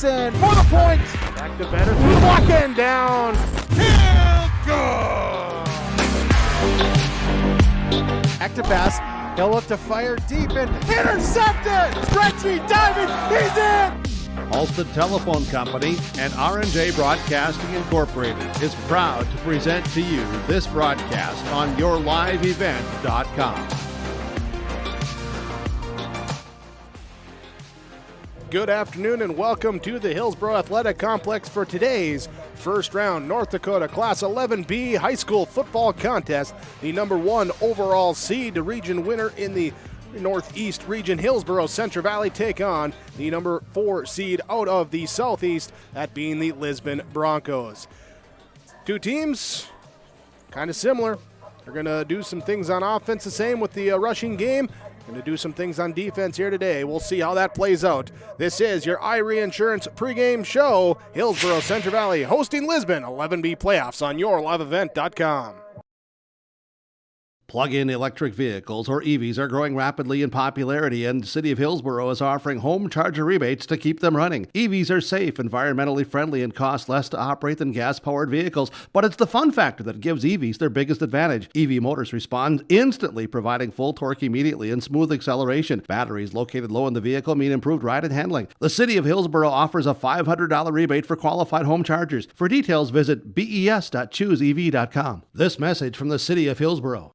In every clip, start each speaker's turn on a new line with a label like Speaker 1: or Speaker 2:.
Speaker 1: Olsen for the point. Back to better through the block and down. He'll go. Active pass. He'll look to fire deep and intercepted. Stretchy diving. He's in.
Speaker 2: Alston Telephone Company and R&J Broadcasting Incorporated is proud to present to you this broadcast on yourliveevent.com.
Speaker 1: Good afternoon and welcome to the Hillsboro Athletic Complex for today's first round North Dakota Class 11B high school football contest. The number 1 overall seed, region winner in the Northeast region, Hillsboro Central Valley, take on the number 4 seed out of the Southeast, that being the Lisbon Broncos. Two teams, kind of similar. They're going to do some things on offense, the same with the rushing game. Going to do some things on defense here today. We'll see how that plays out. This is your IRE Insurance pregame show. Hillsboro Central Valley hosting Lisbon 11B playoffs on yourliveevent.com.
Speaker 2: Plug-in electric vehicles, or EVs, are growing rapidly in popularity, and the City of Hillsboro is offering home charger rebates to keep them running. EVs are safe, environmentally friendly, and cost less to operate than gas-powered vehicles, but it's the fun factor that gives EVs their biggest advantage. EV motors respond instantly, providing full torque immediately and smooth acceleration. Batteries located low in the vehicle mean improved ride and handling. The City of Hillsboro offers a $500 rebate for qualified home chargers. For details, visit bes.chooseev.com. This message from the City of Hillsboro.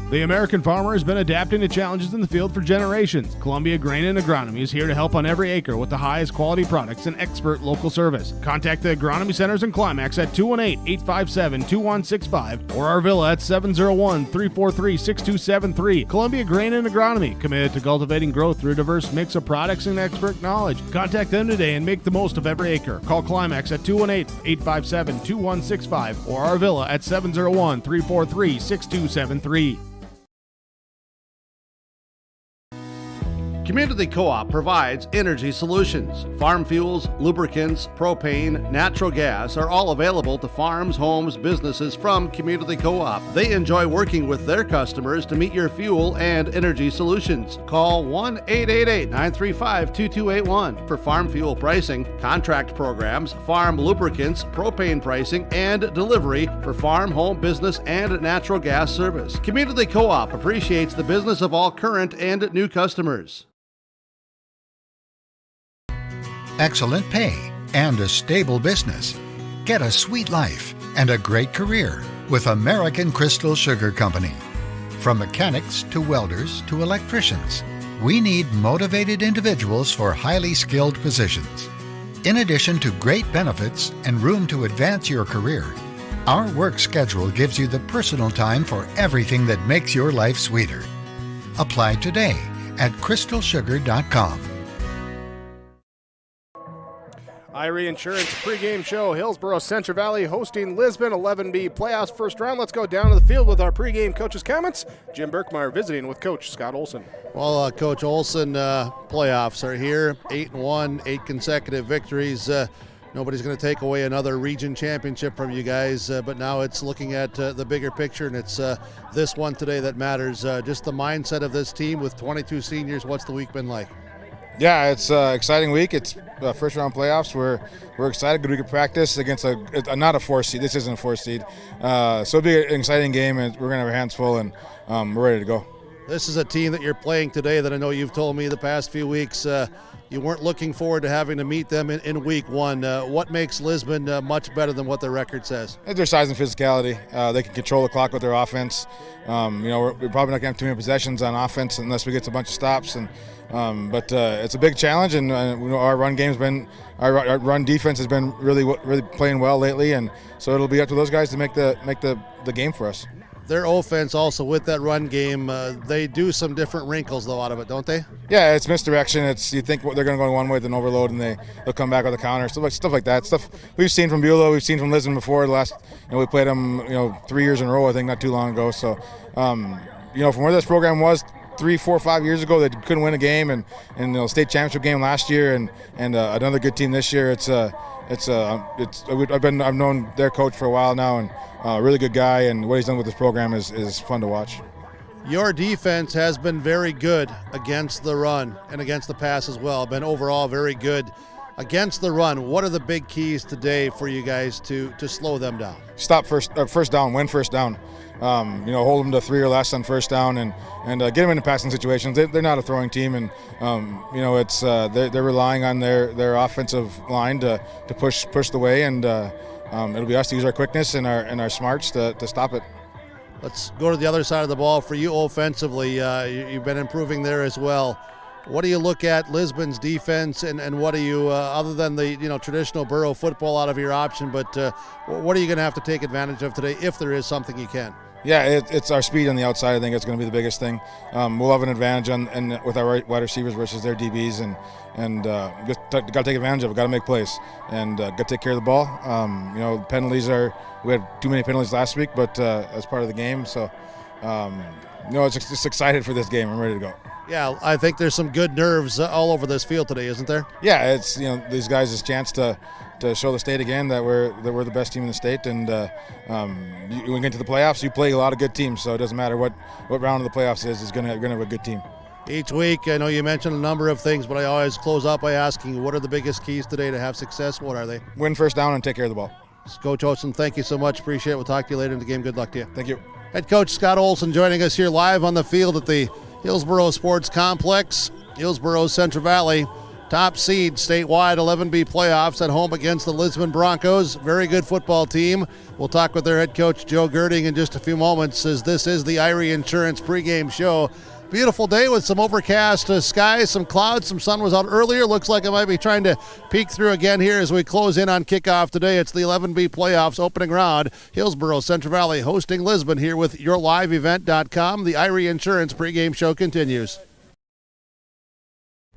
Speaker 3: The American farmer has been adapting to challenges in the field for generations. Columbia Grain and Agronomy is here to help on every acre with the highest quality products and expert local service. Contact the Agronomy Centers in Climax at 218-857-2165 or our Villa at 701-343-6273. Columbia Grain and Agronomy, committed to cultivating growth through a diverse mix of products and expert knowledge. Contact them today and make the most of every acre. Call Climax at 218-857-2165 or our Villa at 701-343-6273.
Speaker 2: Community Co-op provides energy solutions. Farm fuels, lubricants, propane, natural gas are all available to farms, homes, businesses from Community Co-op. They enjoy working with their customers to meet your fuel and energy solutions. Call 1-888-935-2281 for farm fuel pricing, contract programs, farm lubricants, propane pricing, and delivery for farm, home, business, and natural gas service. Community Co-op appreciates the business of all current and new customers.
Speaker 4: Excellent pay and a stable business. Get a sweet life and a great career with American Crystal Sugar Company. From mechanics to welders to electricians, we need motivated individuals for highly skilled positions. In addition to great benefits and room to advance your career, our work schedule gives you the personal time for everything that makes your life sweeter. Apply today at crystalsugar.com.
Speaker 1: IRE Insurance pregame show. Hillsboro Central Valley hosting Lisbon 11B playoffs first round. Let's go down to the field with our pregame coaches' comments. Jim Birkmeyer visiting with Coach Scott Olsen.
Speaker 2: Well, Coach Olsen, playoffs are here. 8-1, 8 consecutive victories. Nobody's going to take away another region championship from you guys, but now it's looking at the bigger picture, and it's this one today that matters. Just the mindset of this team with 22 seniors. What's the week been like?
Speaker 5: Yeah, it's an exciting week. It's first round playoffs. We're excited. Good week of practice against not a 4 seed. This isn't a 4 seed. So it'll be an exciting game, and we're going to have our hands full, and we're ready to go.
Speaker 2: This is a team that you're playing today that I know you've told me the past few weeks you weren't looking forward to having to meet them in week one. What makes Lisbon much better than what their record says?
Speaker 5: It's their size and physicality. They can control the clock with their offense. We're probably not going to have too many possessions on offense unless we get a bunch of stops. But it's a big challenge, and our run defense has been really playing well lately, and so it'll be up to those guys to make the game for us.
Speaker 2: Their offense also with that run game, they do some different wrinkles though out of it, don't they?
Speaker 5: Yeah, it's misdirection. You think they're going to go one way, then overload, and they'll come back with a counter. Stuff like that. Stuff we've seen from Beulah, we've seen from Lisbon before. We played them 3 years in a row, I think, not too long ago. So, from where this program was 3, 4, 5 years ago, they couldn't win a game, and state championship game last year, and another good team this year. I've known their coach for a while now, and a really good guy, and what he's done with this program is fun to watch.
Speaker 2: Your defense has been very good against the run and against the pass as well. Been overall very good against the run. What are the big keys today for you guys to slow them down?
Speaker 5: Stop first down, win first down. Hold them to 3 or less on first down, and get them into passing situations. They're not a throwing team, and it's they're relying on their offensive line to push the way, and it'll be us to use our quickness and our smarts to stop it.
Speaker 2: Let's go to the other side of the ball. For you offensively, you've been improving there as well. What do you look at Lisbon's defense, and what do you, other than the traditional Borough football out of your option, but what are you going to have to take advantage of today if there is something you can?
Speaker 5: Yeah, it's our speed on the outside. I think it's going to be the biggest thing. We'll have an advantage with our wide receivers versus their DBs, and just got to take advantage of it. Got to make plays, and got to take care of the ball. Penalties we had too many penalties last week, but as part of the game. So, it's just excited for this game. I'm ready to go.
Speaker 2: Yeah, I think there's some good nerves all over this field today, isn't there?
Speaker 5: Yeah, it's these guys' chance to show the state again that we're the best team in the state, and when you get to the playoffs, you play a lot of good teams, so it doesn't matter what round of the playoffs is going to have a good team.
Speaker 2: Each week, I know you mentioned a number of things, but I always close out by asking, what are the biggest keys today to have success? What are they?
Speaker 5: Win first down and take care of the ball.
Speaker 2: Coach Olson, thank you so much. Appreciate it. We'll talk to you later in the game. Good luck to you.
Speaker 5: Thank you.
Speaker 2: Head coach Scott Olson joining us here live on the field at the Hillsboro Sports Complex. Hillsboro Central Valley, top seed statewide 11B playoffs at home against the Lisbon Broncos. Very good football team. We'll talk with their head coach Joe Girding in just a few moments, as this is the Irie Insurance pregame show. Beautiful day with some overcast skies, some clouds, some sun was out earlier. Looks like it might be trying to peek through again here as we close in on kickoff today. It's the 11B playoffs opening round. Hillsboro Central Valley hosting Lisbon here with YourLiveEvent.com. The Irie Insurance pregame show continues.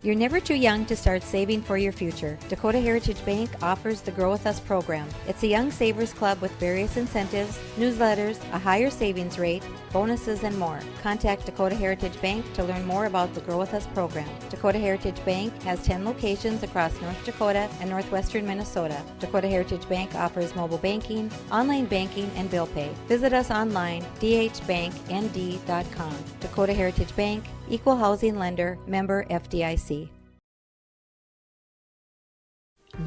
Speaker 6: You're never too young to start saving for your future. Dakota Heritage Bank offers the Grow With Us program. It's a young savers club with various incentives, newsletters, a higher savings rate, bonuses, and more. Contact Dakota Heritage Bank to learn more about the Grow With Us program. Dakota Heritage Bank has 10 locations across North Dakota and northwestern Minnesota. Dakota Heritage Bank offers mobile banking, online banking, and bill pay. Visit us online, dhbanknd.com. Dakota Heritage Bank, Equal Housing Lender, member FDIC.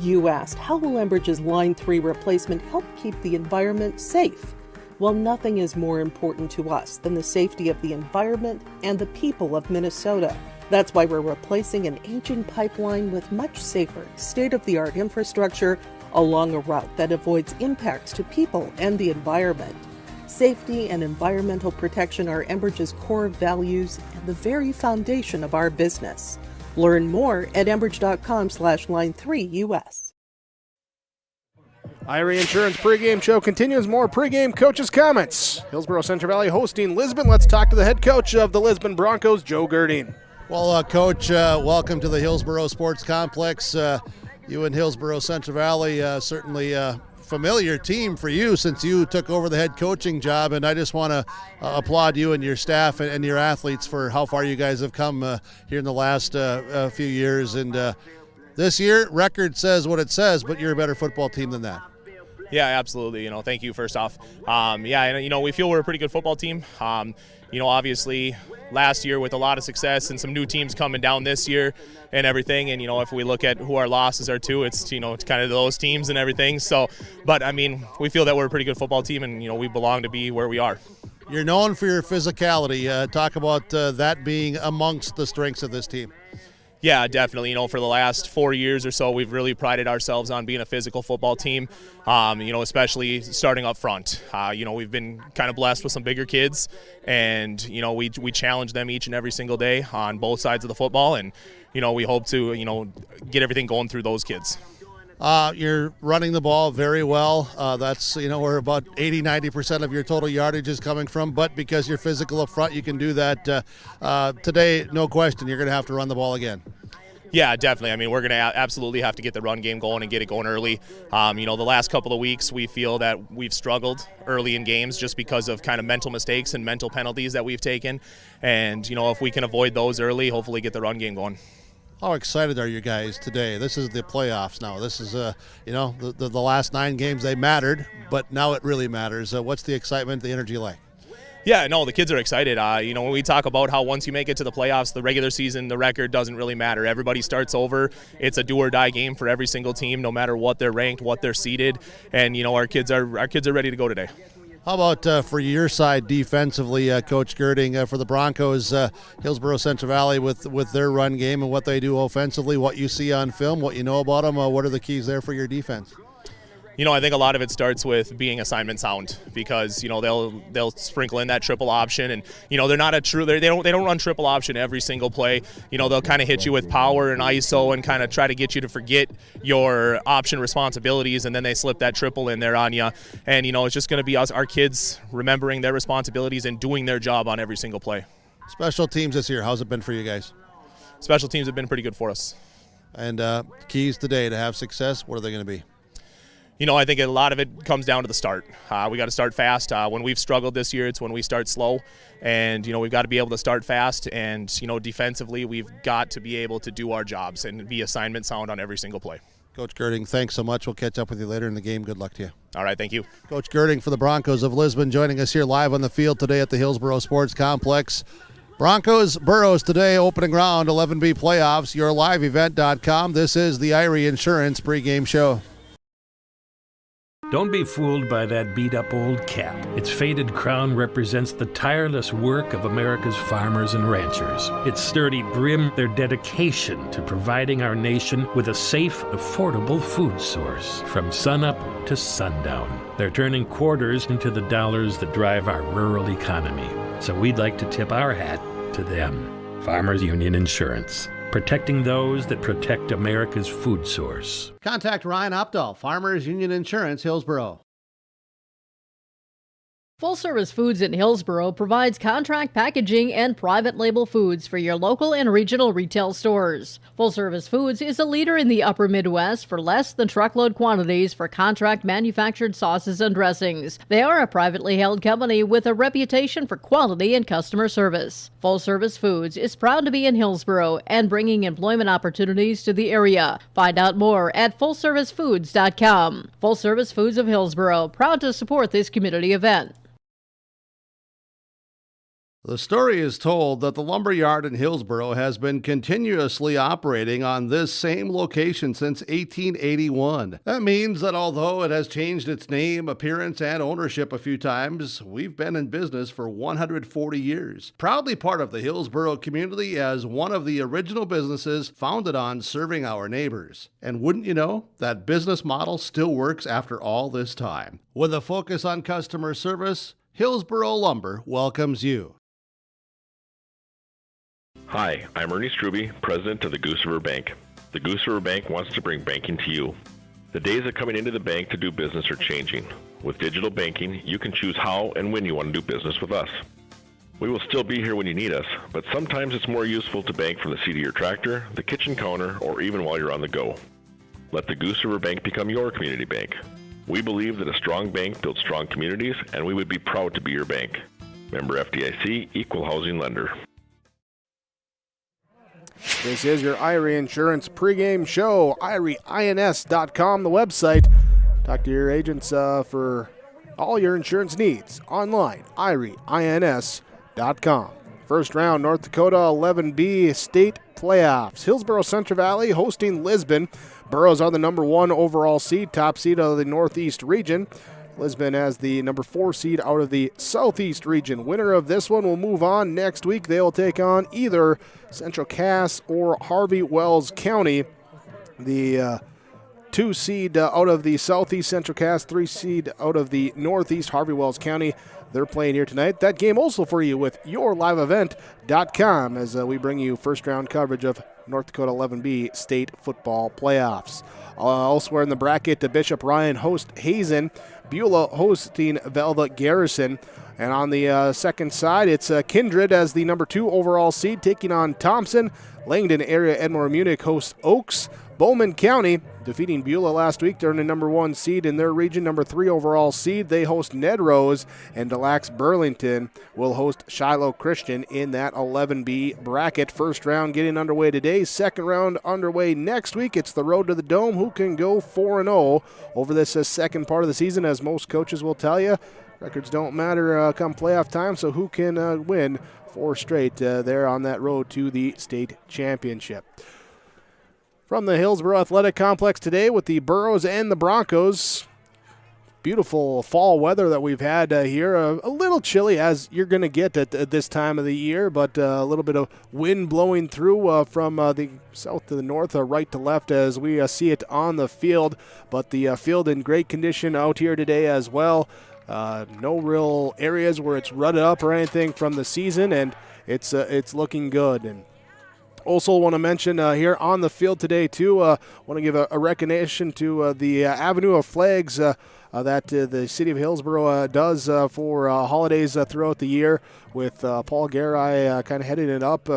Speaker 7: You asked, how will Enbridge's Line 3 replacement help keep the environment safe? Well, nothing is more important to us than the safety of the environment and the people of Minnesota. That's why we're replacing an aging pipeline with much safer, state-of-the-art infrastructure along a route that avoids impacts to people and the environment. Safety and environmental protection are Enbridge's core values and the very foundation of our business. Learn more at enbridge.com/line3US.
Speaker 1: Irie Insurance pregame show continues. More pregame coaches' comments. Hillsboro Central Valley hosting Lisbon. Let's talk to the head coach of the Lisbon Broncos, Joe Girding.
Speaker 2: Well, Coach, welcome to the Hillsboro Sports Complex. You and Hillsboro Central Valley, certainly familiar team for you since you took over the head coaching job, and I just want to applaud you and your staff and your athletes for how far you guys have come here in the last few years. And this year, record says what it says, but you're a better football team than that.
Speaker 8: Yeah, absolutely. Thank you first off. We feel we're a pretty good football team. Obviously last year with a lot of success and some new teams coming down this year and everything. And, if we look at who our losses are to, it's kind of those teams and everything. So, but we feel that we're a pretty good football team and, we belong to be where we are.
Speaker 2: You're known for your physicality. Talk about that being amongst the strengths of this team.
Speaker 8: Yeah, definitely. For the last 4 years or so, we've really prided ourselves on being a physical football team, especially starting up front. We've been kind of blessed with some bigger kids, and, we challenge them each and every single day on both sides of the football, and, we hope to, get everything going through those kids.
Speaker 2: You're running the ball very well. That's, where about 80-90% of your total yardage is coming from. But because you're physical up front, you can do that. Today, no question, you're going to have to run the ball again.
Speaker 8: Yeah, definitely. We're going to absolutely have to get the run game going and get it going early. The last couple of weeks, we feel that we've struggled early in games just because of kind of mental mistakes and mental penalties that we've taken. And, if we can avoid those early, hopefully get the run game going.
Speaker 2: How excited are you guys today? This is the playoffs now. This is, the last 9 games, they mattered, but now it really matters. What's the excitement, the energy like?
Speaker 8: Yeah, no, the kids are excited. When we talk about how once you make it to the playoffs, the regular season, the record doesn't really matter. Everybody starts over. It's a do or die game for every single team, no matter what they're ranked, what they're seeded, and our kids are ready to go today.
Speaker 2: How about for your side defensively, Coach Girding, for the Broncos, Hillsboro Central Valley with their run game and what they do offensively, what you see on film, what you know about them, what are the keys there for your defense?
Speaker 8: I think a lot of it starts with being assignment sound because they'll sprinkle in that triple option, and they're not they don't run triple option every single play. They'll kind of hit you with power and ISO and kind of try to get you to forget your option responsibilities, and then they slip that triple in there on you. And it's just going to be our kids remembering their responsibilities and doing their job on every single play.
Speaker 2: Special teams this year, how's it been for you guys?
Speaker 8: Special teams have been pretty good for us.
Speaker 2: And keys today to have success, what are they going to be?
Speaker 8: I think a lot of it comes down to the start. We got to start fast. When we've struggled this year, it's when we start slow. And, we've got to be able to start fast. And, defensively, we've got to be able to do our jobs and be assignment sound on every single play.
Speaker 2: Coach Girding, thanks so much. We'll catch up with you later in the game. Good luck to you.
Speaker 8: All right, thank you.
Speaker 2: Coach Girding for the Broncos of Lisbon joining us here live on the field today at the Hillsboro Sports Complex. Broncos, Burros today, opening round, 11B playoffs, yourliveevent.com. This is the Irie Insurance pregame show.
Speaker 9: Don't be fooled by that beat-up old cap. Its faded crown represents the tireless work of America's farmers and ranchers. Its sturdy brim, their dedication to providing our nation with a safe, affordable food source from sunup to sundown. They're turning quarters into the dollars that drive our rural economy. So we'd like to tip our hat to them. Farmers Union Insurance. Protecting those that protect America's food source.
Speaker 2: Contact Ryan Opdahl, Farmers Union Insurance, Hillsboro.
Speaker 10: Full Service Foods in Hillsboro provides contract packaging and private label foods for your local and regional retail stores. Full Service Foods is a leader in the upper Midwest for less than truckload quantities for contract manufactured sauces and dressings. They are a privately held company with a reputation for quality and customer service. Full Service Foods is proud to be in Hillsboro and bringing employment opportunities to the area. Find out more at fullservicefoods.com. Full Service Foods of Hillsboro, proud to support this community event.
Speaker 2: The story is told that the lumber yard in Hillsboro has been continuously operating on this same location since 1881. That means that although it has changed its name, appearance, and ownership a few times, we've been in business for 140 years. Proudly part of the Hillsboro community as one of the original businesses founded on serving our neighbors. And wouldn't you know, that business model still works after all this time. With a focus on customer service, Hillsboro Lumber welcomes you.
Speaker 11: Hi, I'm Ernie Struby, president of the Goose River Bank. The Goose River Bank wants to bring banking to you. The days of coming into the bank to do business are changing. With digital banking, you can choose how and when you want to do business with us. We will still be here when you need us, but sometimes it's more useful to bank from the seat of your tractor, the kitchen counter, or even while you're on the go. Let the Goose River Bank become your community bank. We believe that a strong bank builds strong communities, and we would be proud to be your bank. Member FDIC, Equal Housing Lender.
Speaker 1: This is your Irie Insurance pregame show, IrieINS.com, the website. Talk to your agents for all your insurance needs online, IrieINS.com. First round, North Dakota 11B state playoffs. Hillsboro Central Valley hosting Lisbon. Burros are the number 1 overall seed, top seed of the Northeast region. Lisbon as the number 4 seed out of the Southeast region. Winner of this one will move on next week. They will take on either Central Cass or Harvey Wells County. The 2 seed out of the Southeast, Central Cass, 3 seed out of the Northeast, Harvey Wells County. They're playing here tonight. That game also for you with yourliveevent.com as we bring you first round coverage of North Dakota 11B state football playoffs. Elsewhere in the bracket, Bishop Ryan host Hazen, Beulah hosting Velva Garrison. And on the second side, it's Kindred as the number 2 overall seed taking on Thompson. Langdon area Edmore Munich hosts Oaks. Bowman County defeating Beulah last week. They're in the number 1 seed in their region, number 3 overall seed. They host Ned Rose, and Des Lacs Burlington will host Shiloh Christian in that 11B bracket. First round getting underway today. Second round underway next week. It's the road to the Dome. Who can go 4-0 over this second part of the season? As most coaches will tell you, records don't matter come playoff time, so who can win 4 straight there on that road to the state championship. From the Hillsboro Athletic Complex today with the Burros and the Broncos. Beautiful fall weather that we've had here. A little chilly as you're going to get at this time of the year, but a little bit of wind blowing through from the south to the north, right to left as we see it on the field. But the field in great condition out here today as well. No real areas where it's rutted up or anything from the season, and it's looking good. And also want to mention here on the field today, too, want to give a recognition to the Avenue of Flags that the city of Hillsboro does for holidays throughout the year, with Paul Garai kind of heading it up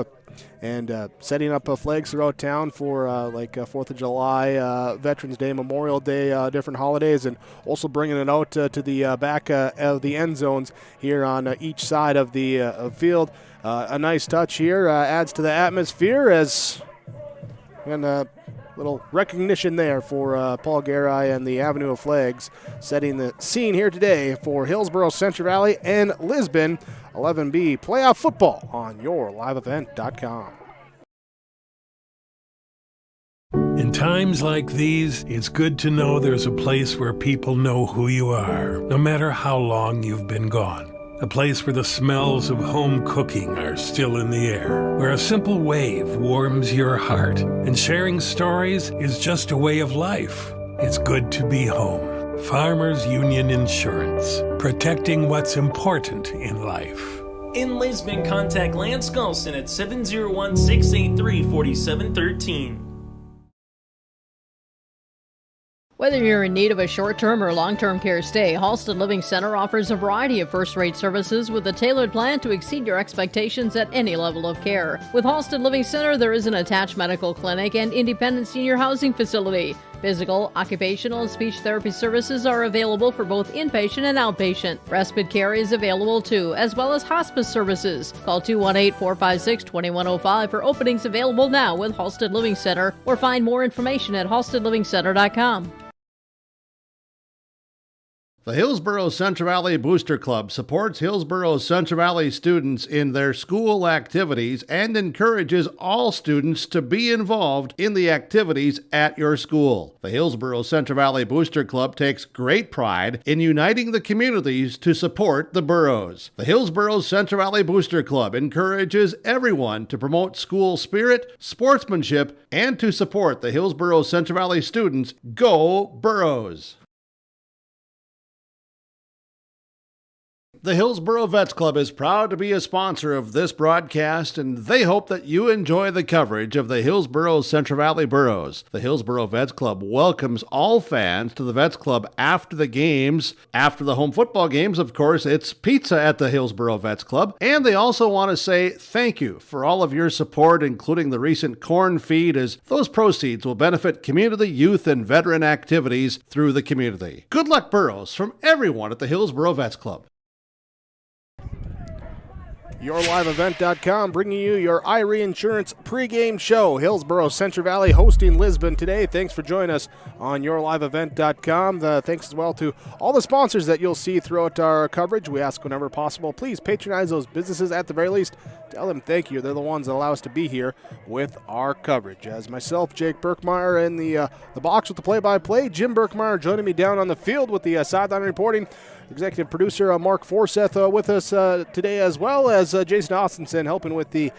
Speaker 1: and setting up flags throughout town for like 4th of July, Veterans Day, Memorial Day, different holidays, and also bringing it out to the back of the end zones here on each side of the field. A nice touch here, adds to the atmosphere and a little recognition there for Paul Garai and the Avenue of Flags, setting the scene here today for Hillsboro, Central Valley, and Lisbon 11B playoff football on yourliveevent.com.
Speaker 9: In times like these, it's good to know there's a place where people know who you are, no matter how long you've been gone. A place where the smells of home cooking are still in the air, where a simple wave warms your heart, and sharing stories is just a way of life. It's good to be home. Farmers Union Insurance, protecting what's important in life.
Speaker 12: In Lisbon, contact Lance Gulson at 701-683-4713.
Speaker 10: Whether you're in need of a short-term or long-term care stay, Halsted Living Center offers a variety of first-rate services with a tailored plan to exceed your expectations at any level of care. With Halsted Living Center, there is an attached medical clinic and independent senior housing facility. Physical, occupational, and speech therapy services are available for both inpatient and outpatient. Respite care is available too, as well as hospice services. Call 218-456-2105 for openings available now with Halsted Living Center, or find more information at halstedlivingcenter.com.
Speaker 2: The Hillsboro Central Valley Booster Club supports Hillsboro Central Valley students in their school activities and encourages all students to be involved in the activities at your school. The Hillsboro Central Valley Booster Club takes great pride in uniting the communities to support the boroughs. The Hillsboro Central Valley Booster Club encourages everyone to promote school spirit, sportsmanship, and to support the Hillsboro Central Valley students. Go Boroughs! The Hillsboro Vets Club is proud to be a sponsor of this broadcast, and they hope that you enjoy the coverage of the Hillsboro Central Valley Boroughs. The Hillsboro Vets Club welcomes all fans to the Vets Club after the games. After the home football games, of course, it's pizza at the Hillsboro Vets Club. And they also want to say thank you for all of your support, including the recent corn feed, as those proceeds will benefit community, youth, and veteran activities through the community. Good luck, Boroughs, from everyone at the Hillsboro Vets Club.
Speaker 1: YourLiveEvent.com bringing you your Irie Insurance pregame show. Hillsboro Central Valley hosting Lisbon today. Thanks for joining us on YourLiveEvent.com. Thanks as well to all the sponsors that you'll see throughout our coverage. We ask whenever possible, please patronize those businesses at the very least. Tell them thank you. They're the ones that allow us to be here with our coverage. As myself, Jake Birkmeyer, in the box with the play-by-play. Jim Birkmeyer joining me down on the field with the sideline reporting. Executive producer Mark Forseth with us today, as well as Jason Austinson helping with the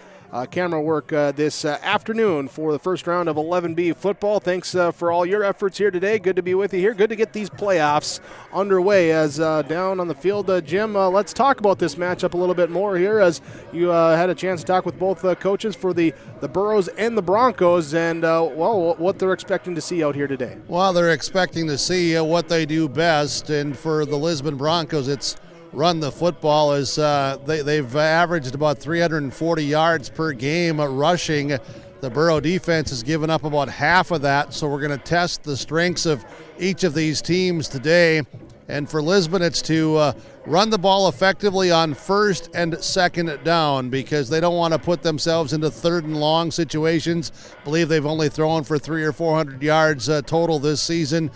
Speaker 1: camera work this afternoon for the first round of 11B football. Thanks for all your efforts here today. Good to be with you here. Good to get these playoffs underway as down on the field. Jim, let's talk about this matchup a little bit more here, as you had a chance to talk with both coaches for the Burros and the Broncos, and what they're expecting to see out here today.
Speaker 13: Well, they're expecting to see what they do best, and for the Lisbon Broncos, it's run the football. As they've averaged about 340 yards per game rushing. The Burro defense has given up about half of that, so we're going to test the strengths of each of these teams today. And for Lisbon, it's to run the ball effectively on first and second down because they don't want to put themselves into third and long situations. I believe they've only thrown for 300 or 400 yards total this season.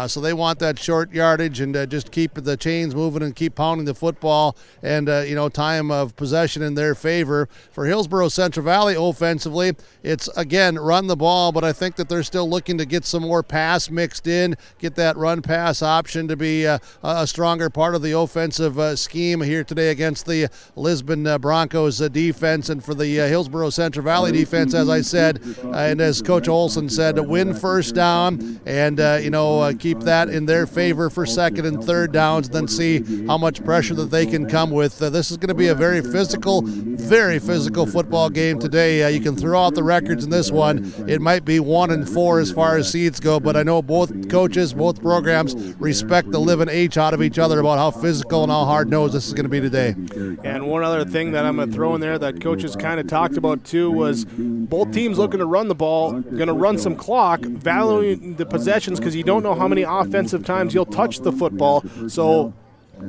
Speaker 13: So they want that short yardage and just keep the chains moving and keep pounding the football and, time of possession in their favor. For Hillsboro Central Valley offensively, it's, again, run the ball, but I think that they're still looking to get some more pass mixed in, get that run-pass option to be a stronger part of the offensive scheme here today against the Lisbon Broncos defense. And for the Hillsboro Central Valley defense, as I said, and as Coach Olson said, to win first down and, keep that in their favor for second and third downs, then see how much pressure that they can come with. This is going to be a very physical football game today. You can throw out the records in this one. It might be 1-4 as far as seeds go, but I know both coaches, both programs respect the living H out of each other about how physical and how hard-nosed this is going to be today.
Speaker 1: And one other thing that I'm going to throw in there that coaches kind of talked about too was both teams looking to run the ball, going to run some clock, valuing the possessions because you don't know how many offensive times you'll touch the football. So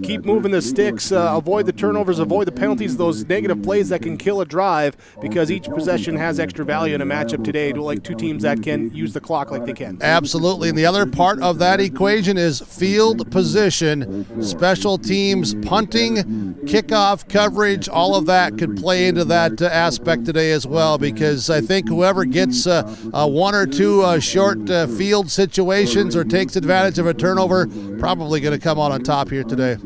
Speaker 1: keep moving the sticks, avoid the turnovers, avoid the penalties, those negative plays that can kill a drive because each possession has extra value in a matchup today to like two teams that can use the clock like they can.
Speaker 13: Absolutely. And the other part of that equation is field position, special teams, punting, kickoff coverage, all of that could play into that aspect today as well because I think whoever gets one or two short field situations or takes advantage of a turnover probably going to come out on top here today.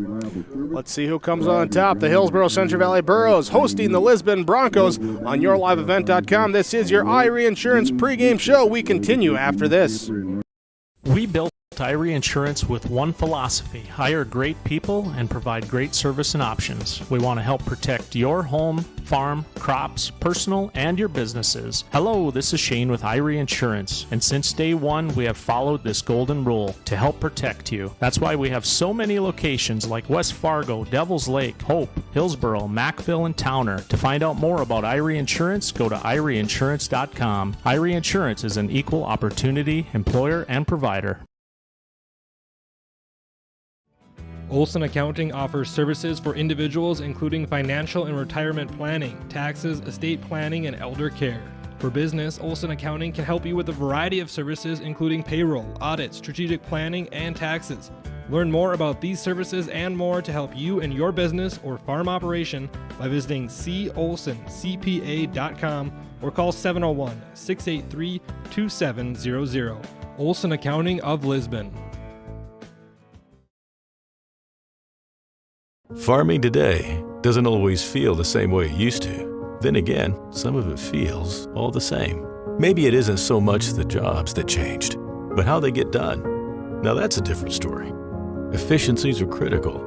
Speaker 1: Let's see who comes on top. The Hillsboro Central Valley Burros hosting the Lisbon Broncos on YourLiveEvent.com. This is your Irie Insurance pregame show. We continue after this.
Speaker 14: We built Irie Insurance with one philosophy: hire great people and provide great service and options. We want to help protect your home, farm, crops, personal, and your businesses. Hello, this is Shane with Irie Insurance, and since day one, we have followed this golden rule to help protect you. That's why we have so many locations like West Fargo, Devils Lake, Hope, Hillsboro, Mackville, and Towner. To find out more about Irie Insurance, go to IrieInsurance.com. Irie Insurance is an equal opportunity employer and provider.
Speaker 15: Olson Accounting offers services for individuals including financial and retirement planning, taxes, estate planning, and elder care. For business, Olson Accounting can help you with a variety of services including payroll, audit, strategic planning, and taxes. Learn more about these services and more to help you and your business or farm operation by visiting colsoncpa.com or call 701-683-2700. Olson Accounting of Lisbon.
Speaker 16: Farming today doesn't always feel the same way it used to. Then again, some of it feels all the same. Maybe it isn't so much the jobs that changed, but how they get done. Now that's a different story. Efficiencies are critical,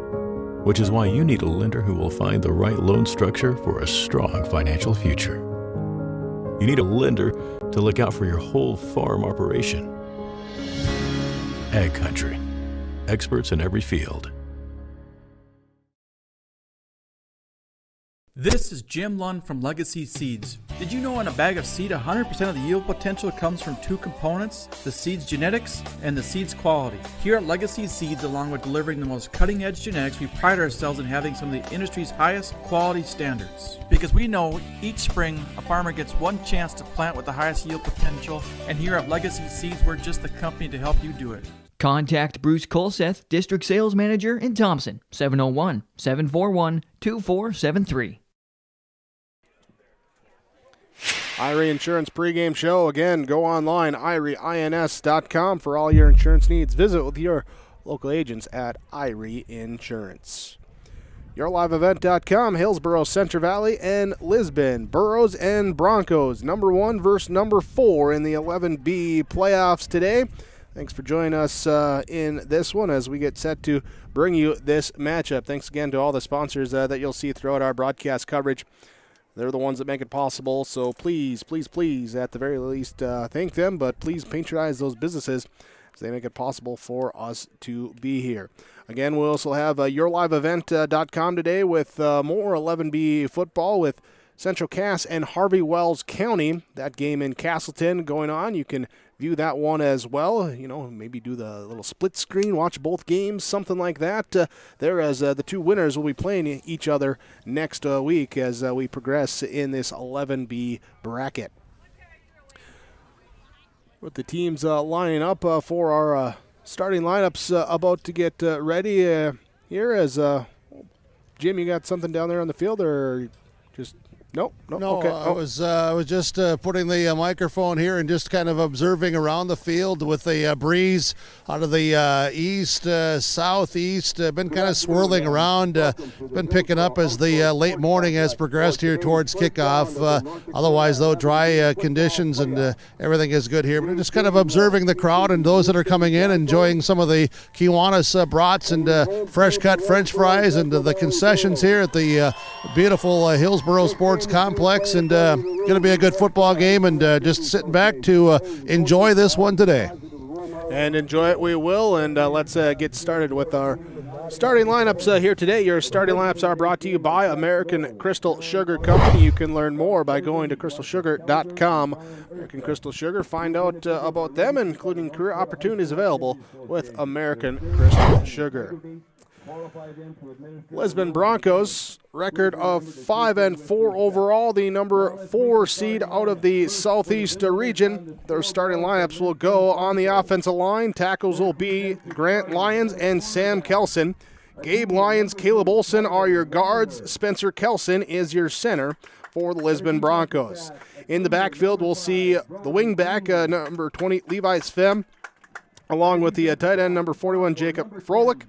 Speaker 16: which is why you need a lender who will find the right loan structure for a strong financial future. You need a lender to look out for your whole farm operation. Ag Country. Experts in every field.
Speaker 17: This is Jim Lund from Legacy Seeds. Did you know in a bag of seed, 100% of the yield potential comes from two components, the seed's genetics and the seed's quality? Here at Legacy Seeds, along with delivering the most cutting-edge genetics, we pride ourselves in having some of the industry's highest quality standards. Because we know each spring, a farmer gets one chance to plant with the highest yield potential, and here at Legacy Seeds, we're just the company to help you do it.
Speaker 18: Contact Bruce Colseth, District Sales Manager in Thompson, 701-741-2473.
Speaker 1: Irie Insurance pregame show. Again, go online, IrieINS.com for all your insurance needs. Visit with your local agents at Irie Insurance. YourLiveEvent.com, Hillsboro, Central Valley, and Lisbon. Burros and Broncos, number 1 versus number 4 in the 11B playoffs today. Thanks for joining us in this one as we get set to bring you this matchup. Thanks again to all the sponsors that you'll see throughout our broadcast coverage. They're the ones that make it possible, so please, please, please, at the very least, thank them, but please patronize those businesses as they make it possible for us to be here. Again, we'll also have YourLiveEvent.com today with more 11B football with Central Cass and Harvey Wells County. That game in Castleton going on. You can view that one as well. Maybe do the little split screen, watch both games, something like that. There, as the two winners will be playing each other next week as we progress in this 11B bracket. With the teams lining up for our starting lineups about to get ready here. As Jim, you got something down there on the field, or just no? Okay.
Speaker 13: I was just putting the microphone here and just kind of observing around the field with the breeze out of the east, southeast. Been kind of swirling around. Been picking up as the late morning has progressed here towards kickoff. Otherwise, though, dry conditions and everything is good here. But just kind of observing the crowd and those that are coming in, enjoying some of the Kiwanis brats and fresh cut French fries and the concessions here at the beautiful Hillsboro Sports Complex, and going to be a good football game, and just sitting back to enjoy this one today.
Speaker 1: And enjoy it we will, and let's get started with our starting lineups here today. Your starting lineups are brought to you by American Crystal Sugar Company. You can learn more by going to crystalsugar.com. American Crystal Sugar, find out about them, including career opportunities available with American Crystal Sugar. Lisbon Broncos, record of 5-4 overall, the number 4 seed out of the Southeast region. Their starting lineups will go on the offensive line. Tackles will be Grant Lyons and Sam Kelson. Gabe Lyons, Caleb Olson are your guards. Spencer Kelson is your center for the Lisbon Broncos. In the backfield, we'll see the wingback, number 20, Levi Svem, along with the tight end, number 41, Jacob Froelich.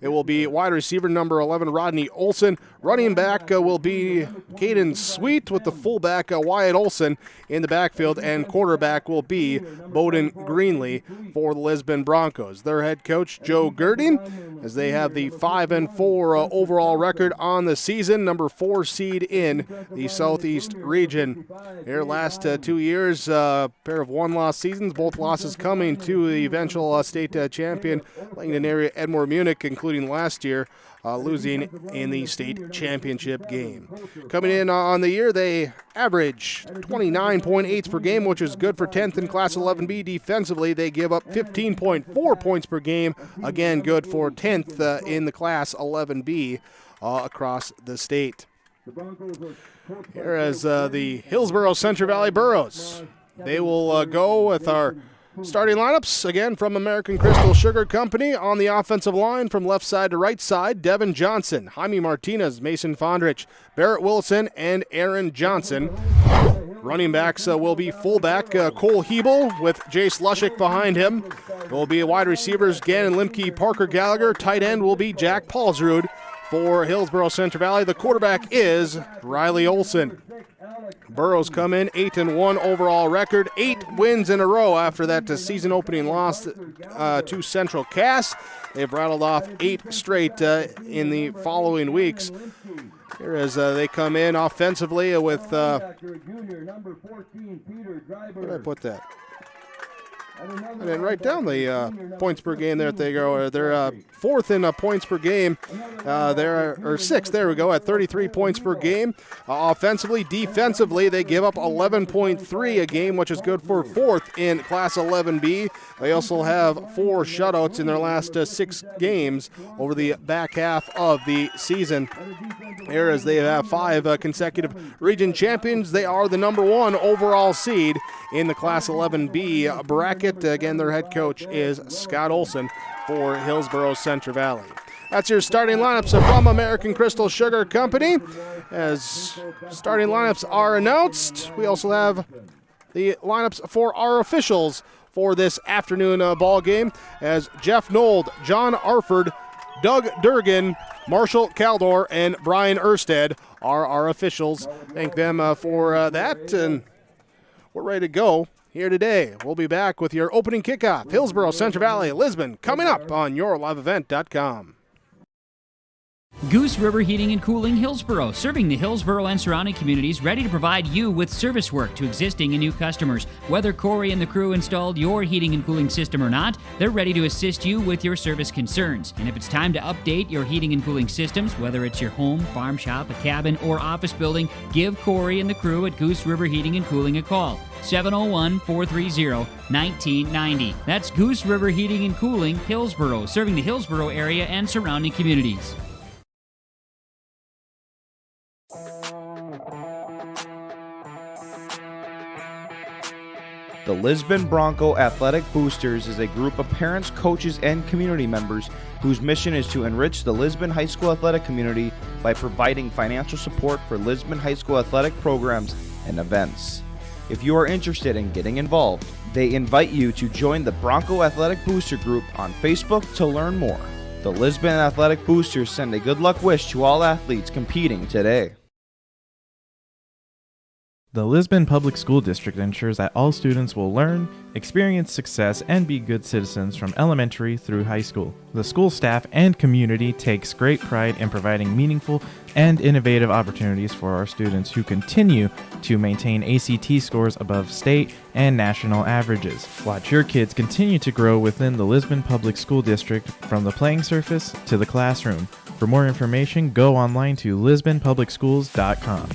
Speaker 1: It will be wide receiver, number 11, Rodney Olson. Running back will be Caden Sweet, with the fullback, Wyatt Olson, in the backfield. And quarterback will be Bowden Greenlee for the Lisbon Broncos. Their head coach, Joe Girding, as they have the 5-4 overall record on the season, number 4 seed in the Southeast region. Their last 2 years, pair of one-loss seasons, both losses coming to the eventual state champion Langdon area Edmore Munich, including last year losing in the state championship game. Coming in on the year, they average 29.8 per game, which is good for 10th in Class 11B. Defensively, they give up 15.4 points per game, again good for 10th in the Class 11B across the state. Here is the Hillsboro Central Valley Burros. They will go with our starting lineups, again, from American Crystal Sugar Company. On the offensive line, from left side to right side, Devin Johnson, Jaime Martinez, Mason Fondrich, Barrett Wilson, and Aaron Johnson. Running backs will be fullback Cole Hebel with Jace Lushik behind him. Will be wide receivers Gannon Limke, Parker Gallagher. Tight end will be Jack Paulsrud for Hillsboro Central Valley. The quarterback is Riley Olson. Burros come in 8-1 overall record, 8 wins in a row after that season opening loss to Central Cass. They've rattled off 8 straight in the following weeks. Here as they come in offensively with where did I put that? I didn't write down the points per game there. They go. They're fourth in points per game. They're sixth. There we go, at 33 points per game. Offensively, defensively, they give up 11.3 a game, which is good for fourth in Class 11B. They also have 4 shutouts in their last 6 games over the back half of the season. Here as they have 5 consecutive region champions. They are the number 1 overall seed in the Class 11B bracket. Again, their head coach is Scott Olson for Hillsboro Central Valley. That's your starting lineups from American Crystal Sugar Company. As starting lineups are announced, we also have the lineups for our officials for this afternoon ball game, as Jeff Nold, John Arford, Doug Durgan, Marshall Caldor, and Brian Ersted are our officials. Thank them for that, and we're ready to go here today. We'll be back with your opening kickoff. Hillsboro Central Valley, Lisbon, coming up on YourLiveEvent.com.
Speaker 19: Goose River Heating and Cooling Hillsboro, serving the Hillsboro and surrounding communities, ready to provide you with service work to existing and new customers. Whether Corey and the crew installed your heating and cooling system or not, they're ready to assist you with your service concerns. And if it's time to update your heating and cooling systems, whether it's your home, farm shop, a cabin, or office building, give Corey and the crew at Goose River Heating and Cooling a call. 701-430-1990. That's Goose River Heating and Cooling, Hillsboro, serving the Hillsboro area and surrounding communities.
Speaker 20: The Lisbon Bronco Athletic Boosters is a group of parents, coaches, and community members whose mission is to enrich the Lisbon High School athletic community by providing financial support for Lisbon High School athletic programs and events. If you are interested in getting involved, they invite you to join the Bronco Athletic Booster Group on Facebook to learn more. The Lisbon Athletic Boosters send a good luck wish to all athletes competing today.
Speaker 21: The Lisbon Public School District ensures that all students will learn, experience success, and be good citizens from elementary through high school. The school staff and community takes great pride in providing meaningful and innovative opportunities for our students who continue to maintain ACT scores above state and national averages. Watch your kids continue to grow within the Lisbon Public School District from the playing surface to the classroom. For more information, go online to lisbonpublicschools.com.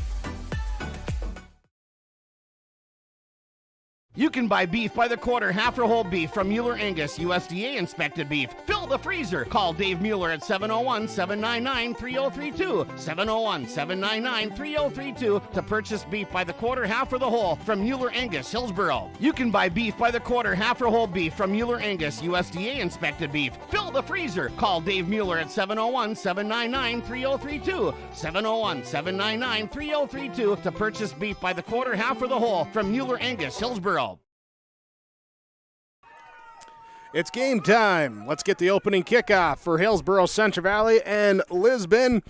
Speaker 22: You can buy beef by the quarter, half or whole beef from Mueller Angus, USDA inspected beef. Fill the freezer. Call Dave Mueller at 701-799-3032. 701-799-3032 to purchase beef by the quarter, half or the whole from Mueller Angus, Hillsboro. You can buy beef by the quarter, half or whole beef from Mueller Angus, USDA inspected beef. Fill the freezer. Call Dave Mueller at 701-799-3032. 701-799-3032 to purchase beef by the quarter, half or the whole from Mueller Angus, Hillsboro.
Speaker 1: It's game time. Let's get the opening kickoff for Hillsboro, Central Valley, and Lisbon.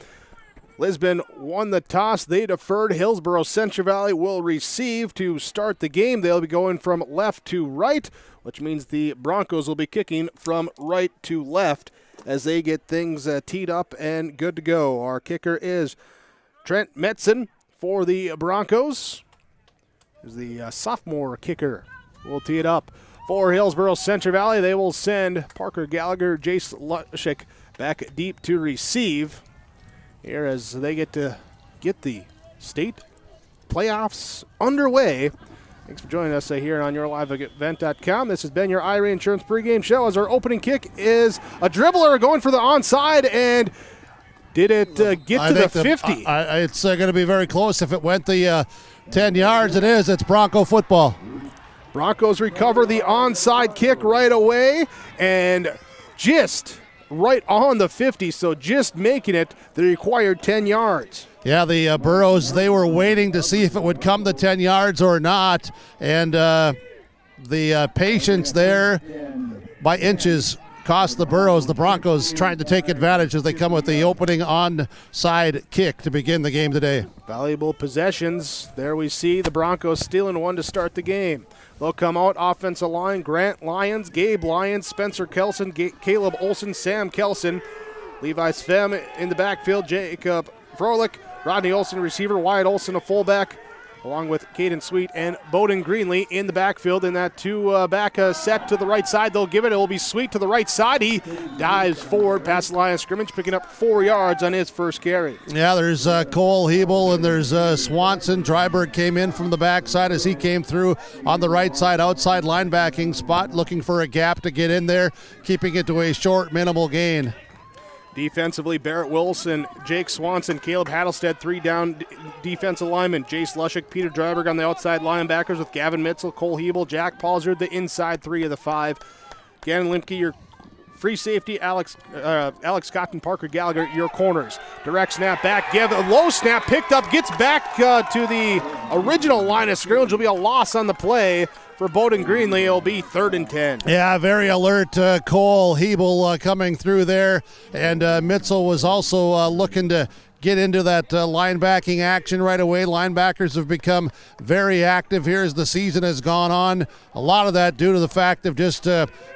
Speaker 1: Lisbon won the toss. They deferred. Hillsboro, Central Valley will receive to start the game. They'll be going from left to right, which means the Broncos will be kicking from right to left as they get things teed up and good to go. Our kicker is Trent Metzen for the Broncos. Is the sophomore kicker. We'll tee it up. For Hillsboro Central Valley, they will send Parker Gallagher, Jace Lushik back deep to receive here as they get to get the state playoffs underway. Thanks for joining us here on YourLiveEvent.com. This has been your IRA Insurance pregame show as our opening kick is a dribbler going for the onside, and did it get to the 50?
Speaker 13: It's going to be very close. If it went the 10 yards, it is. It's Bronco football.
Speaker 1: Broncos recover the onside kick right away and just right on the 50, so just making it the required 10 yards.
Speaker 13: Yeah, the Burros, they were waiting to see if it would come the 10 yards or not, and the patience there by inches cost the Burros. The Broncos trying to take advantage as they come with the opening onside kick to begin the game today.
Speaker 1: Valuable possessions. There we see the Broncos stealing one to start the game. They'll come out offensive line, Grant Lyons, Gabe Lyons, Spencer Kelson, Caleb Olson, Sam Kelson. Levi Svem in the backfield, Jacob Froelich, Rodney Olson receiver, Wyatt Olson a fullback, along with Caden Sweet and Bowden Greenlee in the backfield in that two-back set to the right side. They'll give it. It will be Sweet to the right side. He dives forward past the line of scrimmage, picking up 4 yards on his first carry.
Speaker 13: Yeah, there's Cole Hebel and there's Swanson. Dryberg came in from the backside as he came through on the right side, outside linebacking spot, looking for a gap to get in there, keeping it to a short, minimal gain.
Speaker 1: Defensively, Barrett Wilson, Jake Swanson, Caleb Hattelstead, 3 down defensive linemen. Jace Lushik, Peter Dryberg on the outside linebackers with Gavin Mitzel, Cole Hebel, Jack Paulsard, the inside 3 of the 5. Gannon Limke, your free safety, Alex Scott and Parker Gallagher, your corners. Direct snap back, give a low snap, picked up, gets back to the original line of scrimmage. Will be a loss on the play. For Bowden Greenlee, it'll be 3rd and 10.
Speaker 13: Yeah, very alert Cole Hebel coming through there. And Mitzel was also looking to get into that linebacking action right away. Linebackers have become very active here as the season has gone on. A lot of that due to the fact of just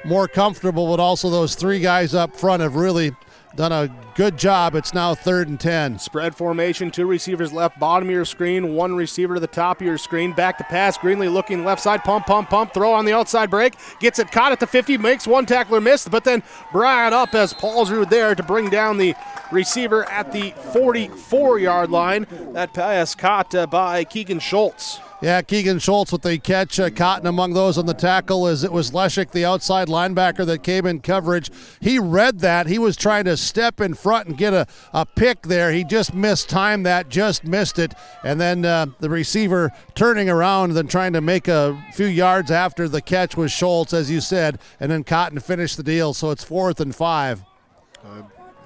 Speaker 13: more comfortable, but also those 3 guys up front have really done a good job. It's now 3rd and 10.
Speaker 1: Spread formation, 2 receivers left, bottom of your screen, 1 receiver to the top of your screen. Back to pass, Greenlee looking left side, pump, throw on the outside break. Gets it caught at the 50, makes one tackler miss, but then brought up as Paulsrud there to bring down the receiver at the 44-yard line. That pass caught by Keegan Schultz.
Speaker 13: Yeah, Keegan Schultz with the catch, caught in among those on the tackle as it was Leshek, the outside linebacker, that came in coverage. He read that. He was trying to step in front and get a pick there. He just missed that, just missed it. And then the receiver turning around and then trying to make a few yards after the catch was Schultz, as you said, and then Cotton finished the deal. So it's 4th and 5.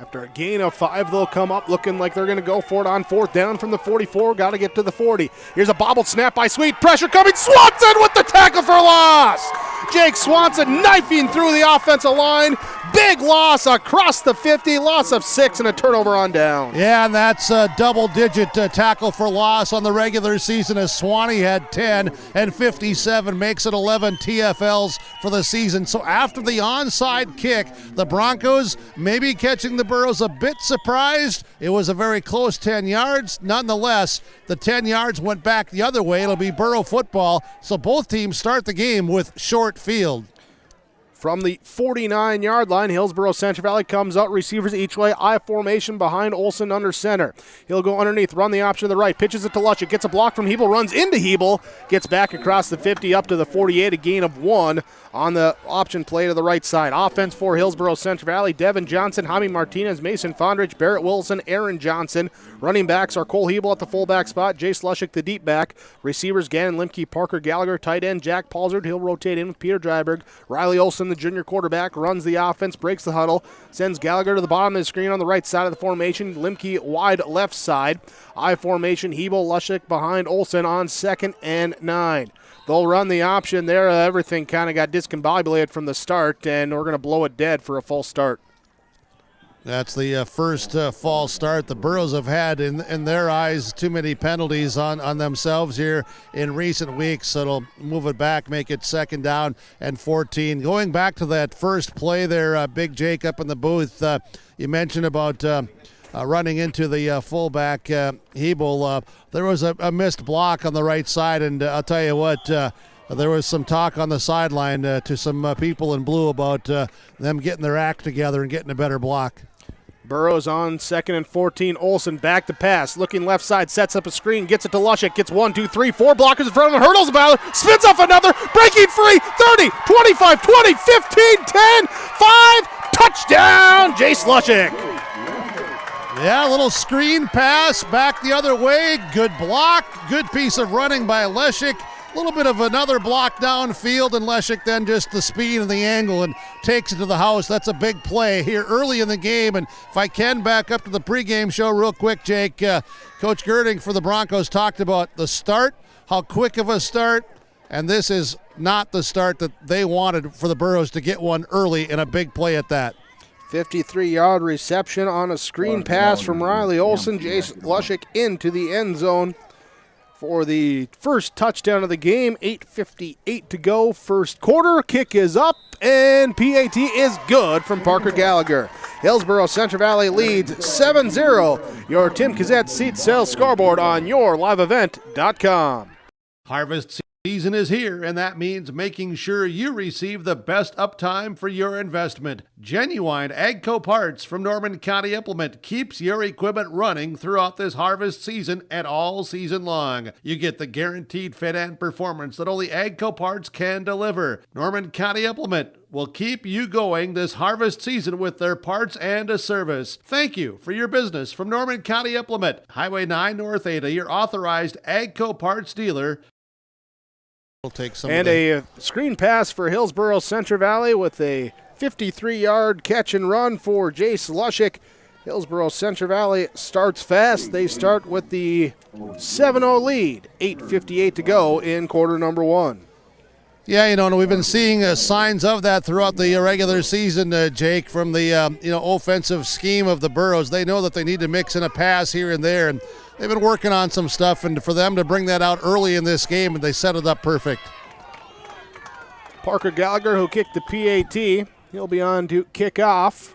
Speaker 1: After a gain of 5, they'll come up looking like they're going to go for it on 4th down from the 44. Got to get to the 40. Here's a bobbled snap by Sweet. Pressure coming. Swanson with the tackle for loss. Jake Swanson knifing through the offensive line. Big loss across the 50. Loss of 6 and a turnover on down.
Speaker 13: Yeah, and that's a double-digit tackle for loss on the regular season as Swanee had 10 and 57. Makes it 11 TFLs for the season. So after the onside kick, the Broncos maybe catching the Burros a bit surprised. It was a very close 10 yards. Nonetheless, the 10 yards went back the other way. It'll be Burro football. So both teams start the game with short field.
Speaker 1: From the 49-yard line, Hillsboro Central Valley comes out, receivers each way, I formation behind Olson under center. He'll go underneath, run the option to the right, pitches it to Lushik, gets a block from Hebel, runs into Hebel, gets back across the 50 up to the 48, a gain of 1 on the option play to the right side. Offense for Hillsboro Central Valley, Devin Johnson, Jaime Martinez, Mason Fondrich, Barrett Wilson, Aaron Johnson. Running backs are Cole Hebel at the fullback spot, Jace Lushik the deep back. Receivers Gannon Limke, Parker Gallagher, tight end Jack Paulsrud. He'll rotate in with Peter Dryberg. Riley Olson, the junior quarterback, runs the offense, breaks the huddle, sends Gallagher to the bottom of the screen on the right side of the formation. Limke wide left side. I formation, Hebel, Lushik behind Olson on 2nd and 9. They'll run the option there. Everything kind of got discombobulated from the start, and we're going to blow it dead for a false start.
Speaker 13: That's the first false start the Burros have had in their eyes. Too many penalties on themselves here in recent weeks, so it'll move it back, make it 2nd down and 14. Going back to that first play there, Big Jake up in the booth, you mentioned about running into the fullback, Hebel. There was a missed block on the right side, and I'll tell you what, there was some talk on the sideline to some people in blue about them getting their act together and getting a better block.
Speaker 1: Burrows on 2nd and 14. Olson back to pass. Looking left side, sets up a screen, gets it to Lushik, gets 1, 2, 3, 4 blockers in front of him, hurdles about it, spins off another, breaking free, 30, 25, 20, 15, 10, 5, touchdown, Jace Lushik.
Speaker 13: Yeah, a little screen pass back the other way. Good block. Good piece of running by Leshek. A little bit of another block downfield, and Leshek then just the speed and the angle and takes it to the house. That's a big play here early in the game. And if I can back up to the pregame show real quick, Jake, Coach Girding for the Broncos talked about the start, how quick of a start, and this is not the start that they wanted for the Burros to get one early and a big play at that.
Speaker 1: 53-yard reception on a screen pass from Riley Olson. Jace Lushik into the end zone for the first touchdown of the game. 8:58 to go, first quarter. Kick is up, and PAT is good from Parker Gallagher. Hillsboro Central Valley leads 7-0. Your Tim Kazette seat sales scoreboard on yourliveevent.com.
Speaker 2: Harvest season is here, and that means making sure you receive the best uptime for your investment. Genuine AGCO parts from Norman County Implement keeps your equipment running throughout this harvest season and all season long. You get the guaranteed fit and performance that only AGCO parts can deliver. Norman County Implement will keep you going this harvest season with their parts and a service. Thank you for your business from Norman County Implement, Highway 9 North Ada, your authorized AGCO parts dealer.
Speaker 13: We'll take some
Speaker 1: and a screen pass for Hillsboro Central Valley with a 53-yard catch and run for Jace Lushik. Hillsboro Central Valley starts fast. They start with the 7-0 lead. 8:58 to go in quarter number 1.
Speaker 13: Yeah, and we've been seeing signs of that throughout the regular season, Jake, from the offensive scheme of the Burros. They know that they need to mix in a pass here and there, and they've been working on some stuff, and for them to bring that out early in this game, and they set it up perfect.
Speaker 1: Parker Gallagher, who kicked the PAT, he'll be on to kick off.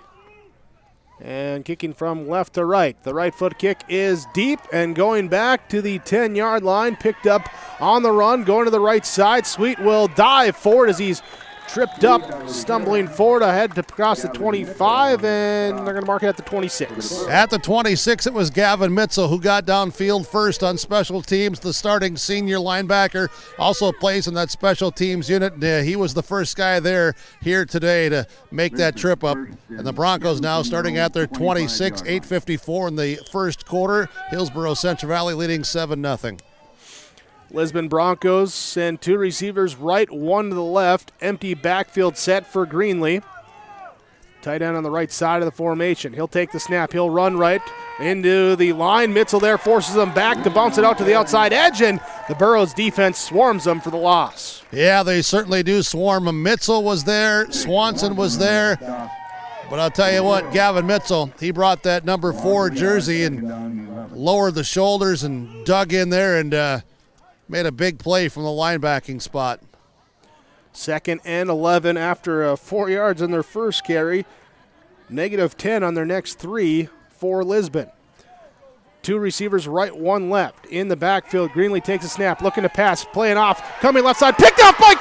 Speaker 1: And kicking from left to right. The right foot kick is deep and going back to the 10-yard line. Picked up on the run, going to the right side. Sweet will dive forward as he's tripped up, stumbling forward ahead to cross the 25, and they're going to mark it at the 26.
Speaker 13: At the 26, it was Gavin Mitzel who got downfield first on special teams. The starting senior linebacker also plays in that special teams unit. He was the first guy here today to make that trip up. And the Broncos now starting at their 26, 8:54 in the first quarter. Hillsboro Central Valley leading 7-0.
Speaker 1: Lisbon Broncos send 2 receivers right, 1 to the left. Empty backfield set for Greenlee. Tight end on the right side of the formation. He'll take the snap. He'll run right into the line. Mitzel there forces him back to bounce it out to the outside edge, and the Burrows defense swarms them for the loss.
Speaker 13: Yeah, they certainly do swarm him. Mitzel was there. Swanson was there. But I'll tell you what, Gavin Mitzel, he brought that number 4 jersey and lowered the shoulders and dug in there and made a big play from the linebacking spot.
Speaker 1: 2nd and 11 after 4 yards on their first carry. -10 on their next 3 for Lisbon. 2 receivers right, 1 left. In the backfield, Greenlee takes a snap, looking to pass, playing off, coming left side, picked off by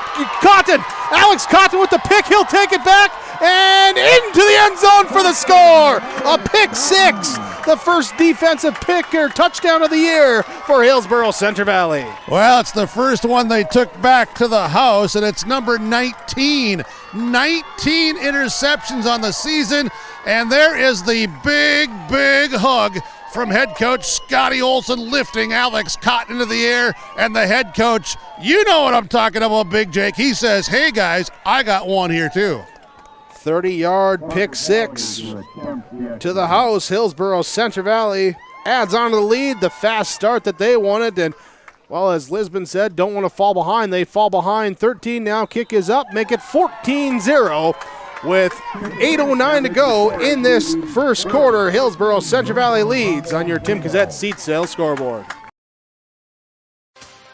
Speaker 1: Cotton. Alex Cotton with the pick, he'll take it back and into the end zone for the score. A pick 6, the first defensive pick or touchdown of the year for Hillsboro Central Valley.
Speaker 13: Well, it's the first one they took back to the house, and it's number 19. 19 interceptions on the season, and there is the big hug from head coach Scotty Olson, lifting Alex Cotton into the air, and the head coach, you know what I'm talking about, Big Jake. He says, hey guys, I got one here too.
Speaker 1: 30-yard pick 6 to the house. Hillsboro Central Valley adds on to the lead, the fast start that they wanted, and well, as Lisbon said, don't want to fall behind. They fall behind 13 now. Kick is up, make it 14-0. With 8:09 to go in this first quarter, Hillsboro Central Valley leads on your Tim Cassette seat sale scoreboard.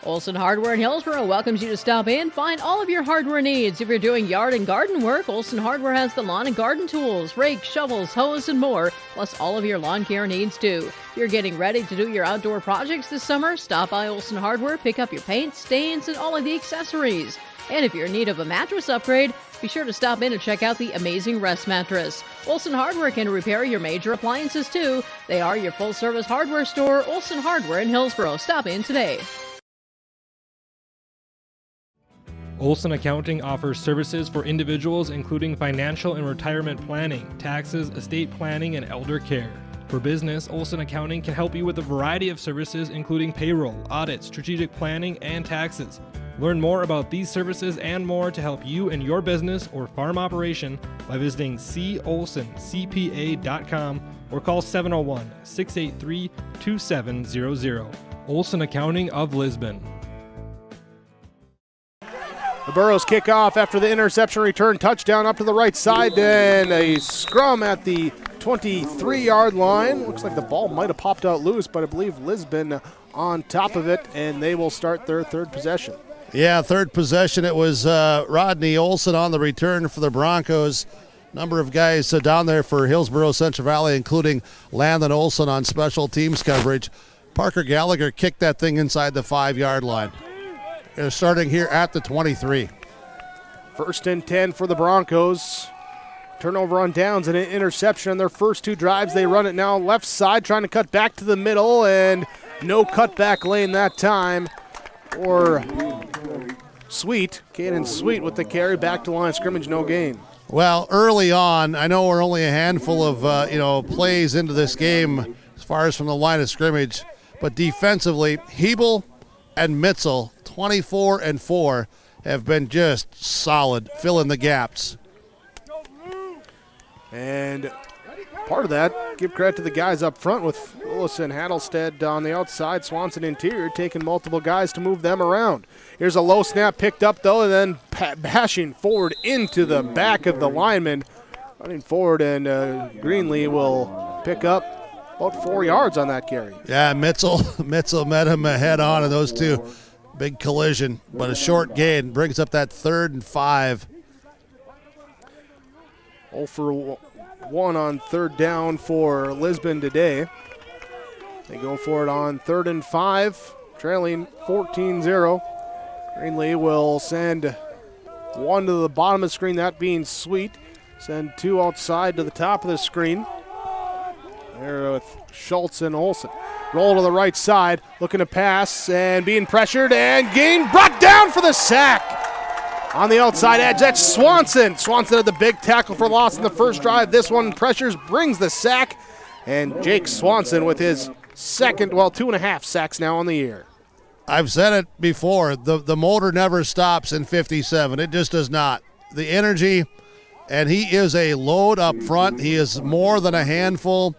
Speaker 10: Olson Hardware in Hillsboro welcomes you to stop in. Find all of your hardware needs. If you're doing yard and garden work, Olson Hardware has the lawn and garden tools, rakes, shovels, hose, and more, plus all of your lawn care needs too. You're getting ready to do your outdoor projects this summer? Stop by Olson Hardware, pick up your paint, stains, and all of the accessories. And if you're in need of a mattress upgrade, be sure to stop in and check out the amazing Rest Mattress. Olson Hardware can repair your major appliances too. They are your full-service hardware store, Olson Hardware in Hillsboro. Stop in today.
Speaker 15: Olson Accounting offers services for individuals including financial and retirement planning, taxes, estate planning, and elder care. For business, Olson Accounting can help you with a variety of services including payroll, audit, strategic planning, and taxes. Learn more about these services and more to help you in your business or farm operation by visiting colsoncpa.com or call 701-683-2700. Olson Accounting of Lisbon.
Speaker 1: The Burrows kick off after the interception return, touchdown up to the right side, and a scrum at the 23-yard line. Looks like the ball might have popped out loose, but I believe Lisbon on top of it, and they will start their third possession.
Speaker 13: Yeah, third possession. It was Rodney Olson on the return for the Broncos. Number of guys down there for Hillsboro Central Valley, including Landon Olson on special teams coverage. Parker Gallagher kicked that thing inside the 5-yard line. They're starting here at the 23.
Speaker 1: 1st and 10 for the Broncos. Turnover on downs and an interception on their first 2 drives. They run it now left side, trying to cut back to the middle, and no cutback lane that time. Or Sweet, Caden Sweet with the carry back to line of scrimmage, no gain.
Speaker 13: Well, early on, I know we're only a handful of plays into this game as far as from the line of scrimmage, but defensively, Hebel and Mitzel, 24 and 4, have been just solid, filling the gaps.
Speaker 1: And part of that, give credit to the guys up front with Willis and Hattlestead on the outside, Swanson interior, taking multiple guys to move them around. Here's a low snap picked up, though, and then bashing forward into the back of the lineman. Running forward, and Greenlee will pick up about 4 yards on that carry.
Speaker 13: Yeah, Mitzel met him head on, and those two, big collision, but a short gain brings up that 3rd and 5.
Speaker 1: one on third down for Lisbon today. They go for it on 3rd and 5, trailing 14-0. Greenlee will send one to the bottom of the screen, that being Sweet. Send two outside to the top of the screen. There with Schultz and Olsen. Roll to the right side, looking to pass and being pressured and brought down for the sack. On the outside edge, that's Swanson. Swanson had the big tackle for loss in the first drive. This one pressures, brings the sack. And Jake Swanson with his second, 2.5 sacks now on the year.
Speaker 13: I've said it before, the motor never stops in 57. It just does not. The energy, and he is a load up front. He is more than a handful.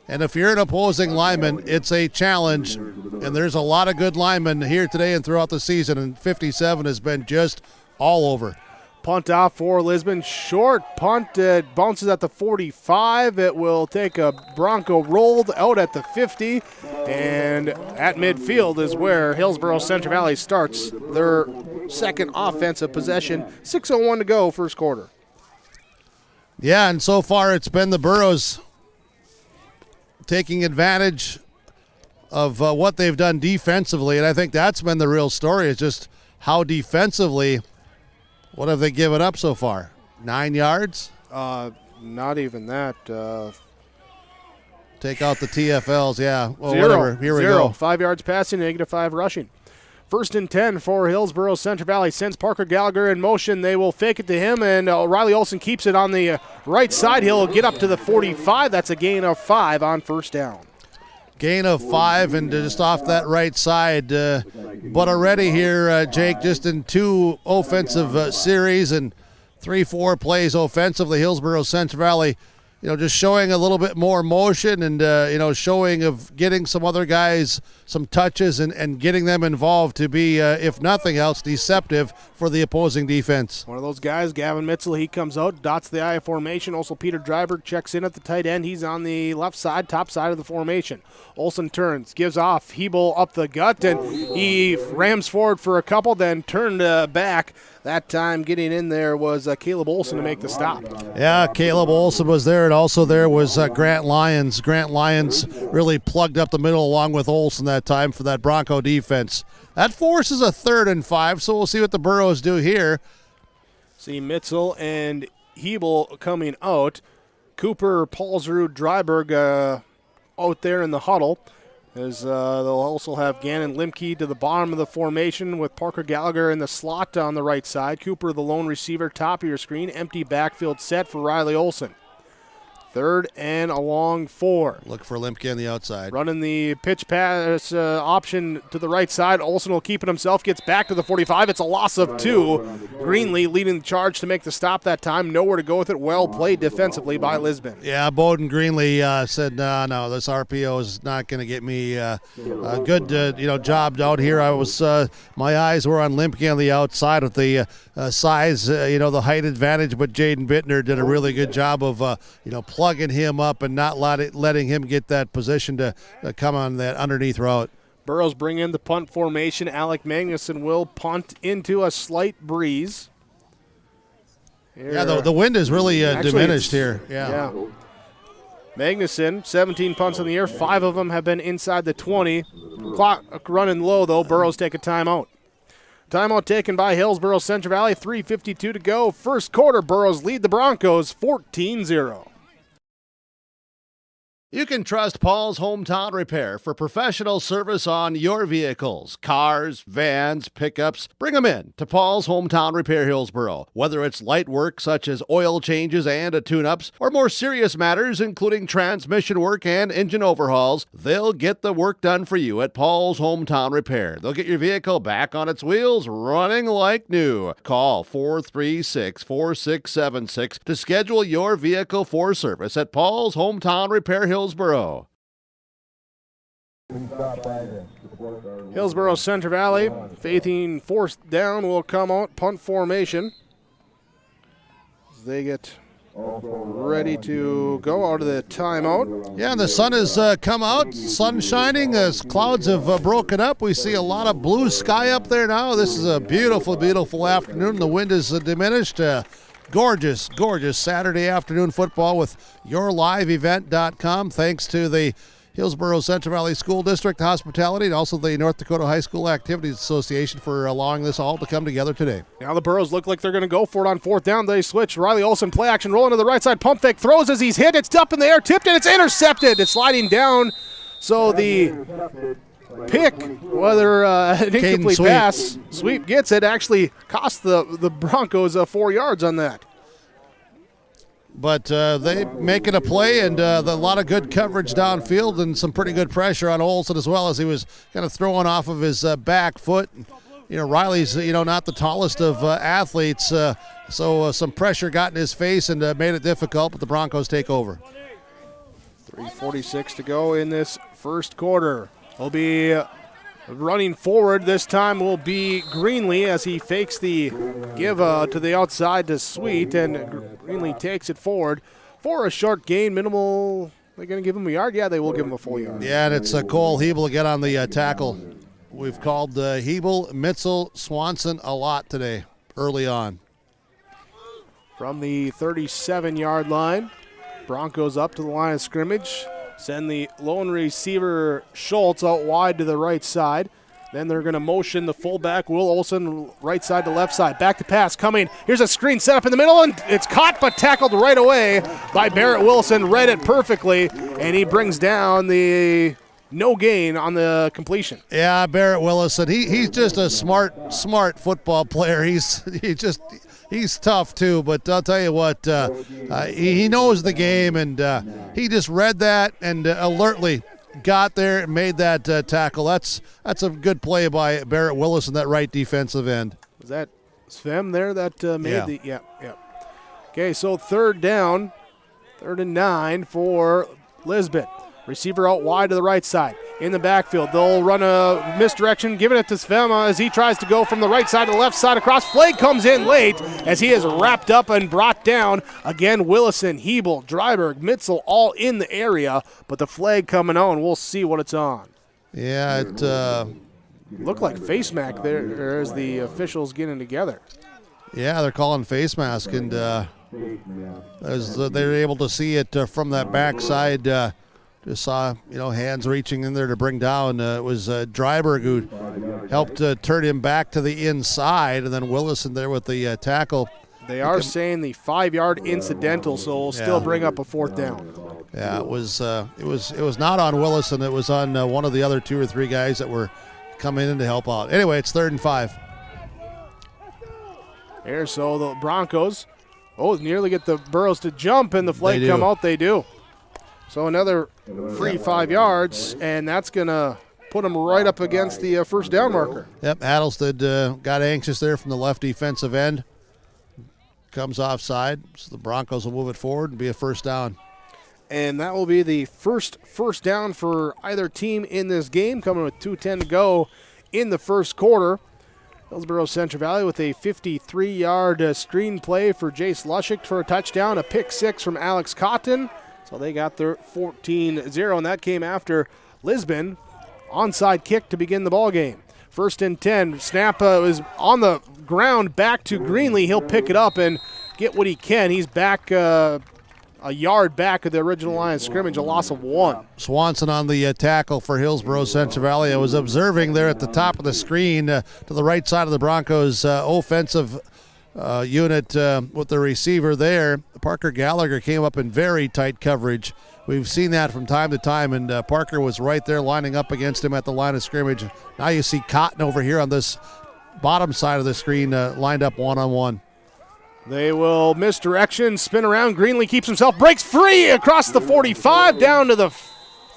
Speaker 13: And if you're an opposing lineman, it's a challenge. And there's a lot of good linemen here today and throughout the season, and 57 has been just all over.
Speaker 1: Punt off for Lisbon. Short punt. It bounces at the 45. It will take a Bronco rolled out at the 50. And at midfield is where Hillsboro Central Valley starts their second offensive possession. 6:01 to go, first quarter.
Speaker 13: Yeah, and so far it's been the Burros taking advantage of what they've done defensively. And I think that's been the real story, is just how defensively. What have they given up so far? 9 yards?
Speaker 1: Not even that.
Speaker 13: Take out the TFLs, yeah. Well,
Speaker 1: Zero.
Speaker 13: whatever. Here we
Speaker 1: Zero.
Speaker 13: go.
Speaker 1: 5 yards passing, -5 rushing. 1st and 10 for Hillsboro Central Valley. Sends Parker Gallagher in motion. They will fake it to him, and Riley Olsen keeps it on the right side. He'll get up to the 45. That's a gain of 5 on first down.
Speaker 13: Gain of 5 and just off that right side. But already here, Jake, just in 2 offensive series and 3-4 plays offensively, Hillsboro Central Valley, just showing a little bit more motion and, showing of getting some other guys some touches and getting them involved to be, if nothing else, deceptive for the opposing defense.
Speaker 1: One of those guys, Gavin Mitzel, he comes out, dots the I formation. Also, Peter Dryberg checks in at the tight end. He's on the left side, top side of the formation. Olsen turns, gives off, Hebel up the gut, and he rams forward for a couple, then turned back. That time getting in there was Caleb Olsen to make the stop.
Speaker 13: Yeah, Caleb Olsen was there, and also there was Grant Lyons. Grant Lyons really plugged up the middle along with Olsen that time for that Bronco defense. That forces a 3rd and 5, so we'll see what the Burros do here.
Speaker 1: See Mitzel and Hebel coming out. Cooper, Paulsrud, Dryberg out there in the huddle. As they'll also have Gannon Limke to the bottom of the formation with Parker Gallagher in the slot on the right side. Cooper, the lone receiver, top of your screen. Empty backfield set for Riley Olsen. 3rd and a long 4.
Speaker 13: Look for Limke on the outside.
Speaker 1: Running the pitch pass option to the right side. Olsen will keep it himself, gets back to the 45. It's a loss of 2. Greenlee leading the charge to make the stop that time. Nowhere to go with it. Well played defensively by Lisbon.
Speaker 13: Yeah, Bowden Greenlee said, no, this RPO is not going to get me a good job out here. I was my eyes were on Limke on the outside with the size, the height advantage, but Jaden Bittner did a really good job of, plugging him up and not letting him get that position to come on that underneath route.
Speaker 1: Burros bring in the punt formation. Alec Magnuson will punt into a slight breeze. Here,
Speaker 13: yeah, the wind is really diminished here. Yeah.
Speaker 1: Magnuson, 17 punts in the air. 5 of them have been inside the 20. Clock running low, though. Burros take a timeout. Timeout taken by Hillsboro Central Valley. 3:52 to go. First quarter, Burros lead the Broncos 14-0.
Speaker 2: You can trust Paul's Hometown Repair for professional service on your vehicles, cars, vans, pickups. Bring them in to Paul's Hometown Repair Hillsboro. Whether it's light work such as oil changes and tune-ups, or more serious matters including transmission work and engine overhauls, they'll get the work done for you at Paul's Hometown Repair. They'll get your vehicle back on its wheels, running like new. Call 436-4676 to schedule your vehicle for service at Paul's Hometown Repair Hillsboro.
Speaker 1: Hillsboro Central Valley, facing 4th down, will come out, punt formation. As they get ready to go out of the timeout.
Speaker 13: Yeah, the sun has come out, sun shining as clouds have broken up. We see a lot of blue sky up there now. This is a beautiful, beautiful afternoon. The wind is diminished. gorgeous Saturday afternoon football with yourliveevent.com. Thanks to the Hillsboro Central Valley School District Hospitality and also the North Dakota High School Activities Association for allowing this all to come together today.
Speaker 1: Now the Burros look like they're going to go for it on fourth down. They switch. Riley Olsen, play action, rolling to the right side. Pump fake, throws as he's hit. It's up in the air, tipped, and it's intercepted. It's sliding down. So the pick, whether an incomplete pass, Sweep gets it, actually cost the Broncos 4 yards on that.
Speaker 13: But they making a play, and a lot of good coverage downfield and some pretty good pressure on Olsen as well, as he was kind of throwing off of his back foot. Riley's not the tallest of athletes, so some pressure got in his face and made it difficult, but the Broncos take over.
Speaker 1: 3:46 to go in this first quarter. Will be running forward this time will be Greenlee as he fakes the give to the outside to Sweet, and Greenlee takes it forward for a short gain. Minimal. They're going to give him a yard? Yeah, they will give him a full yard.
Speaker 13: Yeah, and it's Cole Hebel again on the tackle. We've called Hebel, Mitzel, Swanson a lot today, early on.
Speaker 1: From the 37-yard line, Broncos up to the line of scrimmage. Send the lone receiver Schultz out wide to the right side. Then they're going to motion the fullback, Will Olsen, right side to left side. Back to pass coming. Here's a screen set up in the middle, and it's caught but tackled right away by Barrett Wilson. Read it perfectly, and he brings down the no gain on the completion.
Speaker 13: Yeah, Barrett Willison. He's just a smart football player. He's tough too, but I'll tell you what, he knows the game, and he just read that and alertly got there and made that tackle. That's a good play by Barrett Willison, that right defensive end.
Speaker 1: Was that Sven there that made
Speaker 13: Yeah.
Speaker 1: Yeah. Okay, so third down, 3rd and 9 for Lisbon. Receiver out wide to the right side. In the backfield, they'll run a misdirection, giving it to Svema as he tries to go from the right side to the left side across. Flag comes in late as he is wrapped up and brought down. Again, Willison, Hebel, Dryberg, Mitzel all in the area, but the flag coming out, and we'll see what it's on.
Speaker 13: Yeah, it
Speaker 1: looked like face mask there as the officials getting together.
Speaker 13: Yeah, they're calling face mask, and as they're able to see it from that backside. Just saw, hands reaching in there to bring down. It was Dryberg who helped turn him back to the inside, and then Willison there with the tackle.
Speaker 1: They are saying the 5-yard incidental, so we'll still bring up a 4th down.
Speaker 13: Yeah, it was not on Willison. It was on one of the other 2 or 3 guys that were coming in to help out. Anyway, it's 3rd and 5.
Speaker 1: There, so the Broncos, nearly get the Burros to jump, and the flag come out. They do. So another free 5 yards, and that's going to put them right up against the first down marker.
Speaker 13: Yep, Adelstead got anxious there from the left defensive end. Comes offside, so the Broncos will move it forward and be a first down.
Speaker 1: And that will be the first down for either team in this game, coming with 2:10 to go in the first quarter. Hillsboro Central Valley with a 53-yard screen play for Jace Lushik for a touchdown, a pick 6 from Alex Cotton. So they got their 14-0, and that came after Lisbon onside kick to begin the ball game. 1st and 10. Snap is on the ground back to Greenlee. He'll pick it up and get what he can. He's back a yard back of the original line of scrimmage, a loss of 1.
Speaker 13: Swanson on the tackle for Hillsboro Central Valley. I was observing there at the top of the screen to the right side of the Broncos' offensive unit with the receiver there. Parker Gallagher came up in very tight coverage. We've seen that from time to time, and Parker was right there lining up against him at the line of scrimmage. Now you see Cotton over here on this bottom side of the screen lined up one-on-one.
Speaker 1: They will misdirection, spin around. Greenlee keeps himself, breaks free across the 45 down to the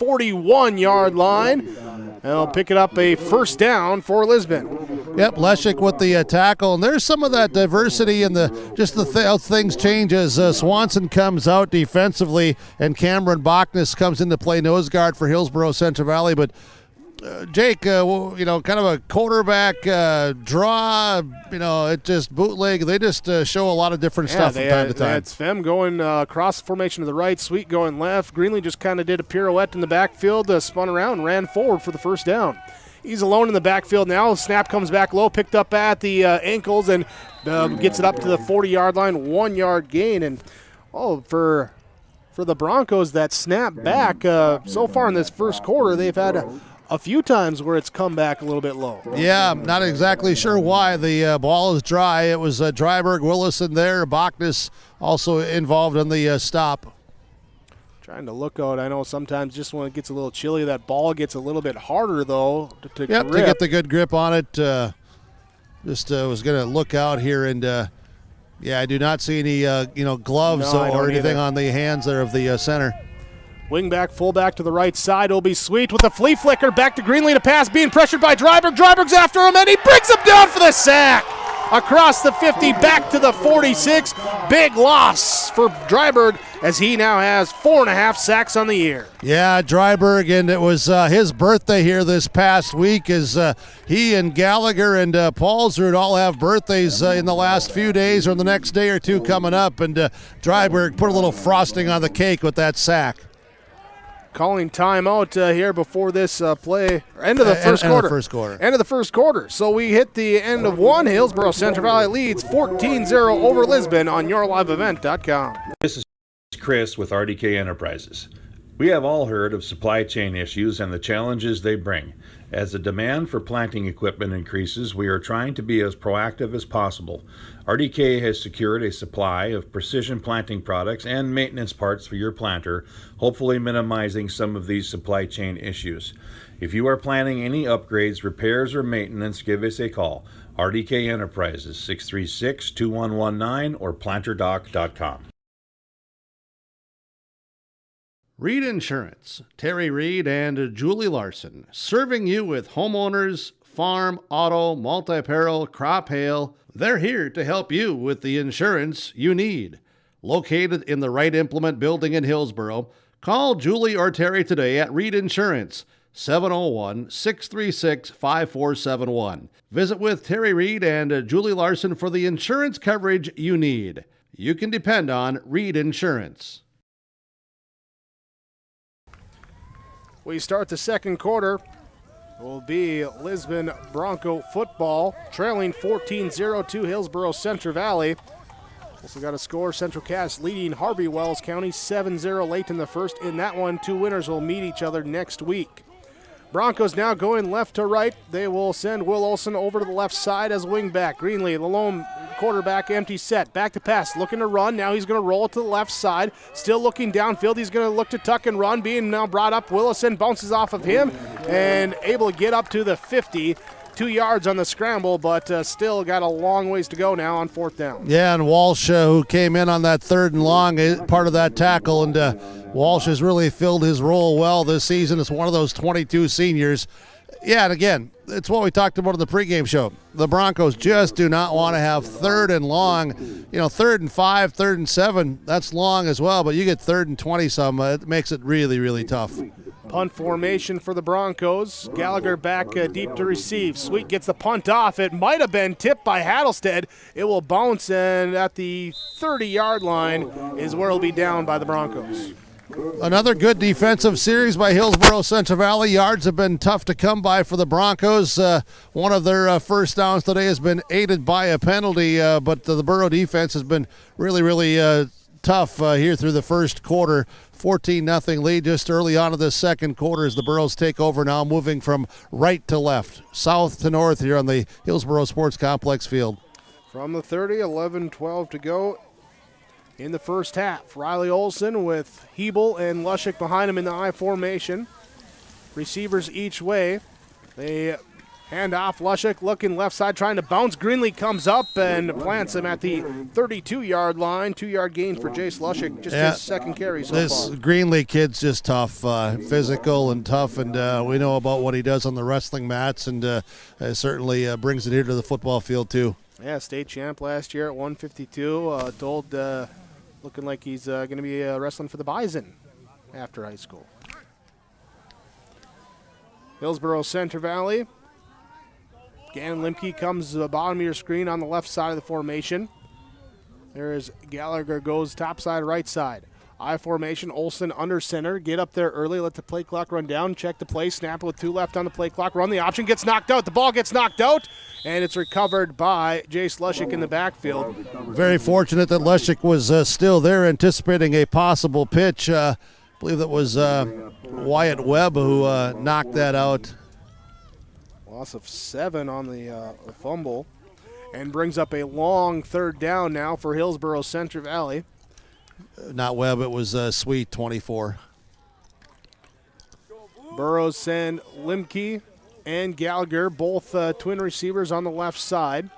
Speaker 1: 41-yard line. They'll pick it up a first down for Lisbon.
Speaker 13: Yep, Leshik with the tackle, and there's some of that diversity in how things change as Swanson comes out defensively and Cameron Bachnes comes in to play nose guard for Hillsboro Central Valley. But Jake, kind of a quarterback draw, it just bootleg. They just show a lot of different stuff from time to time.
Speaker 1: They had Svem going cross formation to the right, Sweet going left. Greenlee just kind of did a pirouette in the backfield, spun around, ran forward for the first down. He's alone in the backfield now. Snap comes back low, picked up at the ankles, and gets it up to the 40-yard line, 1-yard gain. And for the Broncos, that snap back, so far in this first quarter, they've had a few times where it's come back a little bit low.
Speaker 13: Yeah, not exactly sure why. The ball is dry. It was Dryberg, Willison there. Bachnis also involved in the stop.
Speaker 1: Trying to look out. I know sometimes just when it gets a little chilly, that ball gets a little bit harder, though, to grip.
Speaker 13: To get the good grip on it. Was going to look out here, and I do not see any gloves or anything on the hands there of the center.
Speaker 1: Wing back, fullback to the right side. It'll be Sweet with a flea flicker. Back to Greenlee to pass, being pressured by Dryberg. Dryberg's after him, and he brings him down for the sack. Across the 50, back to the 46. Big loss for Dryberg as he now has 4.5 sacks on the year.
Speaker 13: Yeah, Dryberg, and it was his birthday here this past week as he and Gallagher and Paulsrud all have birthdays in the last few days or the next day or two coming up, and Dryberg put a little frosting on the cake with that sack.
Speaker 1: Calling timeout here before this play. End of the first quarter. End of the first quarter. So we hit the end of one. Hillsboro Central Valley leads 14-0 over Lisbon on yourliveevent.com.
Speaker 3: This is Chris with RDK Enterprises. We have all heard of supply chain issues and the challenges they bring. As the demand for planting equipment increases, we are trying to be as proactive as possible. RDK has secured a supply of precision planting products and maintenance parts for your planter, hopefully minimizing some of these supply chain issues. If you are planning any upgrades, repairs, or maintenance, give us a call. RDK Enterprises, 636-2119 or planterdoc.com.
Speaker 2: Reed Insurance, Terry Reed and Julie Larson, serving you with homeowners, farm, auto, multi-peril, crop hail. They're here to help you with the insurance you need. Located in the Right Implement Building in Hillsboro, call Julie or Terry today at Reed Insurance, 701-636-5471. Visit with Terry Reed and Julie Larson for the insurance coverage you need. You can depend on Reed Insurance.
Speaker 1: We start the second quarter. It will be Lisbon Bronco football, trailing 14-0 to Hillsboro Central Valley. Also got a score, Central Cass leading Harvey Wells County 7-0 late in the first. In that one, two winners will meet each other next week. Broncos now going left to right. They will send Will Olson over to the left side as wingback. Greenlee, the lone quarterback, empty set. Back to pass, looking to run. Now he's going to roll to the left side. Still looking downfield. He's going to look to tuck and run. Being now brought up, Willison bounces off of him and able to get up to the 50. 2 yards on the scramble, but still got a long ways to go now on fourth down.
Speaker 13: Yeah, and Walsh, who came in on that 3rd and long, is part of that tackle, and Walsh has really filled his role well this season. It's one of those 22 seniors. Yeah, and again, it's what we talked about in the pregame show. The Broncos just do not want to have 3rd and long. 3rd and 5, 3rd and 7, that's long as well, but you get 3rd and 20-some, it makes it really, really tough.
Speaker 1: Punt formation for the Broncos. Gallagher back deep to receive. Sweet gets the punt off. It might have been tipped by Hattlestead. It will bounce, and at the 30-yard line is where it'll be down by the Broncos.
Speaker 13: Another good defensive series by Hillsboro Central Valley. Yards have been tough to come by for the Broncos. One of their first downs today has been aided by a penalty, but the Borough defense has been really, really tough here through the first quarter. 14-0 lead just early on in the second quarter as the Burros take over now, moving from right to left, south to north here on the Hillsboro Sports Complex field.
Speaker 1: From the 30, 11-12 to go in the first half. Riley Olson with Hebel and Lushik behind him in the I formation. Receivers each way. They hand off. Lushik looking left side, trying to bounce. Greenlee comes up and plants him at the 32-yard line. 2-yard gain for Jace Lushik, just his second carry so
Speaker 13: this
Speaker 1: far.
Speaker 13: Greenlee kid's just tough, physical and tough, and we know about what he does on the wrestling mats, and certainly brings it here to the football field too.
Speaker 1: Yeah, state champ last year at 152. Looking like he's going to be wrestling for the Bison after high school. Hillsboro Central Valley. Gannon Limke comes to the bottom of your screen on the left side of the formation. There's Gallagher goes top side, right side. I formation, Olsen under center. Get up there early, let the play clock run down, check the play, snap it with 2 left on the play clock, run the option, gets knocked out. The ball gets knocked out, and it's recovered by Jace Lushik in the backfield.
Speaker 13: Very fortunate that Lushik was still there anticipating a possible pitch. I believe that was Wyatt Webb who knocked that out.
Speaker 1: Loss of 7 on the fumble, and brings up a long 3rd down now for Hillsboro Central Valley.
Speaker 13: Not Webb, it was Sweet, 24.
Speaker 1: Burrows send Limke and Gallagher, both twin receivers on the left side.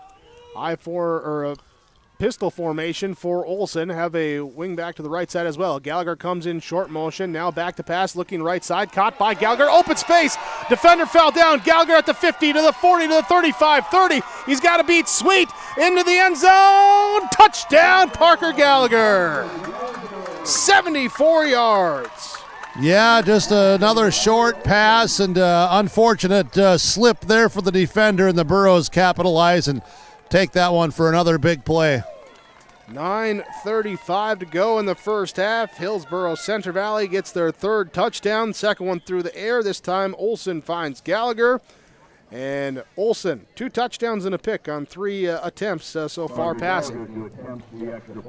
Speaker 1: Pistol formation for Olsen, have a wing back to the right side as well. Gallagher comes in short motion, now back to pass, looking right side, caught by Gallagher, open space, defender fell down, Gallagher at the 50 to the 40 to the 35, 30, he's got to beat Sweet, into the end zone, touchdown Parker Gallagher, 74 yards.
Speaker 13: Yeah, just another short pass and unfortunate slip there for the defender, and the Burros capitalize and take that one for another big play.
Speaker 1: 9:35 to go in the first half. Hillsboro Central Valley gets their 3rd touchdown, 2nd one through the air. This time Olsen finds Gallagher. And Olsen, 2 touchdowns and a pick on 3 attempts so far passing.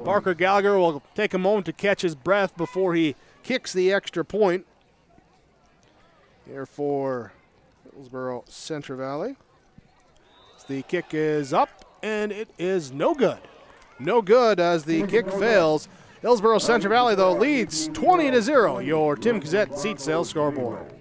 Speaker 1: Parker Gallagher will take a moment to catch his breath before he kicks the extra point here for Hillsboro Central Valley. The kick is up, and it is no good. No good as the kick fails. Hillsboro Central Valley, though, leads 20-0. Your Tim Gazette seat sales scoreboard.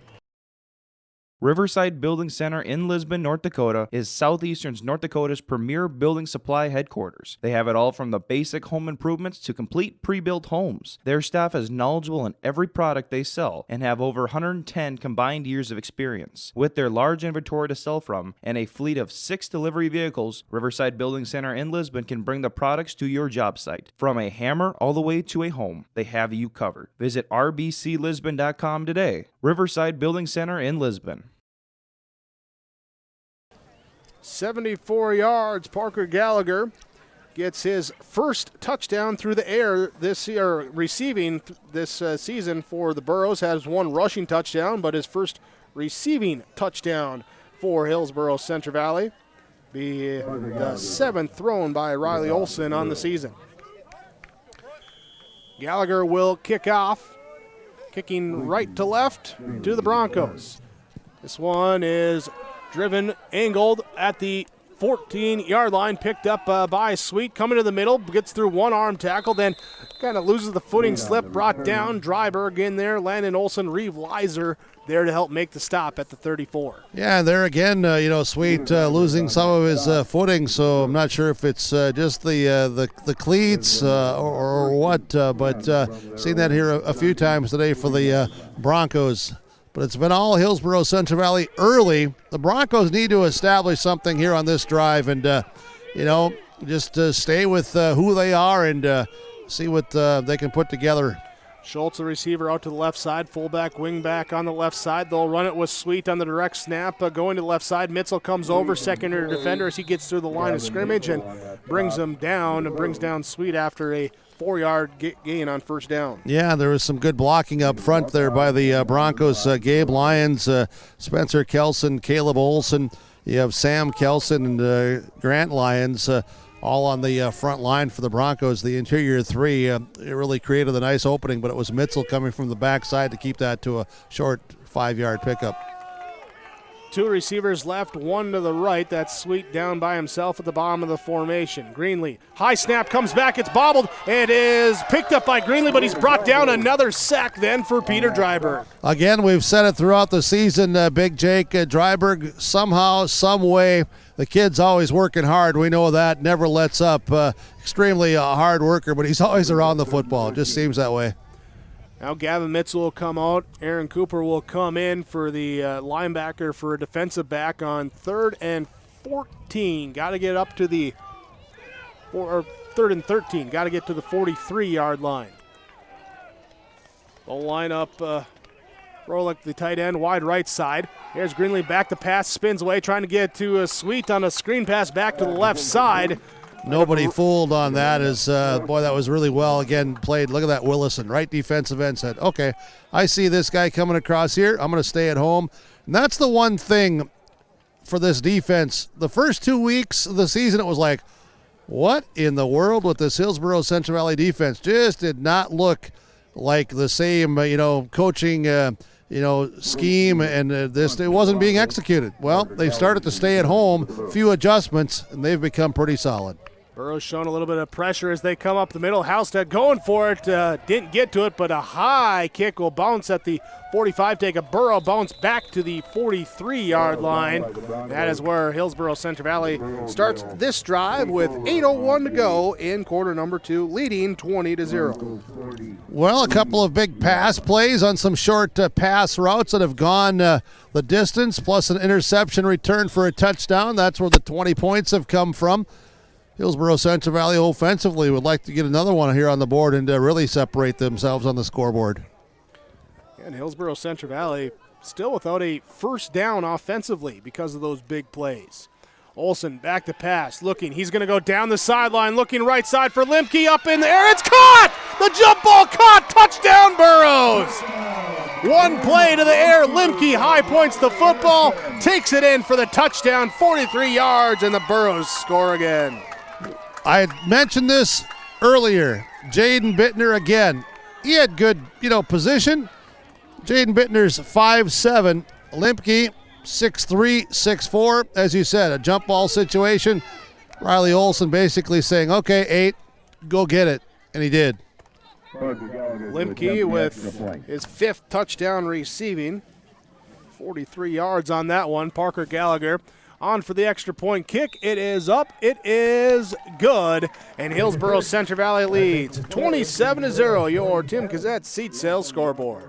Speaker 20: Riverside Building Center in Lisbon, North Dakota is Southeastern North Dakota's premier building supply headquarters. They have it all from the basic home improvements to complete pre-built homes. Their staff is knowledgeable in every product they sell and have over 110 combined years of experience. With their large inventory to sell from and a fleet of 6 delivery vehicles, Riverside Building Center in Lisbon can bring the products to your job site. From a hammer all the way to a home, they have you covered. Visit rbclisbon.com today. Riverside Building Center in Lisbon.
Speaker 1: 74 yards. Parker Gallagher gets his first touchdown through the air this year, receiving this season for the Burros. Has 1 rushing touchdown, but his first receiving touchdown for Hillsboro Central Valley. Be the 7th thrown by Riley Olsen on the season. Gallagher will kick off, kicking right to left to the Broncos. This one is driven, angled at the 14-yard line, picked up by Sweet, coming to the middle, gets through 1 arm tackle, then kind of loses the footing, slip, brought down. Dryberg in there, Landon Olsen, Reeve Leiser there to help make the stop at the 34.
Speaker 13: Yeah, there again, Sweet losing some of his footing, so I'm not sure if it's just the cleats or what, but seen that here a few times today for the Broncos. But it's been all Hillsboro Central Valley early. The Broncos need to establish something here on this drive and, just stay with who they are and see what they can put together.
Speaker 1: Schultz, the receiver, out to the left side. Fullback, wingback on the left side. They'll run it with Sweet on the direct snap. Going to the left side. Mitzel comes over, secondary defender as he gets through the line of scrimmage and brings him down and brings down Sweet after a 4-yard gain on first down.
Speaker 13: Yeah, there was some good blocking up front there by the Broncos. Gabe Lyons, Spencer Kelson, Caleb Olsen. You have Sam Kelson and Grant Lyons all on the front line for the Broncos. The interior 3, it really created a nice opening, but it was Mitzel coming from the backside to keep that to a short 5-yard pickup.
Speaker 1: 2 receivers left, 1 to the right. That's Sweet down by himself at the bottom of the formation. Greenlee, high snap, comes back, it's bobbled. It is picked up by Greenlee, but he's brought down. Another sack then for Peter Dryberg.
Speaker 13: Again, we've said it throughout the season, Big Jake. Dryberg, somehow, some way, the kid's always working hard. We know that, never lets up. Extremely hard worker, but he's always around the football. It just seems that way.
Speaker 1: Now Gavin Mitzel will come out. Aaron Cooper will come in for the linebacker for a defensive back on 3rd and 14. Got to get up to the 3rd and 13. Got to get to the 43-yard line. They'll line up Rolick, the tight end, wide right side. Here's Greenlee back to pass, spins away, trying to get to Sweet on a screen pass back to the left side.
Speaker 13: Nobody fooled on that. Boy, that was really well again played. Look at that, Willison, right defensive end, said, okay, I see this guy coming across here. I'm going to stay at home. And that's the one thing for this defense. The first 2 weeks of the season, it was like, what in the world with this Hillsboro Central Valley defense? Just did not look like the same, coaching, scheme, and it wasn't being executed. Well, they've started to stay at home, few adjustments, and they've become pretty solid.
Speaker 1: Burrow's showing a little bit of pressure as they come up the middle. Halstead going for it. Didn't get to it, but a high kick will bounce at the 45. Take a Burrow bounce back to the 43-yard line. That is where Hillsboro Central Valley starts this drive with 8:01 to go in quarter number 2, leading 20-0.
Speaker 13: Well, a couple of big pass plays on some short pass routes that have gone the distance, plus an interception return for a touchdown. That's where the 20 points have come from. Hillsboro Central Valley offensively would like to get another one here on the board and really separate themselves on the scoreboard.
Speaker 1: And Hillsboro Central Valley still without a first down offensively because of those big plays. Olsen back to pass, looking. He's going to go down the sideline, looking right side for Limke, up in the air. It's caught! The jump ball caught! Touchdown, Burrows! One play to the air. Limke high points the football, takes it in for the touchdown, 43 yards, and the Burrows score again.
Speaker 13: I had mentioned this earlier. Jaden Bittner again. He had good, position. Jaden Bittner's 5'7". Limke 6'3", 6'4". As you said, a jump ball situation. Riley Olsen basically saying, okay, 8, go get it. And he did.
Speaker 1: Limke with his 5th touchdown receiving. 43 yards on that one. Parker Gallagher on for the extra point kick. It is up. It is good. And Hillsboro Central Valley leads 27-0. Your Tim Gazette seat sales scoreboard.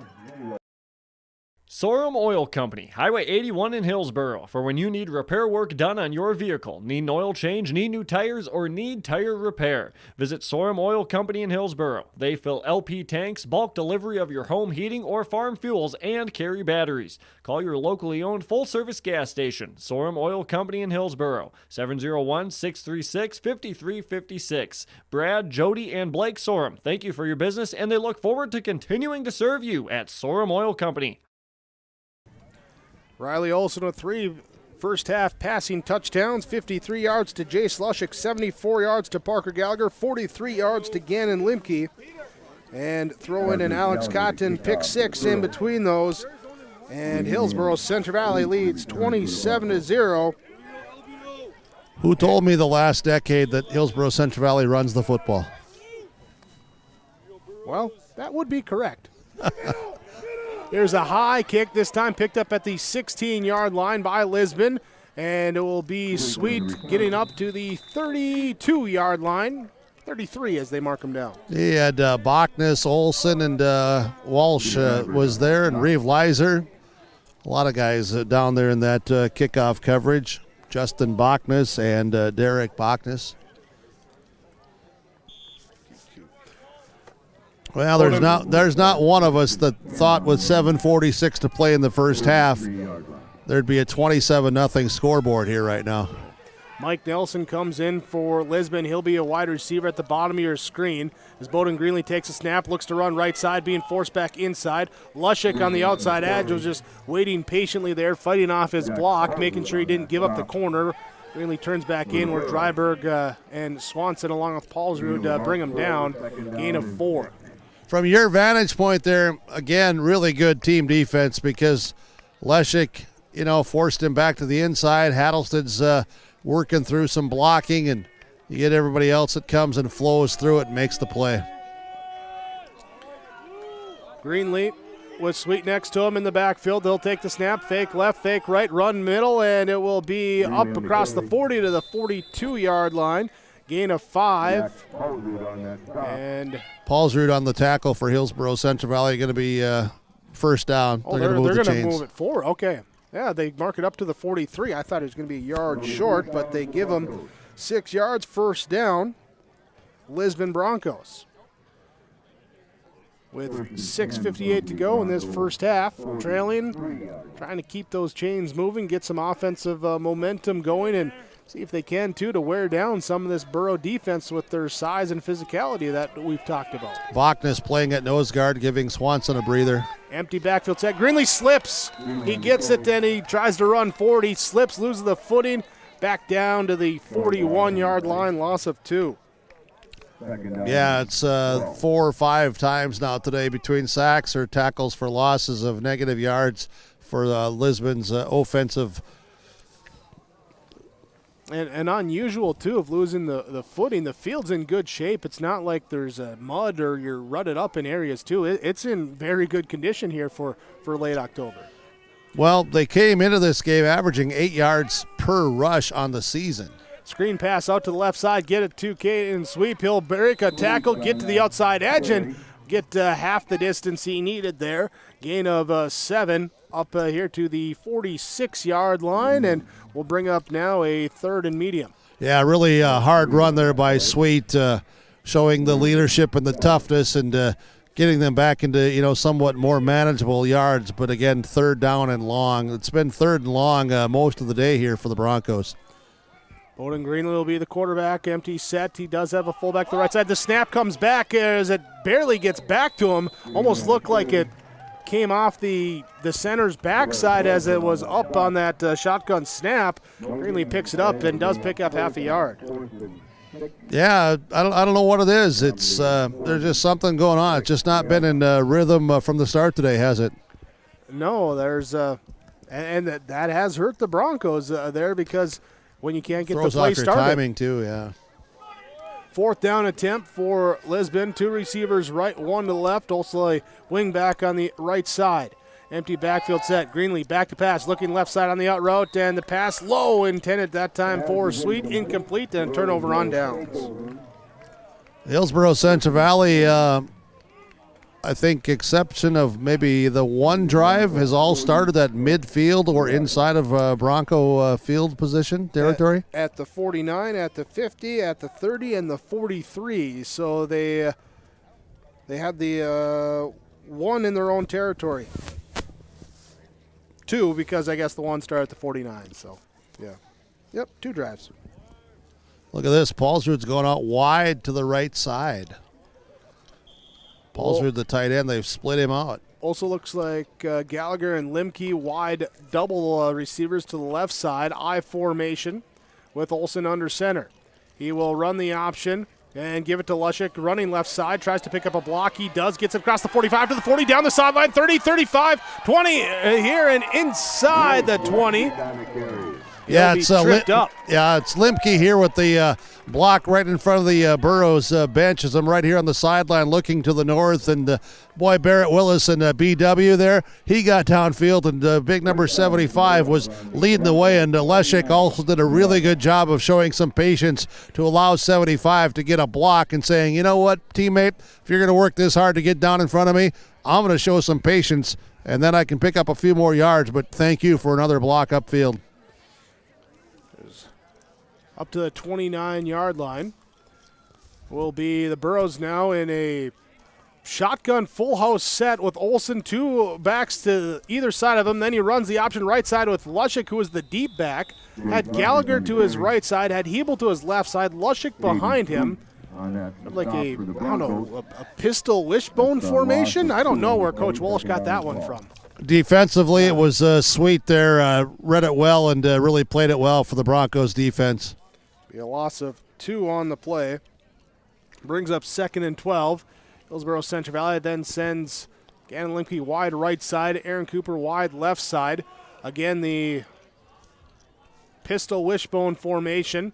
Speaker 4: Sorum Oil Company, Highway 81 in Hillsboro. For when you need repair work done on your vehicle, need an oil change, need new tires, or need tire repair, visit Sorum Oil Company in Hillsboro. They fill LP tanks, bulk delivery of your home heating or farm fuels, and carry batteries. Call your locally owned full-service gas station, Sorum Oil Company in Hillsboro, 701-636-5356. Brad, Jody, and Blake Sorum, thank you for your business, and they look forward to continuing to serve you at Sorum Oil Company.
Speaker 1: Riley Olsen with 3 first-half passing touchdowns, 53 yards to Jay Slushik, 74 yards to Parker Gallagher, 43 yards to Gannon Limke. And throw in an Alex Cotton pick 6 in between those. And Hillsboro Central Valley leads 27-0.
Speaker 13: Who told me the last decade that Hillsboro Central Valley runs the football?
Speaker 1: Well, that would be correct. There's a high kick, this time picked up at the 16-yard line by Lisbon, and it will be Sweet getting up to the 32-yard line, 33 as they mark him down.
Speaker 13: He had Bachnes, Olsen, and Walsh was there, and Reeve Leiser. A lot of guys down there in that kickoff coverage. Justin Bachnes and Derek Bachnes. Well, there's not one of us that thought with 7:46 to play in the first half there'd be a 27-0 scoreboard here right now.
Speaker 1: Mike Nelson comes in for Lisbon. He'll be a wide receiver at the bottom of your screen. As Bowden Greenlee takes a snap, looks to run right side, being forced back inside. Lushik on the outside edge was just waiting patiently there, fighting off his block, making sure he didn't give up the corner. Greenlee turns back in where Dryberg and Swanson along with Paulsrud bring him down. Gain of 4.
Speaker 13: From your vantage point there, again, really good team defense because Lushik, forced him back to the inside. Hattlested's working through some blocking, and you get everybody else that comes and flows through it and makes the play.
Speaker 1: Greenlee with Sweet next to him in the backfield. They'll take the snap, fake left, fake right, run middle, and it will be up across the 40 to the 42-yard line. Gain of 5. And
Speaker 13: Paulsrud on the tackle for Hillsboro Central Valley, going to be first down.
Speaker 1: They're going to move it 4. Okay. Yeah, they mark it up to the 43. I thought it was going to be a yard short, but they give them 6 yards, first down. Lisbon Broncos. With 6:58 to go in this first half, trailing, trying to keep those chains moving, get some offensive momentum going, and see if they can, too, to wear down some of this Borough defense with their size and physicality that we've talked about.
Speaker 13: Bachnes playing at nose guard, giving Swanson a breather.
Speaker 1: Empty backfield set. Greenlee slips. He gets it, then he tries to run forward. He slips, loses the footing, back down to the 41-yard line, loss of 2.
Speaker 13: Yeah, it's 4 or 5 times now today between sacks or tackles for losses of negative yards for Lisbon's offensive.
Speaker 1: And unusual, too, of losing the footing. The field's in good shape. It's not like there's mud or you're rutted up in areas, too. It's in very good condition here for late October.
Speaker 13: Well, they came into this game averaging 8 yards per rush on the season.
Speaker 1: Screen pass out to the left side, get it to Caden Sweep. He'll break a tackle, get to the outside edge, and get half the distance he needed there. Gain of 7 up here to the 46-yard line, and we'll bring up now a 3rd and medium.
Speaker 13: Yeah, really hard run there by Sweet, showing the leadership and the toughness and getting them back into, somewhat more manageable yards. But again, 3rd down and long. It's been 3rd and long most of the day here for the Broncos.
Speaker 1: Bowden Greenlee will be the quarterback, empty set. He does have a fullback to the right side. The snap comes back as it barely gets back to him. Almost looked like it came off the center's backside as it was up on that shotgun snap. Greenlee picks it up and does pick up half a yard.
Speaker 13: Yeah, I don't know what it is. It's there's just something going on. It's just not been in rhythm from the start today, has it?
Speaker 1: No, there's and that has hurt the Broncos there because when you can't get the play started.
Speaker 13: Throws off your timing too, yeah.
Speaker 1: 4th down attempt for Lisbon. 2 receivers right, 1 to the left. Also a wing back on the right side. Empty backfield set. Greenlee back to pass, looking left side on the out route, and the pass low, intended that time for Sweet, incomplete, and turnover on downs.
Speaker 13: Hillsboro Central Valley, I think exception of maybe the one drive, has all started at midfield or inside of Bronco field position territory.
Speaker 1: At the 49, at the 50, at the 30, and the 43. So they had the 1 in their own territory. 2 because I guess the 1 started at the 49. So, yeah. Yep, 2 drives.
Speaker 13: Look at this. Paulsrud's going out wide to the right side. Paulsrud, the tight end, they've split him out.
Speaker 1: Also looks like Gallagher and Limke wide double receivers to the left side. I formation with Olsen under center. He will run the option and give it to Lushik, running left side. Tries to pick up a block. He does. Gets it across the 45 to the 40, down the sideline, 30, 35, 20 here and inside the 20.
Speaker 13: Yeah, it's it's Limke here with the block right in front of the Burrows bench as I'm right here on the sideline looking to the north. And boy, Barrett Willis and BW there, he got downfield, and big number 75 was leading the way. And Leshik also did a really good job of showing some patience to allow 75 to get a block and saying, you know what, teammate, if you're going to work this hard to get down in front of me, I'm going to show some patience, and then I can pick up a few more yards. But thank you for another block upfield.
Speaker 1: Up to the 29-yard line will be the Burrows now in a shotgun full house set with Olsen, 2 backs to either side of him. Then he runs the option right side with Lushik, who is the deep back. Had Gallagher to his right side, had Hebel to his left side, Lushik behind him. Like a pistol wishbone formation. I don't know where Coach Walsh got that one from.
Speaker 13: Defensively, it was Sweet there. Read it well and really played it well for the Broncos defense.
Speaker 1: Be a loss of 2 on the play. Brings up 2nd and 12. Hillsboro Central Valley then sends Gannon Limke wide right side, Aaron Cooper wide left side. Again, the pistol wishbone formation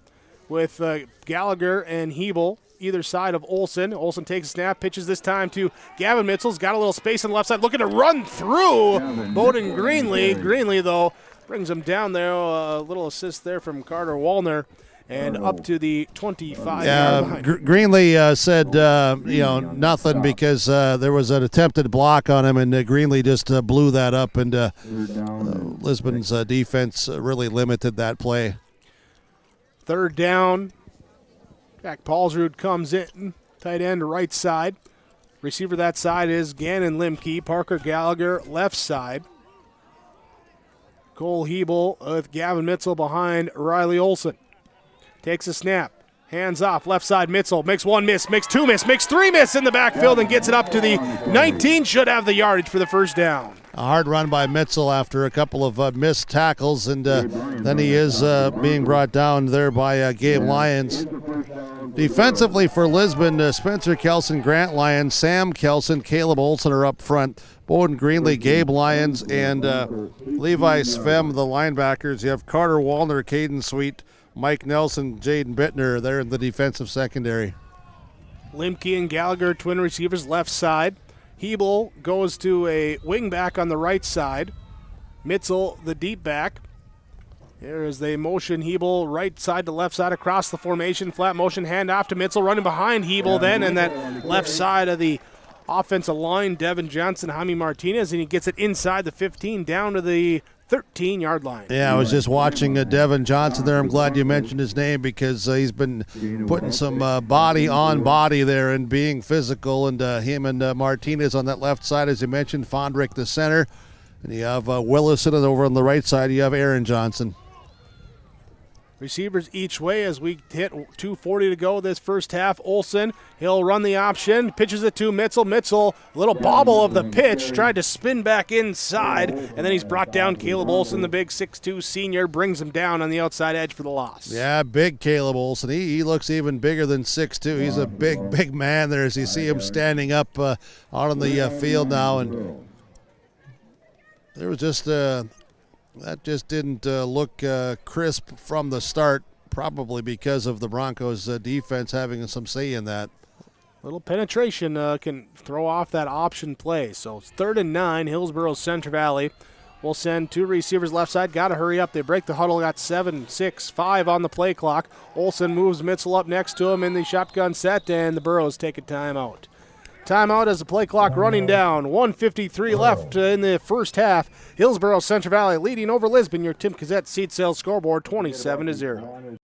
Speaker 1: with Gallagher and Hebel either side of Olsen. Olsen takes a snap, pitches this time to Gavin Mitchell's got a little space on the left side, looking to run through Bowden Greenlee. Greenlee, though, brings him down there. A little assist there from Carter Wallner. And up to the 25.
Speaker 13: Yeah, Greenlee said, nothing because there was an attempted block on him, and Greenlee just blew that up, and Lisbon's defense really limited that play.
Speaker 1: 3rd down. Jack Paulsrud comes in, tight end right side. Receiver that side is Gannon Limke. Parker Gallagher left side. Cole Hebel with Gavin Mitchell behind Riley Olsen. takes a snap. Hands off, left side, Mitzel makes one miss, makes two miss, makes three miss in the backfield and gets it up to the 19. Should have the yardage for the first down.
Speaker 13: A hard run by Mitzel after a couple of missed tackles, and then he is being brought down there by Gabe Lyons. Defensively for Lisbon, Spencer Kelson, Grant Lyons, Sam Kelson, Caleb Olson are up front. Bowden Greenlee, Gabe Lyons, and Levi Svem, the linebackers. You have Carter Wallner, Caden Sweet, Mike Nelson, Jaden Bittner there in the defensive secondary.
Speaker 1: Limke and Gallagher, twin receivers, left side. Hebel goes to a wing back on the right side. Mitzel, the deep back. Here is the motion, Hebel, right side to left side across the formation. Flat motion, handoff to Mitzel, running behind Hebel then, and that left side of the offensive line, Devin Johnson, Jaime Martinez, and he gets it inside the 15 down to the 13-yard line.
Speaker 13: Yeah, I was just watching Devin Johnson there. I'm glad you mentioned his name because he's been putting some body on body there and being physical, and him and Martinez on that left side, as you mentioned, Fondrick the center, and you have Willison over on the right side. You have Aaron Johnson.
Speaker 1: Receivers each way as we hit 2:40 to go this first half. Olson, he'll run the option, pitches it to Mitzel. Mitzel, a little bobble of the pitch, tried to spin back inside, and then he's brought down. Caleb Olson, the big 6'2 senior, brings him down on the outside edge for the loss.
Speaker 13: Yeah, big Caleb Olson. He looks even bigger than 6'2". He's a big man there as you see him standing up out on the field now. And there was just... that just didn't look crisp from the start, probably because of the Broncos' defense having some say in that.
Speaker 1: Little penetration can throw off that option play. So it's 3rd and 9, Hillsboro Central Valley. We'll send two receivers left side. Got to hurry up. They break the huddle. Got 7, 6, 5 on the play clock. Olson moves Mitzel up next to him in the shotgun set, and the Burros take a timeout. Timeout as the play clock running down. 1:53 left in the first half. Hillsboro Central Valley leading over Lisbon. Your Tim Cassette seed sales scoreboard 27-0.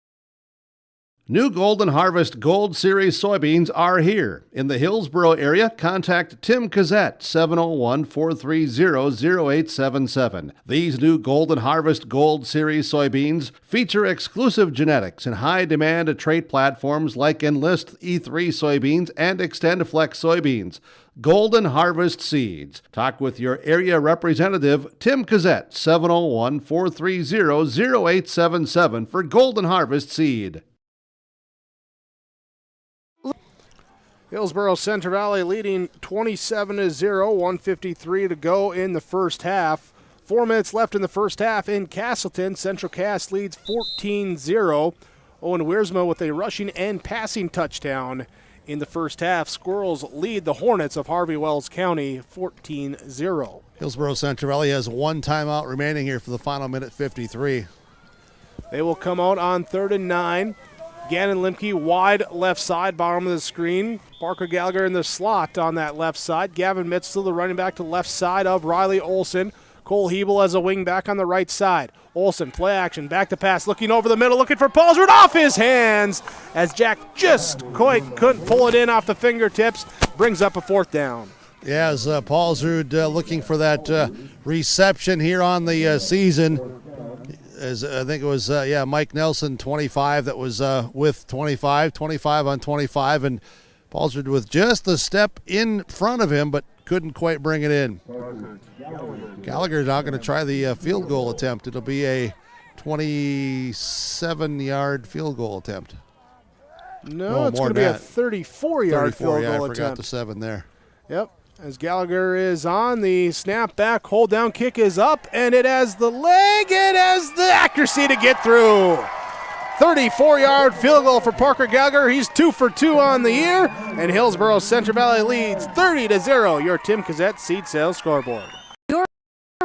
Speaker 2: New Golden Harvest Gold Series soybeans are here. In the Hillsboro area, contact Tim Cassette, 701-430-0877. These new Golden Harvest Gold Series soybeans feature exclusive genetics and high-demand trait platforms like Enlist E3 soybeans and XtendFlex soybeans. Golden Harvest Seeds. Talk with your area representative, Tim Cassette, 701-430-0877 for Golden Harvest Seed.
Speaker 1: Hillsboro Central Valley leading 27-0, 1:53 to go in the first half. 4 minutes left in the first half in Castleton. Central Cass leads 14-0. Owen Wiersma with a rushing and passing touchdown in the first half. Squirrels lead the Hornets of Harvey Wells County 14-0.
Speaker 13: Hillsboro Central Valley has one timeout remaining here for the final minute 53.
Speaker 1: They will come out on 3rd and 9. Gannon Limke wide left side, bottom of the screen. Parker Gallagher in the slot on that left side. Gavin Mitzel, the running back, to the left side of Riley Olson. Cole Hebel as a wing back on the right side. Olson, play action, back to pass, looking over the middle, looking for Paulsrud, off his hands as Jack just quite couldn't pull it in off the fingertips. Brings up a 4th down.
Speaker 13: Yeah, as Paulsrud looking for that reception here on the season. As I think it was, Mike Nelson, 25, that was with 25 on 25, and Paulsrud with just the step in front of him, but couldn't quite bring it in. Gallagher's now going to try the field goal attempt. It'll be a 27-yard field goal attempt.
Speaker 1: No, it's going to be a 34-yard field goal attempt.
Speaker 13: I forgot the 7 there.
Speaker 1: Yep. As Gallagher is on, the snap back, hold down kick is up, and it has the leg, it has the accuracy to get through. 34-yard field goal for Parker Gallagher. He's 2 for 2 on the year, and Hillsboro Central Valley leads 30-0. Your Tim Cassette seed sales scoreboard.
Speaker 5: You're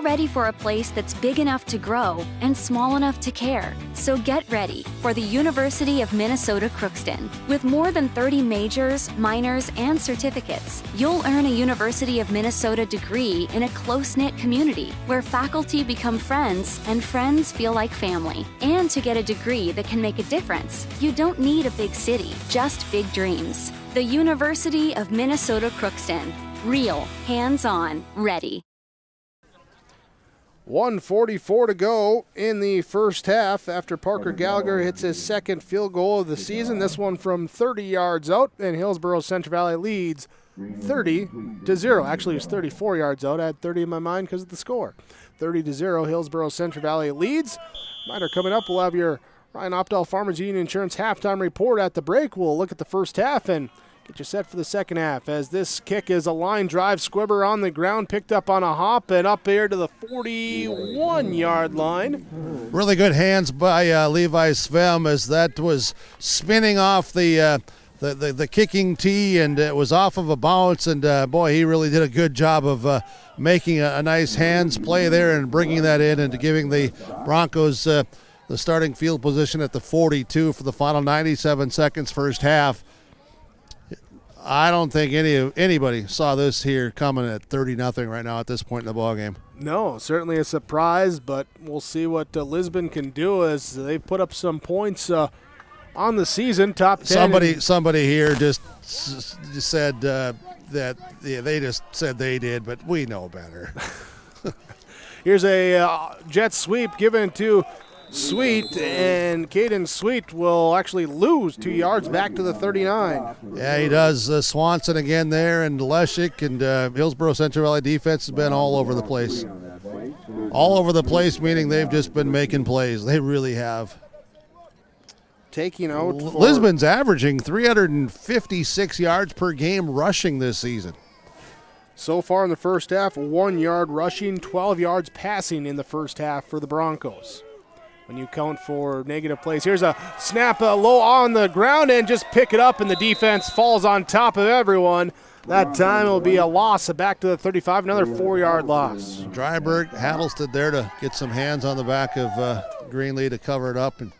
Speaker 5: ready for a place that's big enough to grow and small enough to care. So get ready for the University of Minnesota Crookston. With more than 30 majors, minors, and certificates, you'll earn a University of Minnesota degree in a close-knit community where faculty become friends and friends feel like family. And to get a degree that can make a difference, you don't need a big city, just big dreams. The University of Minnesota Crookston. Real, hands-on, ready.
Speaker 1: 1:44 to go in the first half after Parker Gallagher hits his second field goal of the season. This one from 30 yards out, and Hillsboro Central Valley leads 30-0. Actually, it was 34 yards out. I had 30 in my mind because of the score. 30-0, Hillsboro Central Valley leads. Reminder coming up, we'll have your Ryan Opdahl Farmers Union Insurance halftime report at the break. We'll look at the first half and get you set for the second half as this kick is a line drive. Squibber on the ground, picked up on a hop and up here to the 41-yard line.
Speaker 13: Really good hands by Levi Svem as that was spinning off the kicking tee, and it was off of a bounce, and boy, he really did a good job of making a nice hands play there and bringing that in and giving the Broncos the starting field position at the 42 for the final 97 seconds first half. I don't think anybody saw this here coming at 30-0 right now at this point in the ballgame.
Speaker 1: No, certainly a surprise, but we'll see what Lisbon can do as they put up some points on the season. Top 10.
Speaker 13: Somebody here just said that they just said they did, but we know better.
Speaker 1: Here's a jet sweep given to Sweet, and Caden Sweet will actually lose 2 yards back to the 39.
Speaker 13: Yeah, he does. Swanson again there, and Leshik, and Hillsboro Central Valley defense has been all over the place. All over the place, meaning they've just been making plays. They really have.
Speaker 1: Taking out
Speaker 13: Lisbon's averaging 356 yards per game rushing this season.
Speaker 1: So far in the first half, 1 yard rushing, 12 yards passing in the first half for the Broncos. When you count for negative plays, here's a snap low on the ground and just pick it up, and the defense falls on top of everyone. That time it will be a loss back to the 35, another 4 yard loss.
Speaker 13: Dryberg, Hattlestead there to get some hands on the back of Greenlee to cover it up. And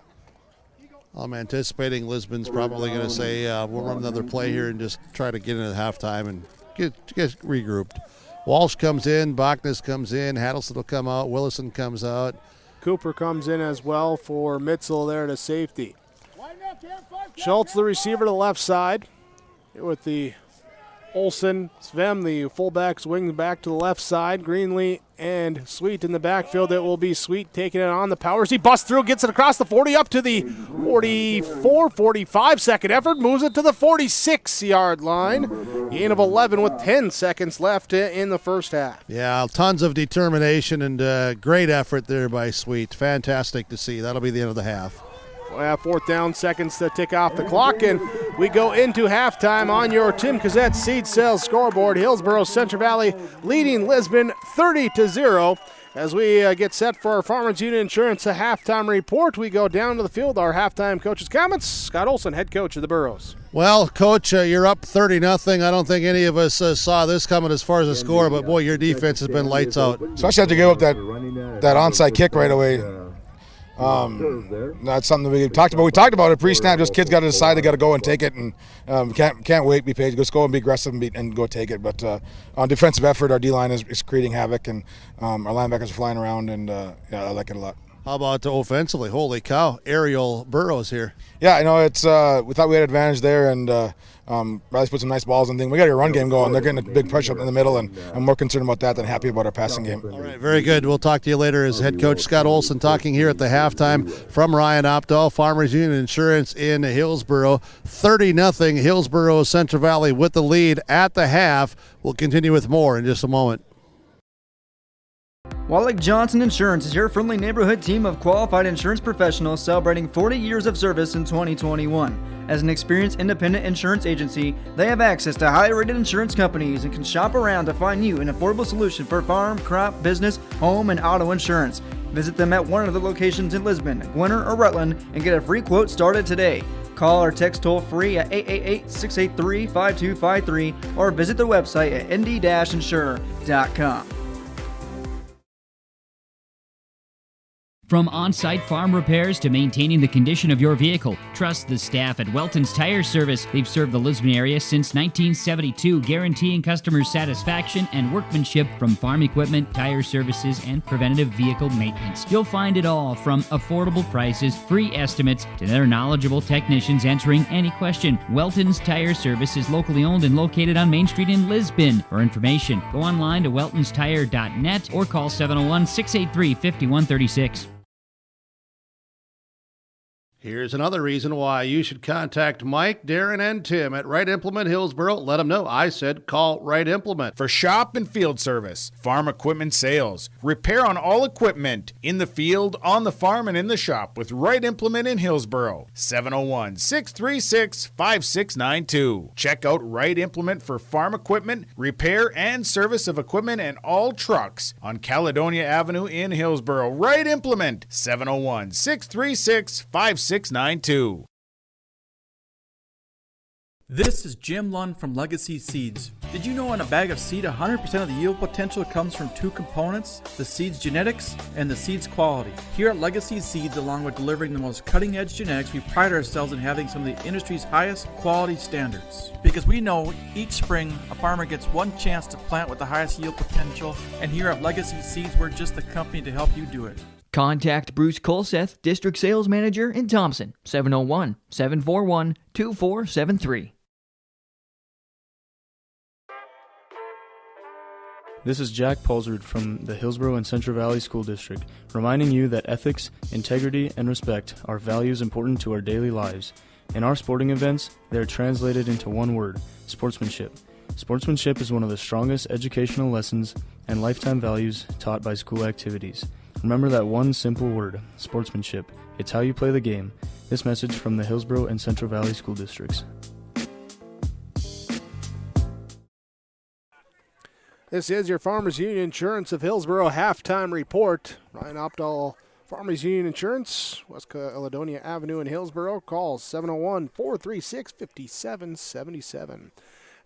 Speaker 13: I'm anticipating Lisbon's probably going to say, we'll run another play here and just try to get into halftime and get regrouped. Walsh comes in, Bachnes comes in, Hattlestead will come out, Willison comes out.
Speaker 1: Cooper comes in as well for Mitzel there to safety. Schultz, the receiver, to the left side. Here with the Olsen, Svem, the fullback, swings back to the left side. Greenlee and Sweet in the backfield. It will be Sweet taking it on the powers. He busts through, gets it across the 40, up to the 44, 45. Second effort, moves it to the 46-yard line. Gain of 11 with 10 seconds left in the first half.
Speaker 13: Yeah, tons of determination and great effort there by Sweet. Fantastic to see. That'll be the end of the half.
Speaker 1: Fourth down, seconds to tick off the clock, and we go into halftime on your Tim Cazette Seed Sales scoreboard. Hillsboro Central Valley leading Lisbon 30-0. As we get set for our Farmers Union Insurance halftime report, we go down to the field. Our halftime coach's comments. Scott Olsen, head coach of the Burros.
Speaker 13: Well, Coach, you're up 30-0. I don't think any of us saw this coming as far as the score, but boy, your defense has been lights out.
Speaker 6: Especially after you give up that onside kick right away. That's something that we talked about. We talked about it pre-snap. Just kids got to decide they got to go and take it, and can't wait. Be patient. Just go and be aggressive and go take it. But on defensive effort, our D-line is creating havoc, and our linebackers are flying around, and I like it a lot.
Speaker 13: How about offensively? Holy cow, aerial Burrows here.
Speaker 6: Yeah, I know it's. We thought we had advantage there, and Riley's put some nice balls and things. We got your run game going. They're getting a big pressure up in the middle, and I'm more concerned about that than happy about our passing game.
Speaker 13: All right, very good. We'll talk to you later as head coach Scott Olsen talking here at the halftime from Ryan Opdahl, Farmers Union Insurance in Hillsboro. 30-0 Hillsboro Central Valley with the lead at the half. We'll continue with more in just a moment.
Speaker 7: Wallach Johnson Insurance is your friendly neighborhood team of qualified insurance professionals celebrating 40 years of service in 2021. As an experienced independent insurance agency, they have access to highly rated insurance companies and can shop around to find you an affordable solution for farm, crop, business, home, and auto insurance. Visit them at one of the locations in Lisbon, Gwinner, or Rutland and get a free quote started today. Call or text toll-free at 888-683-5253 or visit their website at nd-insurer.com.
Speaker 19: From on-site farm repairs to maintaining the condition of your vehicle, trust the staff at Welton's Tire Service. They've served the Lisbon area since 1972, guaranteeing customers satisfaction and workmanship from farm equipment, tire services, and preventative vehicle maintenance. You'll find it all from affordable prices, free estimates, to their knowledgeable technicians answering any question. Welton's Tire Service is locally owned and located on Main Street in Lisbon. For information, go online to weltonstire.net or call 701-683-5136.
Speaker 2: Here's another reason why you should contact Mike, Darren, and Tim at Wright Implement Hillsboro. Let them know I said call Wright Implement.
Speaker 8: For shop and field service, farm equipment sales, repair on all equipment, in the field, on the farm, and in the shop with Wright Implement in Hillsboro. 701-636-5692. Check out Wright Implement for farm equipment, repair, and service of equipment and all trucks on Caledonia Avenue in Hillsboro. Wright Implement, 701-636-5692.
Speaker 17: This is Jim Lund from Legacy Seeds. Did you know in a bag of seed, 100% of the yield potential comes from two components, the seed's genetics and the seed's quality? Here at Legacy Seeds, along with delivering the most cutting-edge genetics, we pride ourselves in having some of the industry's highest quality standards. Because we know each spring, a farmer gets one chance to plant with the highest yield potential, and here at Legacy Seeds, we're just the company to help you do it.
Speaker 18: Contact Bruce Colseth, District Sales Manager in Thompson, 701-741-2473.
Speaker 11: This is Jack Pulsard from the Hillsboro and Central Valley School District, reminding you that ethics, integrity, and respect are values important to our daily lives. In our sporting events, they are translated into one word: sportsmanship. Sportsmanship is one of the strongest educational lessons and lifetime values taught by school activities. Remember that one simple word, sportsmanship. It's how you play the game. This message from the Hillsboro and Central Valley School Districts.
Speaker 1: This is your Farmers Union Insurance of Hillsboro halftime report. Ryan Opdahl, Farmers Union Insurance, West Caledonia Avenue in Hillsboro. Call 701-436-5777.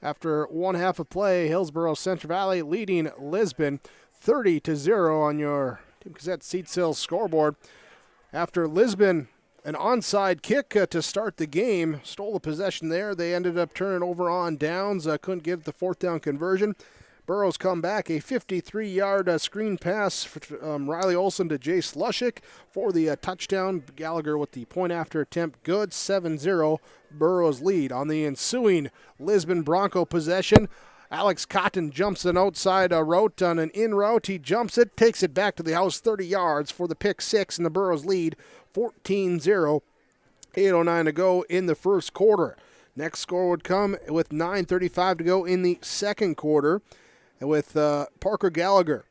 Speaker 1: After one half of play, Hillsboro Central Valley leading Lisbon 30-0 on your Team Gazette Seat Sales scoreboard. After Lisbon, an onside kick to start the game, stole the possession there. They ended up turning over on downs, couldn't get the fourth down conversion. Burrows come back, a 53-yard screen pass from Riley Olson to Jay Slushik for the touchdown. Gallagher with the point after attempt, good, 7-0, Burrows lead. On the ensuing Lisbon Bronco possession, Alex Cotton jumps an outside route on an in route. He jumps it, takes it back to the house 30 yards for the pick six, and the Burrows lead 14-0. 8:09 to go in the first quarter. Next score would come with 9:35 to go in the second quarter, with Parker Gallagher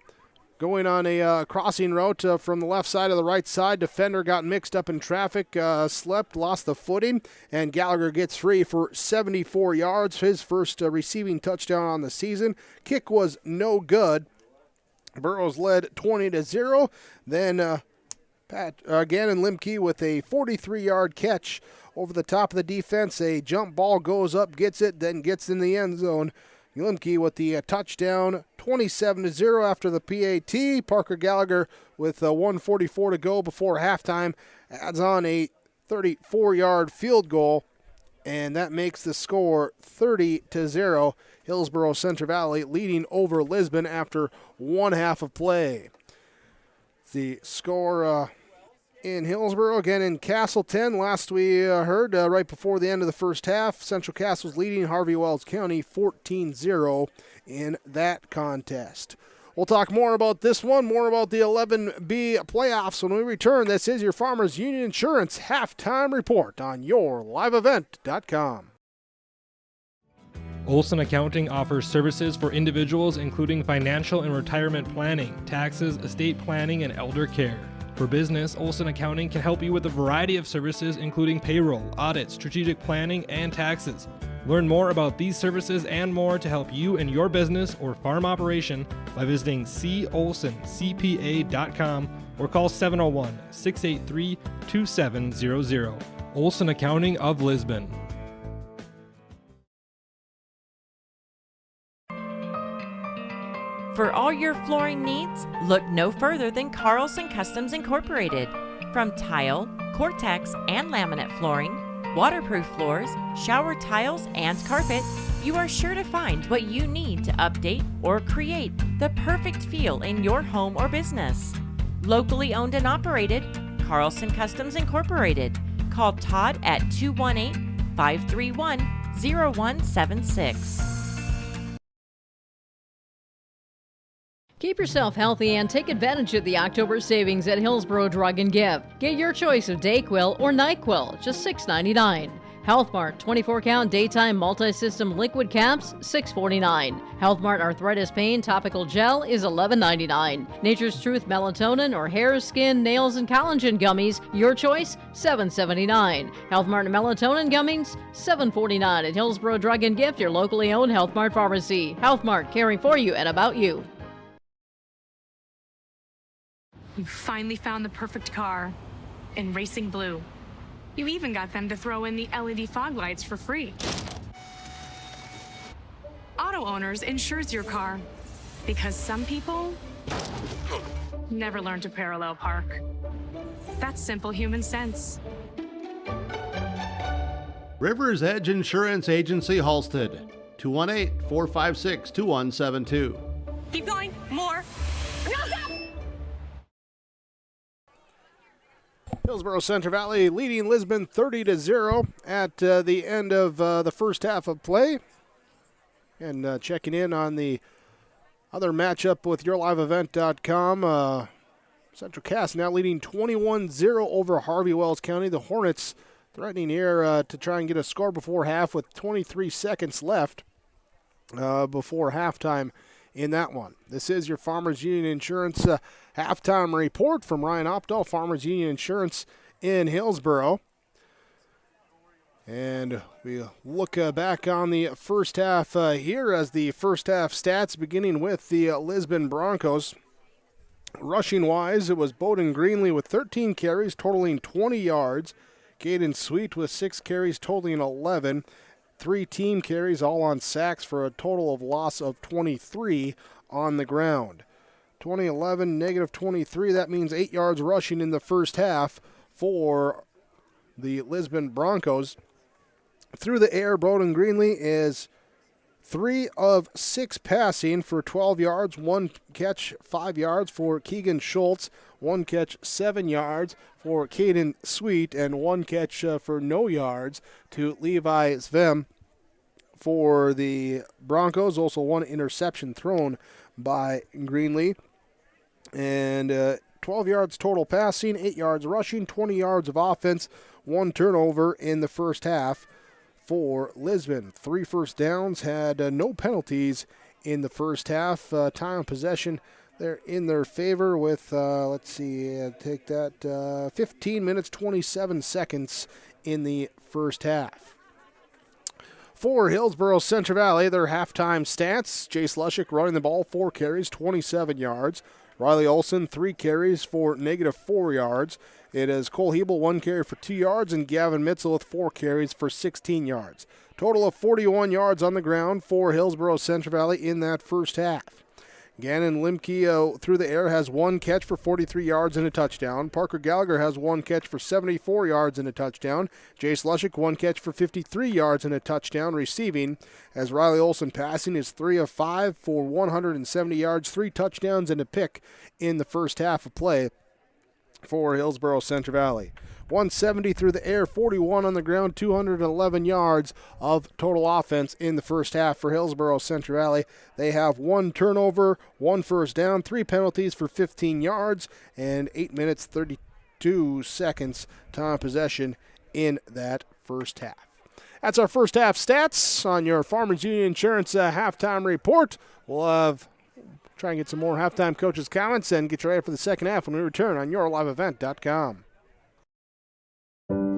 Speaker 1: going on a crossing route from the left side to the right side. Defender got mixed up in traffic, slept, lost the footing, and Gallagher gets free for 74 yards, his first receiving touchdown on the season. Kick was no good. Burrows led 20-0. Then Pat Gannon Limke with a 43-yard catch over the top of the defense. A jump ball goes up, gets it, then gets in the end zone. Limke with the touchdown, 27-0 after the PAT. Parker Gallagher with 1:44 to go before halftime adds on a 34-yard field goal, and that makes the score 30-0. Hillsboro Central Valley leading over Lisbon after one half of play. The score in Hillsboro, again in Castleton. Last we heard right before the end of the first half, Central Castle's leading Harvey Wells County 14-0 in that contest. We'll talk more about this one, more about the 11B playoffs when we return. This is your Farmers Union Insurance halftime report on yourliveevent.com.
Speaker 15: Olson Accounting offers services for individuals including financial and retirement planning, taxes, estate planning, and elder care. For business, Olson Accounting can help you with a variety of services including payroll, audit, strategic planning, and taxes. Learn more about these services and more to help you and your business or farm operation by visiting colsoncpa.com or call 701-683-2700. Olson Accounting of Lisbon.
Speaker 9: For all your flooring needs, look no further than Carlson Customs Incorporated. From tile, Cortex, and laminate flooring, waterproof floors, shower tiles, and carpet, you are sure to find what you need to update or create the perfect feel in your home or business. Locally owned and operated, Carlson Customs Incorporated. Call Todd at 218-531-0176.
Speaker 10: Keep yourself healthy and take advantage of the October savings at Hillsboro Drug and Give. Get your choice of Dayquil or NyQuil, just $6.99. Health Mart 24-count daytime multi-system liquid caps, $6.49. Health Mart Arthritis Pain topical gel is $11.99. Nature's Truth melatonin or hair, skin, nails, and collagen gummies, your choice, $7.79. Health Mart melatonin gummies, $7.49 at Hillsboro Drug and Gift, your locally owned Health Mart pharmacy. Health Mart, caring for you and about you.
Speaker 12: You finally found the perfect car in racing blue. You even got them to throw in the LED fog lights for free. Auto Owners insures your car because some people never learn to parallel park. That's simple human sense.
Speaker 2: River's Edge Insurance Agency, Halstead, 218-456-2172.
Speaker 12: Keep going. More. No, stop!
Speaker 1: Hillsboro Central Valley leading Lisbon 30-0 at the end of the first half of play. And checking in on the other matchup with YourLiveEvent.com. Central Cass now leading 21-0 over Harvey Wells County. The Hornets threatening here to try and get a score before half with 23 seconds left before halftime in that one. This is your Farmers Union Insurance halftime report from Ryan Opdahl, Farmers Union Insurance in Hillsboro. And we look back on the first half here as the first half stats, beginning with the Lisbon Broncos. Rushing-wise, it was Bowden Greenlee with 13 carries, totaling 20 yards. Caden Sweet with 6 carries, totaling 11. 3 team carries, all on sacks for a total of loss of 23 on the ground. 2011, negative 23. That means 8 yards rushing in the first half for the Lisbon Broncos. Through the air, Bowden Greenlee is 3 of 6 passing for 12 yards, 1 catch, 5 yards for Keegan Schultz, 1 catch, 7 yards for Caden Sweet, and 1 catch for no yards to Levi Svem for the Broncos. Also 1 interception thrown by Greenlee. And 12 yards total passing, 8 yards rushing, 20 yards of offense, 1 turnover in the first half for Lisbon. 3 first downs, had no penalties in the first half. Time of possession, they're in their favor with, 15 minutes, 27 seconds in the first half. For Hillsboro Central Valley, their halftime stats: Jace Lushik running the ball, 4 carries, 27 yards. Riley Olson, 3 carries for negative 4 yards. It is Cole Hebel, 1 carry for 2 yards, and Gavin Mitzel with 4 carries for 16 yards. Total of 41 yards on the ground for Hillsboro Central Valley in that first half. Gannon Limke through the air has 1 catch for 43 yards and a touchdown. Parker Gallagher has 1 catch for 74 yards and a touchdown. Jace Lushik, 1 catch for 53 yards and a touchdown receiving, as Riley Olson passing is 3 of 5 for 170 yards, 3 touchdowns and a pick in the first half of play for Hillsboro Central Valley. 170 through the air, 41 on the ground, 211 yards of total offense in the first half for Hillsboro Central Valley. They have 1 turnover, 1 first down, 3 penalties for 15 yards, and 8 minutes, 32 seconds time possession in that first half. That's our first half stats on your Farmers Union Insurance halftime report. We'll try and get some more halftime coaches' comments and get you ready for the second half when we return on YourLiveEvent.com.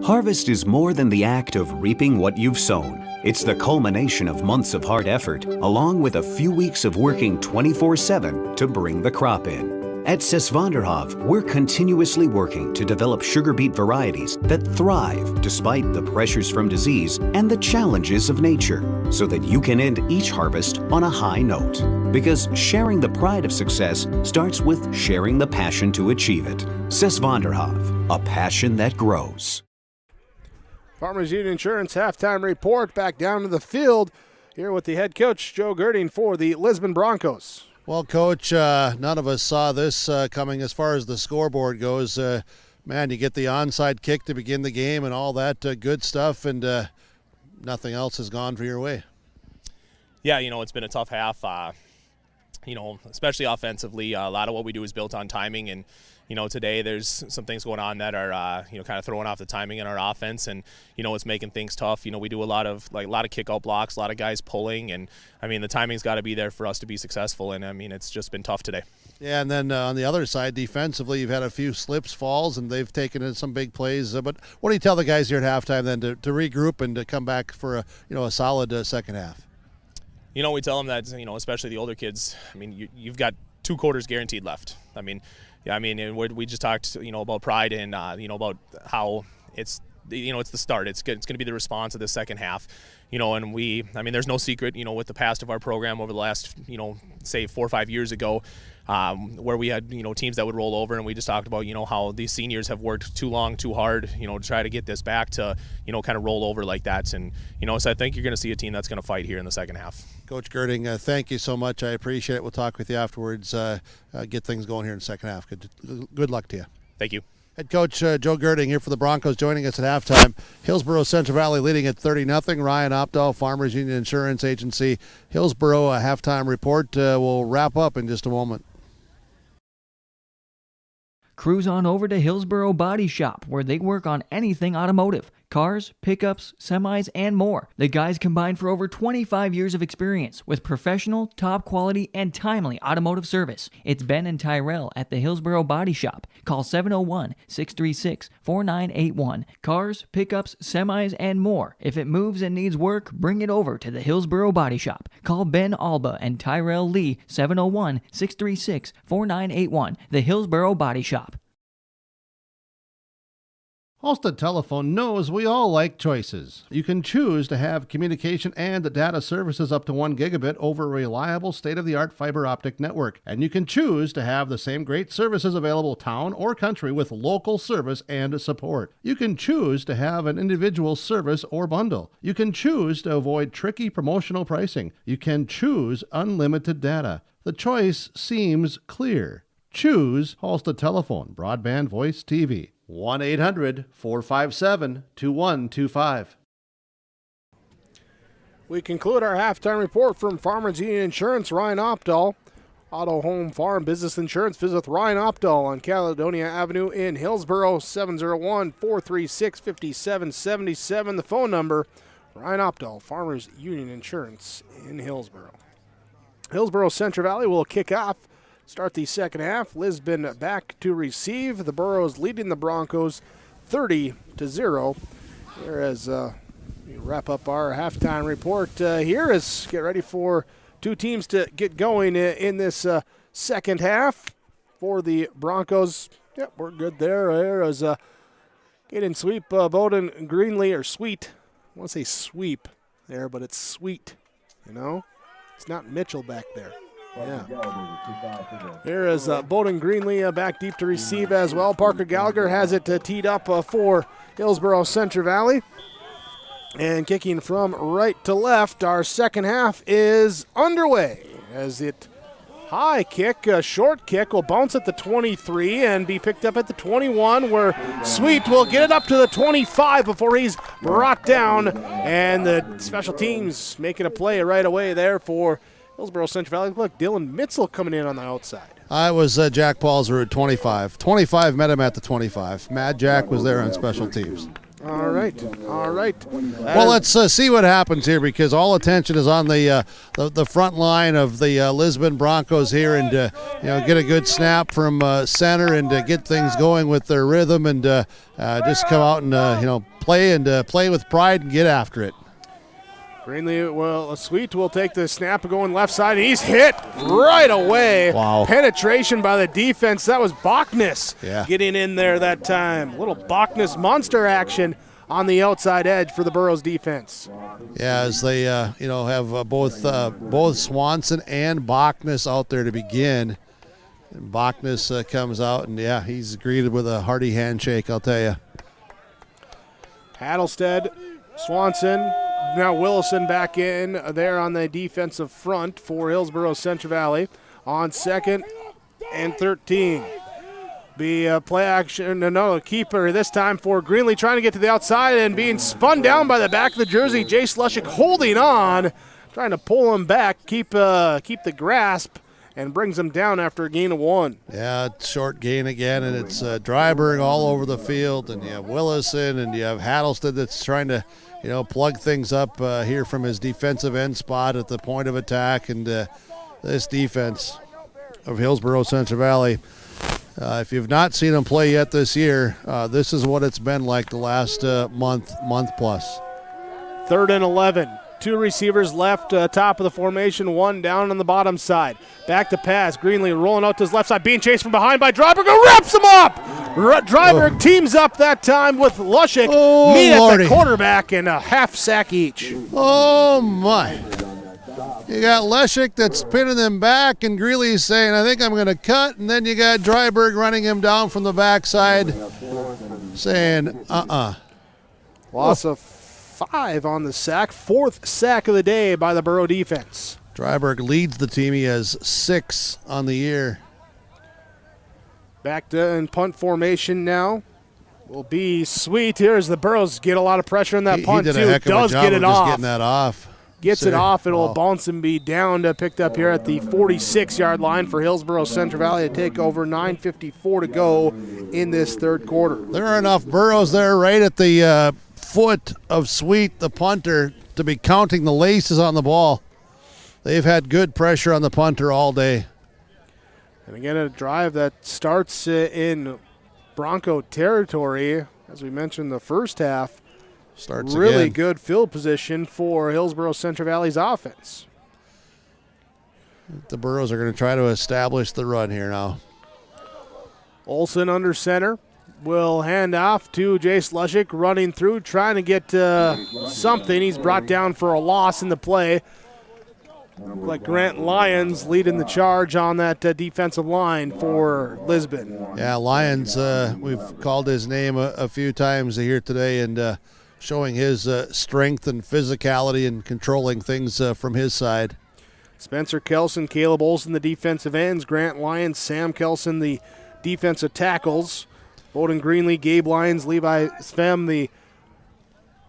Speaker 23: Harvest is more than the act of reaping what you've sown. It's the culmination of months of hard effort, along with a few weeks of working 24/7 to bring the crop in. At Sesvanderhof, we're continuously working to develop sugar beet varieties that thrive despite the pressures from disease and the challenges of nature, so that you can end each harvest on a high note. Because sharing the pride of success starts with sharing the passion to achieve it. Sesvanderhof, a passion that grows.
Speaker 1: Farmers Union Insurance halftime report back down to the field here with the head coach, Joe Girding, for the Lisbon Broncos.
Speaker 13: Well, Coach, none of us saw this coming as far as the scoreboard goes. Man, you get the onside kick to begin the game and all that good stuff, and nothing else has gone for your way.
Speaker 14: Yeah, it's been a tough half, especially offensively. A lot of what we do is built on timing, and today there's some things going on that are, kind of throwing off the timing in our offense, and, it's making things tough. We do a lot of kick-out blocks, a lot of guys pulling, and, the timing's got to be there for us to be successful, and, it's just been tough today.
Speaker 13: Yeah, and then on the other side, defensively, you've had a few slips, falls, and they've taken in some big plays. But what do you tell the guys here at halftime then to regroup and to come back for a solid second half?
Speaker 14: We tell them that, especially the older kids, you've got 2 quarters guaranteed left. And we just talked, about pride and, about how it's, it's the start. It's going to be the response of the second half, and there's no secret, with the past of our program over the last, say 4 or 5 years ago, where we had, teams that would roll over, and we just talked about, how these seniors have worked too long, too hard, to try to get this back to, kind of roll over like that. And, so I think you're going to see a team that's going to fight here in the second half.
Speaker 13: Coach Girding, thank you so much. I appreciate it. We'll talk with you afterwards, get things going here in the second half. Good luck to you.
Speaker 14: Thank you.
Speaker 13: Head coach Joe Girding here for the Broncos joining us at halftime. Hillsboro Central Valley leading at 30-0. Ryan Opdahl, Farmers Union Insurance Agency. Hillsboro, a halftime report. We'll wrap up in just a moment.
Speaker 18: Cruise on over to Hillsboro Body Shop, where they work on anything automotive. Cars, pickups, semis, and more. The guys combine for over 25 years of experience with professional, top quality, and timely automotive service. It's Ben and Tyrell at the Hillsboro Body Shop. Call 701-636-4981. Cars, pickups, semis, and more. If it moves and needs work, bring it over to the Hillsboro Body Shop. Call Ben Alba and Tyrell Lee, 701-636-4981. The Hillsboro Body Shop.
Speaker 2: Halstead Telephone knows we all like choices. You can choose to have communication and data services up to 1 gigabit over a reliable state-of-the-art fiber optic network. And you can choose to have the same great services available town or country with local service and support. You can choose to have an individual service or bundle. You can choose to avoid tricky promotional pricing. You can choose unlimited data. The choice seems clear. Choose Halstead Telephone, broadband voice TV. 1-800-457-2125.
Speaker 1: We conclude our halftime report from Farmers Union Insurance. Ryan Opdahl, Auto, Home, Farm, Business Insurance. Visit with Ryan Opdahl on Caledonia Avenue in Hillsboro, 701-436-5777. The phone number, Ryan Opdahl, Farmers Union Insurance in Hillsboro. Hillsboro Central Valley will kick off. Start the second half. Lisbon back to receive. The Burros leading the Broncos 30-0. Here as we wrap up our halftime report here as get ready for 2 teams to get going in this second half. For the Broncos, yep, we're good there. Here as get in sweep Bowden Greenlee, or Sweet. I want to say sweep there, but it's Sweet, It's not Mitchell back there. Yeah. Here is Bowden Greenlee back deep to receive as well. Parker Gallagher has it teed up for Hillsboro Central Valley. And kicking from right to left, our second half is underway. As it high kick, a short kick will bounce at the 23 and be picked up at the 21, where Sweet will get it up to the 25 before he's brought down. And the special teams making a play right away there for Hillsboro Central Valley. Look, Dylan Mitzel coming in on the outside.
Speaker 13: I was Jack Paulser at 25. 25 met him at the 25. Mad Jack was there on special teams.
Speaker 1: All right.
Speaker 13: Well, let's see what happens here, because all attention is on the front line of the Lisbon Broncos here, and get a good snap from center and get things going with their rhythm, and just come out and play with pride and get after it.
Speaker 1: Greenlee, Sweet will take the snap going left side, and he's hit right away.
Speaker 13: Wow.
Speaker 1: Penetration by the defense. That was Bachnes getting in there that time. Little Bachnes monster action on the outside edge for the Burros defense.
Speaker 13: Yeah, as they have both Swanson and Bachnes out there to begin. And Bachnes comes out, and he's greeted with a hearty handshake, I'll tell you.
Speaker 1: Hattlestead, Swanson, now Willison back in there on the defensive front for Hillsboro Central Valley on 2nd and 13. Be play action, a keeper this time for Greenlee, trying to get to the outside and being spun down by the back of the jersey. Jay Slushik holding on, trying to pull him back, keep the grasp, and brings him down after a gain of 1.
Speaker 13: Yeah, short gain again, and it's Dryberg all over the field, and you have Willison, and you have Hattlestead that's trying to, plug things up here from his defensive end spot at the point of attack, and this defense of Hillsboro Central Valley, if you've not seen them play yet this year, this is what it's been like the last month plus.
Speaker 1: 3rd and 11. 2 receivers left, top of the formation, 1 down on the bottom side. Back to pass. Greenlee rolling out to his left side, being chased from behind by Dryberg, who wraps him up. Dryberg teams up that time with Lushik. Meet at the quarterback and a half sack each.
Speaker 13: Oh, my. You got Lushik that's pinning them back, and Greeley's saying, I think I'm going to cut. And then you got Dryberg running him down from the backside, saying,
Speaker 1: Loss of 5 on the sack. 4th sack of the day by the Burro defense.
Speaker 13: Dryberg leads the team. He has 6 on the year.
Speaker 1: Back to in punt formation now. Will be Sweet here as the Burros get a lot of pressure in that punt,
Speaker 13: he did
Speaker 1: too.
Speaker 13: A heck of
Speaker 1: Does
Speaker 13: a job
Speaker 1: get it
Speaker 13: of just
Speaker 1: off.
Speaker 13: Getting that off.
Speaker 1: Gets it off. It'll bounce and be down picked up here at the 46-yard line for Hillsboro Central Valley to take over. 9:54 to go in this 3rd quarter.
Speaker 13: There are enough Burros there right at the foot of Sweet, the punter, to be counting the laces on the ball. They've had good pressure on the punter all day.
Speaker 1: And again, a drive that starts in Bronco territory, as we mentioned the first half.
Speaker 13: Starts
Speaker 1: really
Speaker 13: again.
Speaker 1: Good field position for Hillsboro Central Valley's offense.
Speaker 13: The Burros are going to try to establish the run here now.
Speaker 1: Olson under center. Will hand off to Jace Lushik, running through, trying to get something. He's brought down for a loss in the play. Like Grant Lyons leading the charge on that defensive line for Lisbon.
Speaker 13: Yeah, Lyons, we've called his name a few times here today, and showing his strength and physicality and controlling things from his side.
Speaker 1: Spencer Kelson, Caleb Olson, the defensive ends. Grant Lyons, Sam Kelson, the defensive tackles. Bowden Greenlee, Gabe Lyons, Levi Svem, the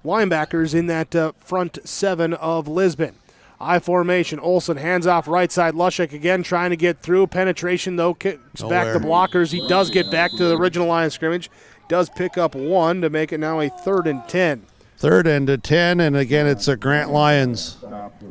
Speaker 1: linebackers in that front 7 of Lisbon. I formation, Olson hands off right side. Lushik again trying to get through. Penetration, though, kicks back the blockers. He does get back to the original line of scrimmage. Does pick up 1 to make it now a 3rd and 10.
Speaker 13: 3rd and 10, and again it's a Grant Lyons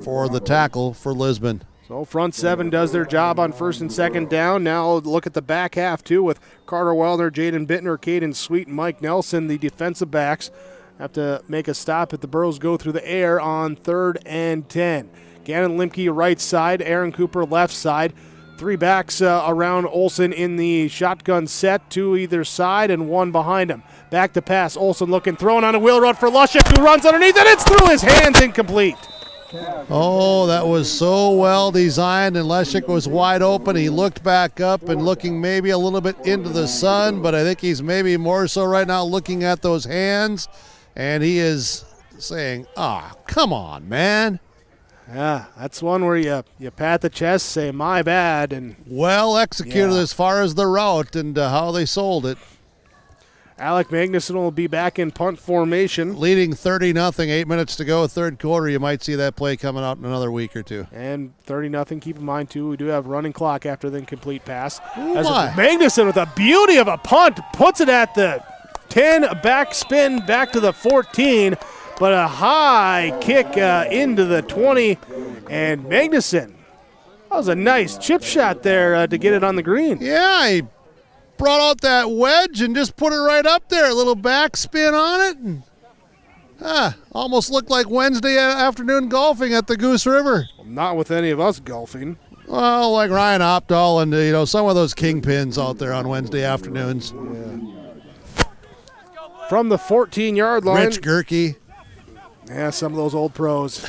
Speaker 13: for the tackle for Lisbon.
Speaker 1: So front 7 does their job on 1st and 2nd down. Now look at the back half, too, with Carter Wilder, Jaden Bittner, Caden Sweet, and Mike Nelson, the defensive backs. Have to make a stop if the Burros go through the air on 3rd and 10. Gannon Limke right side, Aaron Cooper left side. 3 backs around Olson in the shotgun set, 2 either side and 1 behind him. Back to pass, Olson looking, thrown on a wheel route for Lushik, who runs underneath, and it's through his hands, incomplete.
Speaker 13: Oh, that was so well designed, and Lushik was wide open. He looked back up and looking maybe a little bit into the sun, but I think he's maybe more so right now looking at those hands, and he is saying, come on, man.
Speaker 1: Yeah, that's one where you pat the chest, say, my bad. And
Speaker 13: well executed as far as the route and how they sold it.
Speaker 1: Alec Magnuson will be back in punt formation.
Speaker 13: Leading 30-0, 8 minutes to go, 3rd quarter. You might see that play coming out in another week or 2.
Speaker 1: And 30-0, keep in mind, too, we do have running clock after the incomplete pass.
Speaker 13: As
Speaker 1: Magnuson with a beauty of a punt, puts it at the 10, back spin back to the 14, but a high kick into the 20, and Magnuson, that was a nice chip shot there to get it on the green.
Speaker 13: Yeah, he brought out that wedge and just put it right up there. A little backspin on it. And Almost looked like Wednesday afternoon golfing at the Goose River.
Speaker 1: Not with any of us golfing.
Speaker 13: Well, like Ryan Opdahl and some of those kingpins out there on Wednesday afternoons.
Speaker 1: From the 14-yard line.
Speaker 13: Rich Gerke.
Speaker 1: Yeah, some of those old pros.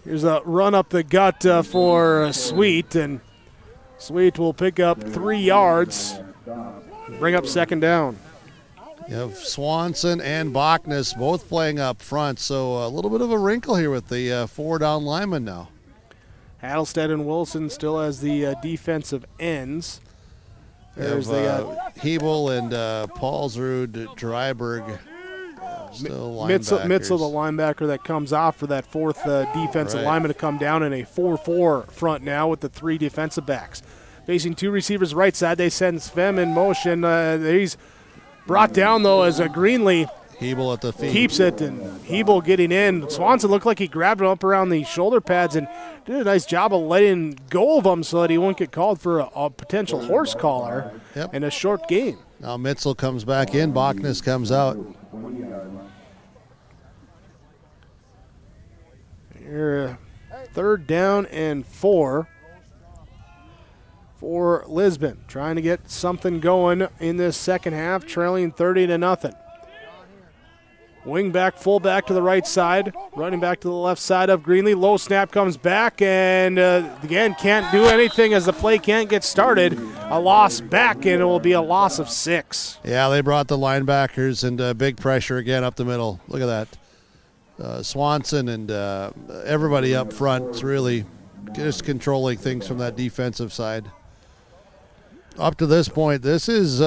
Speaker 1: Here's a run up the gut for Sweet, and Sweet will pick up 3 yards, bring up second down.
Speaker 13: You have Swanson and Bachnes both playing up front, so a little bit of a wrinkle here with the 4 down linemen now.
Speaker 1: Hattlestead and Wilson still as the defensive ends.
Speaker 13: There's Hebel and Paulsrud, Dryberg, still linebackers.
Speaker 1: Mitzel, the linebacker that comes off for that fourth defensive lineman to come down in a 4-4 front now with the 3 defensive backs. Facing 2 receivers right side, they send Svem in motion. He's brought down, though, as Greenlee
Speaker 13: Hebel at the feet.
Speaker 1: Keeps it, and Hebel getting in. Swanson looked like he grabbed him up around the shoulder pads and did a nice job of letting go of him so that he won't get called for a potential horse collar in a short game.
Speaker 13: Now Mitzel comes back in. Bachnes comes out.
Speaker 1: Here, 3rd down and 4 for Lisbon. Trying to get something going in this second half, trailing 30-0. Wing back, full back to the right side, running back to the left side of Greenlee. Low snap comes back, and again, can't do anything as the play can't get started. A loss back, and it will be a loss of 6.
Speaker 13: Yeah, they brought the linebackers, and big pressure again up the middle. Look at that. Swanson and everybody up front is really just controlling things from that defensive side. Up to this point, this is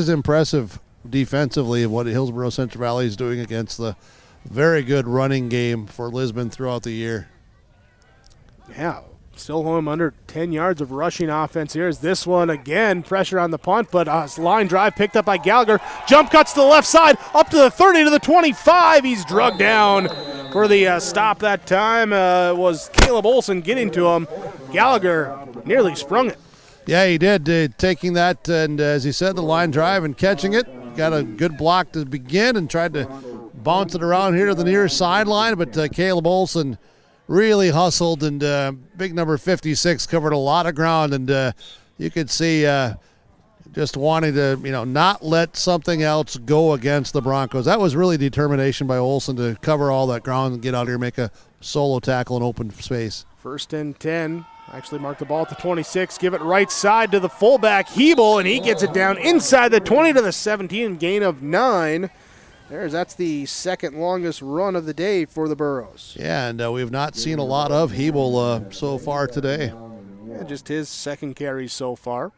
Speaker 13: impressive defensively of what Hillsboro Central Valley is doing against the very good running game for Lisbon throughout the year.
Speaker 1: Yeah, still home under 10 yards of rushing offense here. Is this one again, pressure on the punt, but line drive picked up by Gallagher. Jump cuts to the left side, up to the 30 to the 25. He's drugged down for the stop that time. Was Caleb Olson getting to him. Gallagher nearly sprung it.
Speaker 13: Yeah, he did, taking that, and as he said, the line drive and catching it. Got a good block to begin and tried to bounce it around here to the near sideline, but Caleb Olson really hustled, and big number 56 covered a lot of ground, and you could see just wanting to, not let something else go against the Broncos. That was really determination by Olson to cover all that ground and get out here and make a solo tackle in open space.
Speaker 1: 1st and 10. Actually mark the ball at the 26, give it right side to the fullback, Hebel, and he gets it down inside the 20 to the 17, gain of 9. That's the second longest run of the day for the Burros.
Speaker 13: Yeah, and we've not seen a lot of Hebel so far today.
Speaker 1: Yeah, just his second carry so far.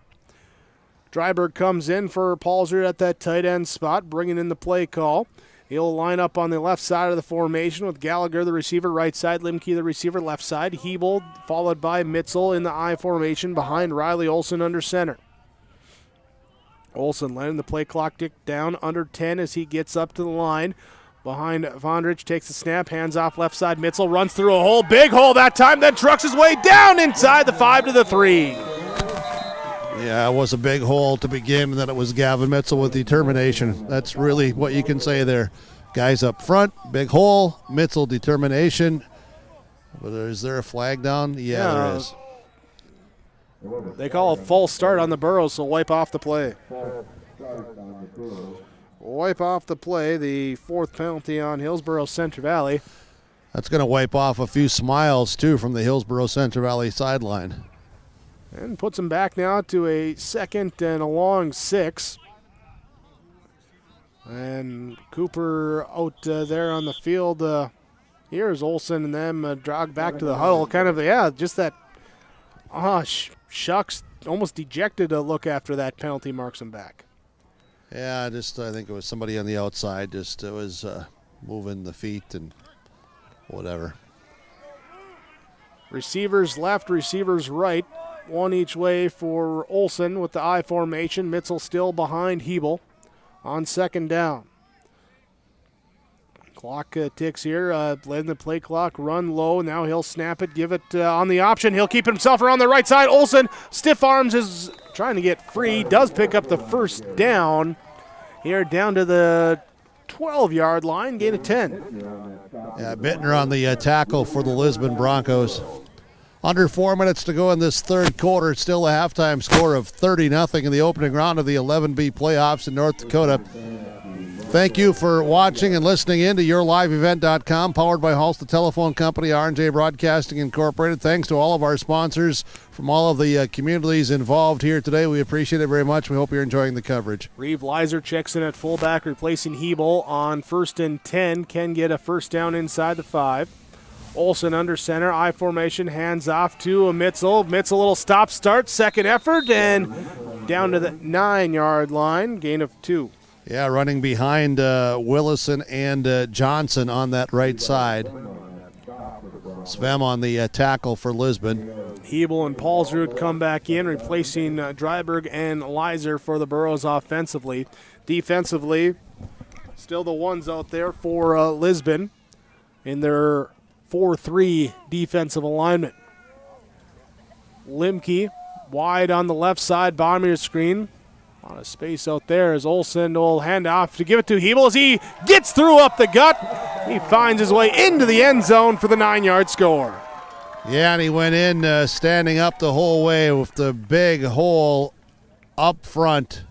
Speaker 1: Dryberg comes in for Paulsrud at that tight end spot, bringing in the play call. He'll line up on the left side of the formation with Gallagher, the receiver, right side. Limke, the receiver, left side. Hebel, followed by Mitzel in the I formation behind Riley Olson under center. Olson letting the play clock tick down under 10 as he gets up to the line. Behind Vondrich, takes the snap, hands off left side. Mitzel runs through a hole, big hole that time, then trucks his way down inside the 5 to the 3.
Speaker 13: Yeah, it was a big hole to begin, and then it was Gavin Mitzel with determination. That's really what you can say there. Guys up front, big hole, Mitzel determination. But is there a flag down? Yeah, there is.
Speaker 1: They call a false start on the Burros, so wipe off the play. Wipe off the play, the 4th penalty on Hillsboro Central Valley.
Speaker 13: That's going to wipe off a few smiles, too, from the Hillsboro Central Valley sideline.
Speaker 1: And puts him back now to a 2nd and a long 6. And Cooper out there on the field. Here's Olson and them jog back to the huddle. Kind of, just that shucks, almost dejected look after that penalty marks him back.
Speaker 13: Yeah, I think it was somebody on the outside. It was moving the feet and whatever.
Speaker 1: Receivers left, receivers right. One each way for Olson with the I formation. Mitzel still behind Hebel on 2nd down. Clock ticks here, letting the play clock run low. Now he'll snap it, give it on the option. He'll keep it himself around the right side. Olson, stiff arms, is trying to get free. Does pick up the 1st down. Here down to the 12-yard line, gain of 10.
Speaker 13: Yeah, Bittner on the tackle for the Lisbon Broncos. Under 4 minutes to go in this third quarter. Still a halftime score of 30-0 in the opening round of the 11B playoffs in North Dakota. Thank you for watching and listening in to YourLiveEvent.com, powered by Halsta Telephone Company, R&J Broadcasting Incorporated. Thanks to all of our sponsors from all of the communities involved here today. We appreciate it very much. We hope you're enjoying the coverage.
Speaker 1: Reeve Leiser checks in at fullback, replacing Hebel on 1st and 10. Can get a first down inside the 5. Olsen under center, I formation, hands off to Mitzel. Mitzel, little stop start, second effort, and down to the 9-yard line, gain of 2.
Speaker 13: Yeah, running behind Willison and Johnson on that right side. Svem on the tackle for Lisbon.
Speaker 1: Hebel and Paulsrud come back in, replacing Dryberg and Leiser for the Burros offensively. Defensively, still the ones out there for Lisbon in their 4-3 defensive alignment. Limke wide on the left side, bottom of your screen. A lot of space out there as Olsen will hand off to give it to Hebel as he gets through up the gut. He finds his way into the end zone for the 9-yard score.
Speaker 13: Yeah, and he went in standing up the whole way with the big hole up front.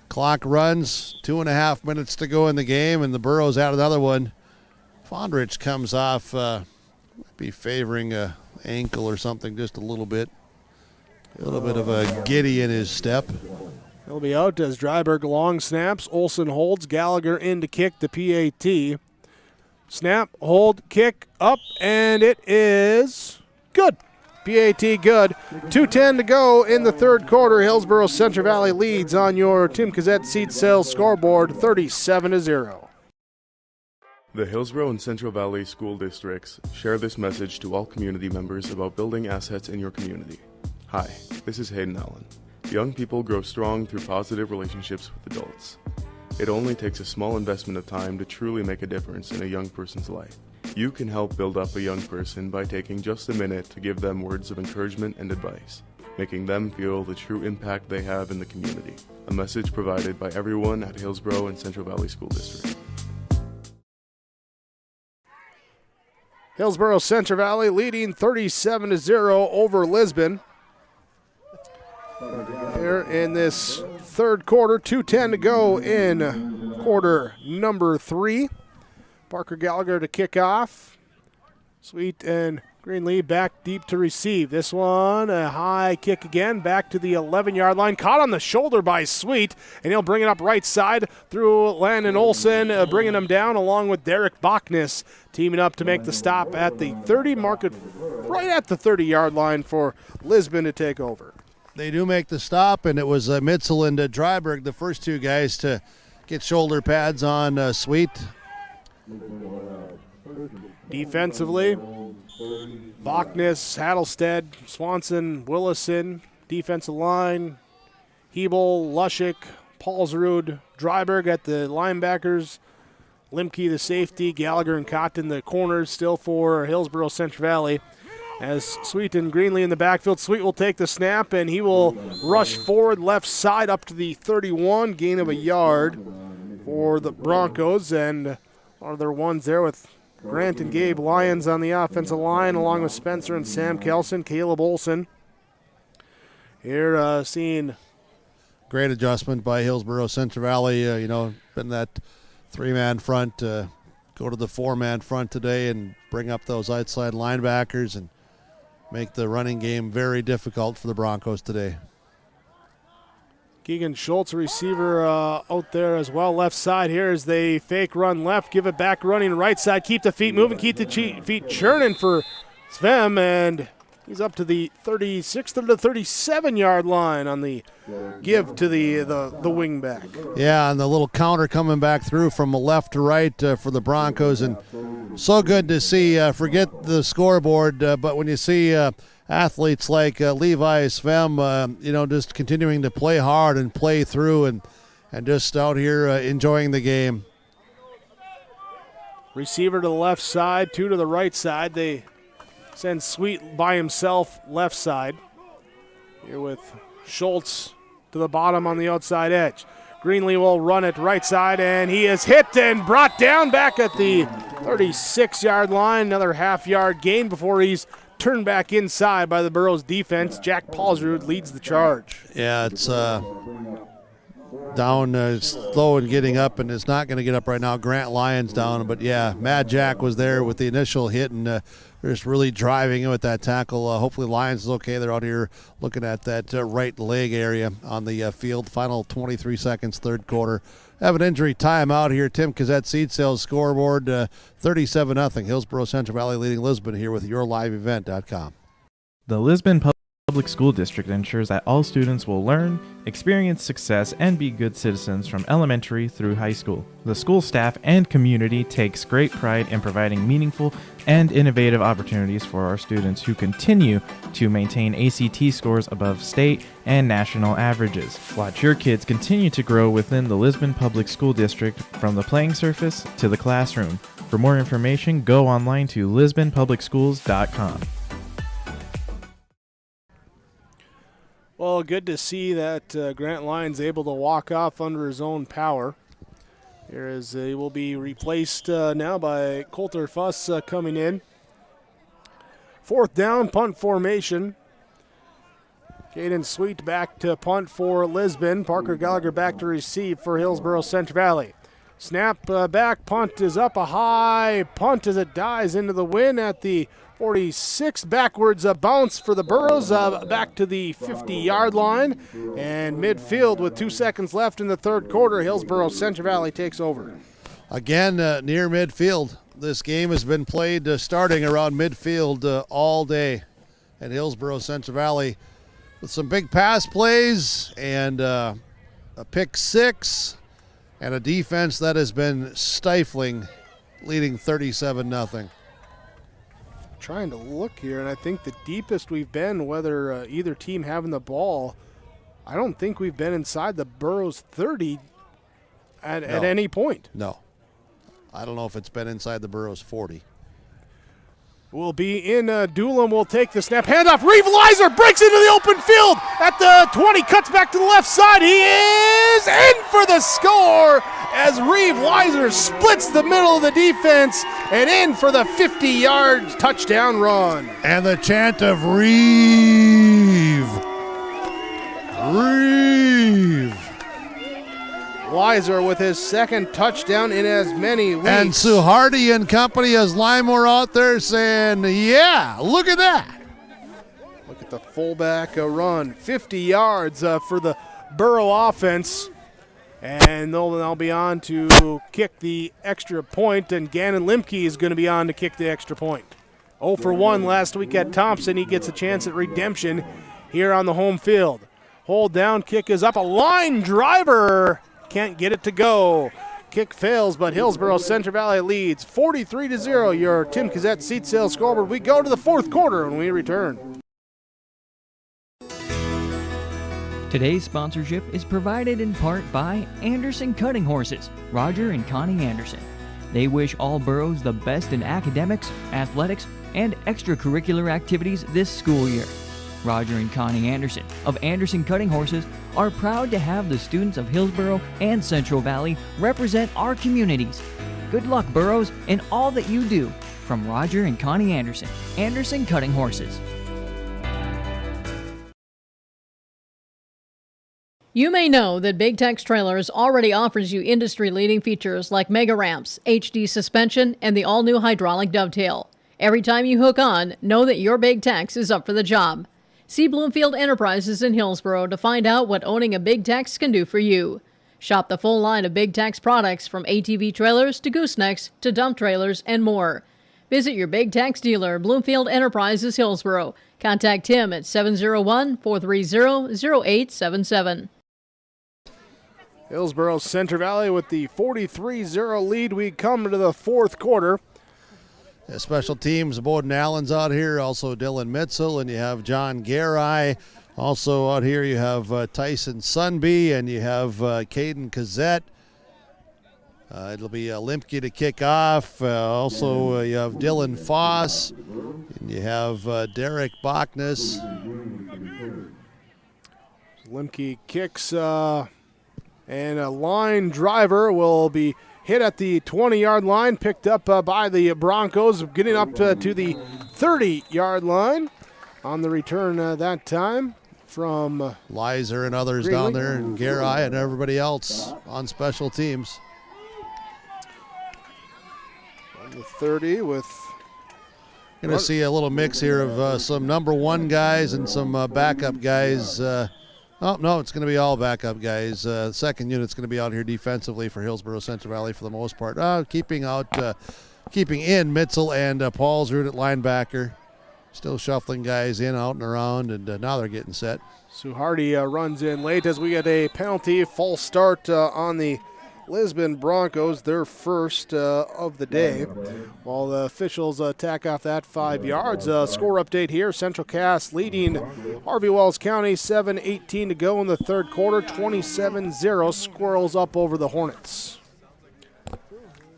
Speaker 13: Clock runs, 2.5 minutes to go in the game, and the Burros add another one. Fondrich comes off, might be favoring a ankle or something just a little bit. A little bit of a giddy in his step.
Speaker 1: He'll be out as Dryberg long snaps. Olsen holds. Gallagher in to kick the PAT. Snap, hold, kick, up, and it is good. PAT good. 2:10 to go in the third quarter. Hillsboro Central Valley leads on your Tim Cassette seat sales scoreboard 37-0.
Speaker 16: The Hillsboro and Central Valley school districts share this message to all community members about building assets in your community. Hi, this is Hayden Allen. Young people grow strong through positive relationships with adults. It only takes a small investment of time to truly make a difference in a young person's life. You can help build up a young person by taking just a minute to give them words of encouragement and advice, making them feel the true impact they have in the community. A message provided by everyone at Hillsboro and Central Valley School District.
Speaker 1: Hillsboro Central Valley leading 37-0 over Lisbon. Here in this third quarter, 2:10 to go in quarter number 3. Parker Gallagher to kick off. Sweet and Greenlee back deep to receive. This one, a high kick again, back to the 11-yard line. Caught on the shoulder by Sweet, and he'll bring it up right side through Landon Olsen, bringing him down along with Derek Bachnes, teaming up to make the stop at the 30, mark it right at the 30-yard line for Lisbon to take over.
Speaker 13: They do make the stop, and it was Mitzel and Dryberg, the first two guys to get shoulder pads on Sweet.
Speaker 1: Defensively, Bachnes, Hattlestead, Swanson, Willison, defensive line, Hebel, Lushik, Paulsrud, Dryberg at the linebackers, Limke the safety, Gallagher and Cotton the corners still for Hillsboro Central Valley. As Sweet and Greenlee in the backfield, Sweet will take the snap and he will rush forward left side up to the 31, gain of a yard for the Broncos, and one of their ones there with Grant and Gabe Lyons on the offensive line, along with Spencer and Sam Kelson, Caleb Olsen. Here seeing
Speaker 13: great adjustment by Hillsboro Central Valley. Been that 3-man front, go to the 4-man front today and bring up those outside linebackers and make the running game very difficult for the Broncos today.
Speaker 1: Keegan Schultz, receiver out there as well, left side here as they fake run left, give it back running right side, keep the feet moving, keep the feet churning for Svem, and he's up to the 36 to the 37-yard line on the give to the wing back.
Speaker 13: Yeah, and the little counter coming back through from left to right for the Broncos, and so good to see. Forget the scoreboard, but when you see athletes like Levi Svem, just continuing to play hard and play through and just out here enjoying the game.
Speaker 1: Receiver to the left side, 2 to the right side. They send Sweet by himself left side. Here with Schultz to the bottom on the outside edge. Greenlee will run it right side, and he is hit and brought down back at the 36-yard line. Another half-yard gain before he's turned back inside by the Burros defense. Jack Paulsrud leads the charge.
Speaker 13: Yeah, it's down slow and getting up, and it's not going to get up right now. Grant Lyons down, but yeah, Mad Jack was there with the initial hit, and they're just really driving in with that tackle. Hopefully Lyons is okay. They're out here looking at that right leg area on the field. Final 23 seconds, third quarter. Have an injury timeout here. Tim Kazette Seed Sales scoreboard, 37-0. Hillsboro Central Valley leading Lisbon here with yourliveevent.com.
Speaker 3: The Lisbon Public School District ensures that all students will learn, experience success, and be good citizens from elementary through high school. The school staff and community takes great pride in providing meaningful and innovative opportunities for our students who continue to maintain ACT scores above state and national averages. Watch your kids continue to grow within the Lisbon Public School District from the playing surface to the classroom. For more information, go online to lisbonpublicschools.com.
Speaker 1: Well, good to see that Grant Lyons able to walk off under his own power. Here is he will be replaced now by Coulter Fuss coming in. Fourth down, punt formation. Caden Sweet back to punt for Lisbon. Parker Gallagher back to receive for Hillsboro Central Valley. Snap back, punt is up, a high punt as it dies into the wind at the 46. Backwards a bounce for the Burros back to the 50-yard line. And midfield with 2 seconds left in the third quarter, Hillsboro Central Valley takes over.
Speaker 13: Again, near midfield. This game has been played starting around midfield all day. And Hillsboro Central Valley with some big pass plays and a pick six and a defense that has been stifling, leading 37-0.
Speaker 1: Trying to look here, and I think the deepest we've been, whether either team having the ball, I don't think we've been inside the Burros 30 at any point.
Speaker 13: No. I don't know if it's been inside the Burros 40.
Speaker 1: Will be in Doolin, will take the snap. Handoff, Reeve Lizer breaks into the open field at the 20, cuts back to the left side. He is in for the score as Reeve Lizer splits the middle of the defense and in for the 50-yard touchdown run.
Speaker 13: And the chant of Reeve. Reeve.
Speaker 1: Lizer with his second touchdown in as many weeks.
Speaker 13: And Sue Hardy and company as Limor out there saying, yeah, look at that.
Speaker 1: Look at the fullback run. 50 yards for the Burro offense. And they'll be on to kick the extra point, and Gannon Limke is going to be on to kick the extra point. 0 for 1 last week at Thompson. He gets a chance at redemption here on the home field. Hold down, kick is up, a line driver. Can't get it to go. Kick fails, but Hillsboro Central Valley leads 43-0. Your Tim Kazette Seat Sales scoreboard. We go to the fourth quarter when we return.
Speaker 18: Today's sponsorship is provided in part by Anderson Cutting Horses, Roger and Connie Anderson. They wish all Burros the best in academics, athletics, and extracurricular activities this school year. Roger and Connie Anderson of Anderson Cutting Horses are proud to have the students of Hillsboro and Central Valley represent our communities. Good luck, Burros, in all that you do. From Roger and Connie Anderson, Anderson Cutting Horses.
Speaker 10: You may know that Big Tex Trailers already offers you industry-leading features like mega ramps, HD suspension, and the all-new hydraulic dovetail. Every time you hook on, know that your Big Tex is up for the job. See Bloomfield Enterprises in Hillsboro to find out what owning a Big Tex can do for you. Shop the full line of Big Tex products from ATV trailers to goosenecks to dump trailers and more. Visit your Big Tex dealer, Bloomfield Enterprises, Hillsboro. Contact him at 701-430-0877.
Speaker 1: Hillsboro Central Valley with the 43-0 lead. We come to the fourth quarter.
Speaker 13: Special teams, Bowden Allen's out here, also Dylan Mitzel, and you have John Garai. Also out here you have Tyson Sunby, and you have Caden Kazette. It'll be Limke to kick off. Also you have Dylan Foss, and you have Derek Bachnes.
Speaker 1: Limke kicks And a line driver will be hit at the 20-yard line, picked up by the Broncos, getting up to the 30-yard line on the return that time from
Speaker 13: Lizer and others
Speaker 1: Greenlee
Speaker 13: down there, and Garai and everybody else on special teams.
Speaker 1: On the 30 with...
Speaker 13: Going to see a little mix here of some number one guys and some backup guys. Oh, no, it's going to be all backup guys. Second unit's going to be out here defensively for Hillsboro Central Valley for the most part. Keeping in Mitzel and Paulsrud at linebacker. Still shuffling guys in, out and around, and now they're getting set.
Speaker 1: Suhardi runs in late as we get a penalty. False start on the Lisbon Broncos, their first of the day. While the officials tack off that 5 yards. Score update here. Central Cass leading Harvey Wells County, 7:18 to go in the third quarter, 27-0. Squirrels up over the Hornets.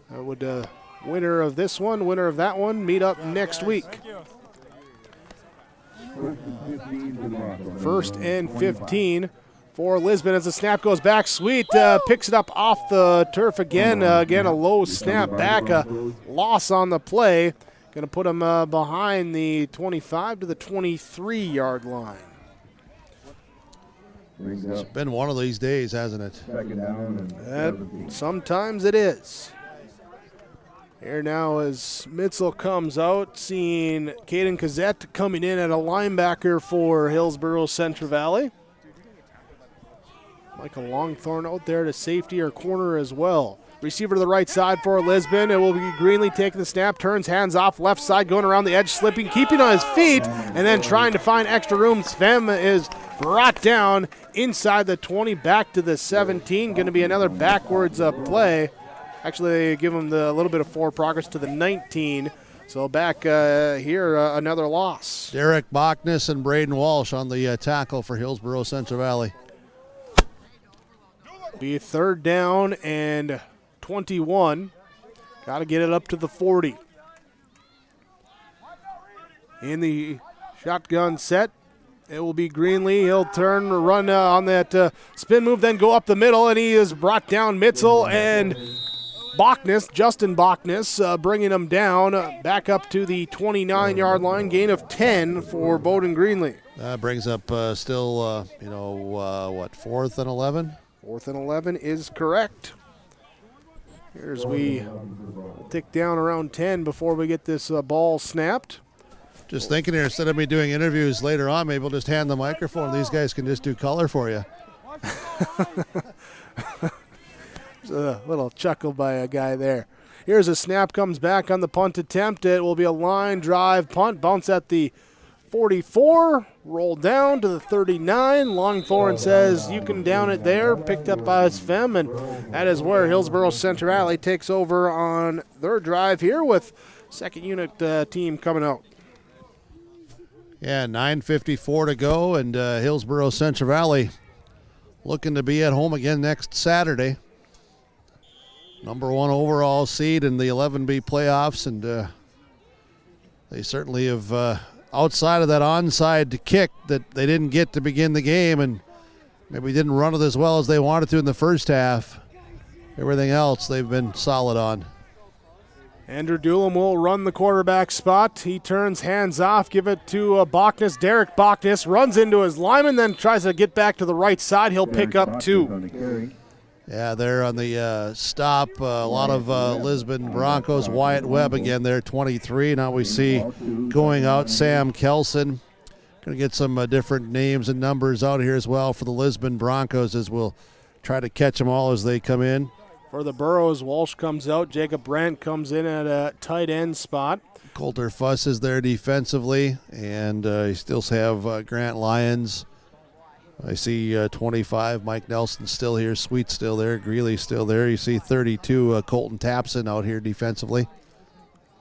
Speaker 1: Winner of this one, winner of that one, meet up next week. First and 15 for Lisbon as the snap goes back. Sweet picks it up off the turf again. Again, a low snap back. Loss on the play. Going to put him behind the 25 to the 23-yard line.
Speaker 13: It's been one of these days, hasn't it?
Speaker 1: Sometimes it is. Here now as Mitzel comes out, seeing Caden Kazette coming in at a linebacker for Hillsboro Central Valley. Michael Longthorn out there to safety or corner as well. Receiver to the right side for Lisbon. It will be Greenlee taking the snap, turns, hands off, left side, going around the edge, slipping, keeping on his feet, and then trying to find extra room. Svem is brought down inside the 20, back to the 17. Going to be another backwards play. Actually, they give him a little bit of forward progress to the 19. So back here, another loss.
Speaker 13: Derek Bachnes and Braden Walsh on the tackle for Hillsboro Central Valley.
Speaker 1: Be third down and 21. Got to get it up to the 40. In the shotgun set, it will be Greenlee. He'll turn, run on that spin move, then go up the middle, and he is brought down. Mitzel and Bachnes, Justin Bachnes, bringing him down back up to the 29-yard line. Gain of 10 for Bowden Greenlee.
Speaker 13: That brings up still, fourth and 11?
Speaker 1: Fourth and 11 is correct. Here's we tick down around 10 before we get this ball snapped.
Speaker 13: Just thinking here, instead of me doing interviews later on, maybe we'll just hand the microphone. These guys can just do color for you.
Speaker 1: A little chuckle by a guy there. Here's a snap, comes back on the punt attempt. It will be a line drive punt, bounce at the 44, roll down to the 39. Longthorn says you can down it there, picked up by Svem, and that is where Hillsboro Central Valley takes over on their drive here with second unit team coming out.
Speaker 13: Yeah, 9:54 to go, and Hillsboro Central Valley looking to be at home again next Saturday. Number one overall seed in the 11B playoffs, and they certainly have, outside of that onside kick that they didn't get to begin the game and maybe didn't run it as well as they wanted to in the first half, everything else they've been solid on.
Speaker 1: Andrew Doolin will run the quarterback spot. He turns, hands off, give it to Bachnes. Derek Bachnes runs into his lineman, then tries to get back to the right side. He'll pick up 2.
Speaker 13: Yeah, they're on the stop. A lot of Lisbon Broncos. Wyatt Webb again there, 23. Now we see going out Sam Kelson. Going to get some different names and numbers out here as well for the Lisbon Broncos as we'll try to catch them all as they come in.
Speaker 1: For the Burros, Walsh comes out. Jacob Brandt comes in at a tight end spot.
Speaker 13: Coulter Fuss is there defensively, and you still have Grant Lyons. I see 25, Mike Nelson still here, Sweet still there, Greeley still there. You see 32, Colton Tapson out here defensively.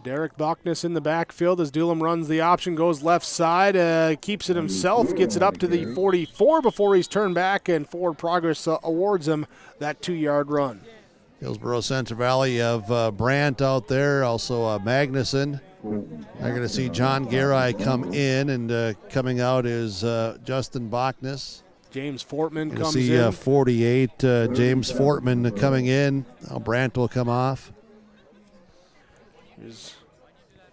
Speaker 1: Derek Bachnes in the backfield as Doolin runs the option, goes left side, keeps it himself, gets it up to the 44 before he's turned back, and forward progress awards him that 2-yard run.
Speaker 13: Hillsboro Central Valley, you have Brandt out there, also Magnuson. I'm going to see John Garai come in, and coming out is Justin Bachnes.
Speaker 1: James Fortman
Speaker 13: You
Speaker 1: comes
Speaker 13: see
Speaker 1: in.
Speaker 13: 48, James Fortman coming in. Now Brandt will come off.
Speaker 1: There's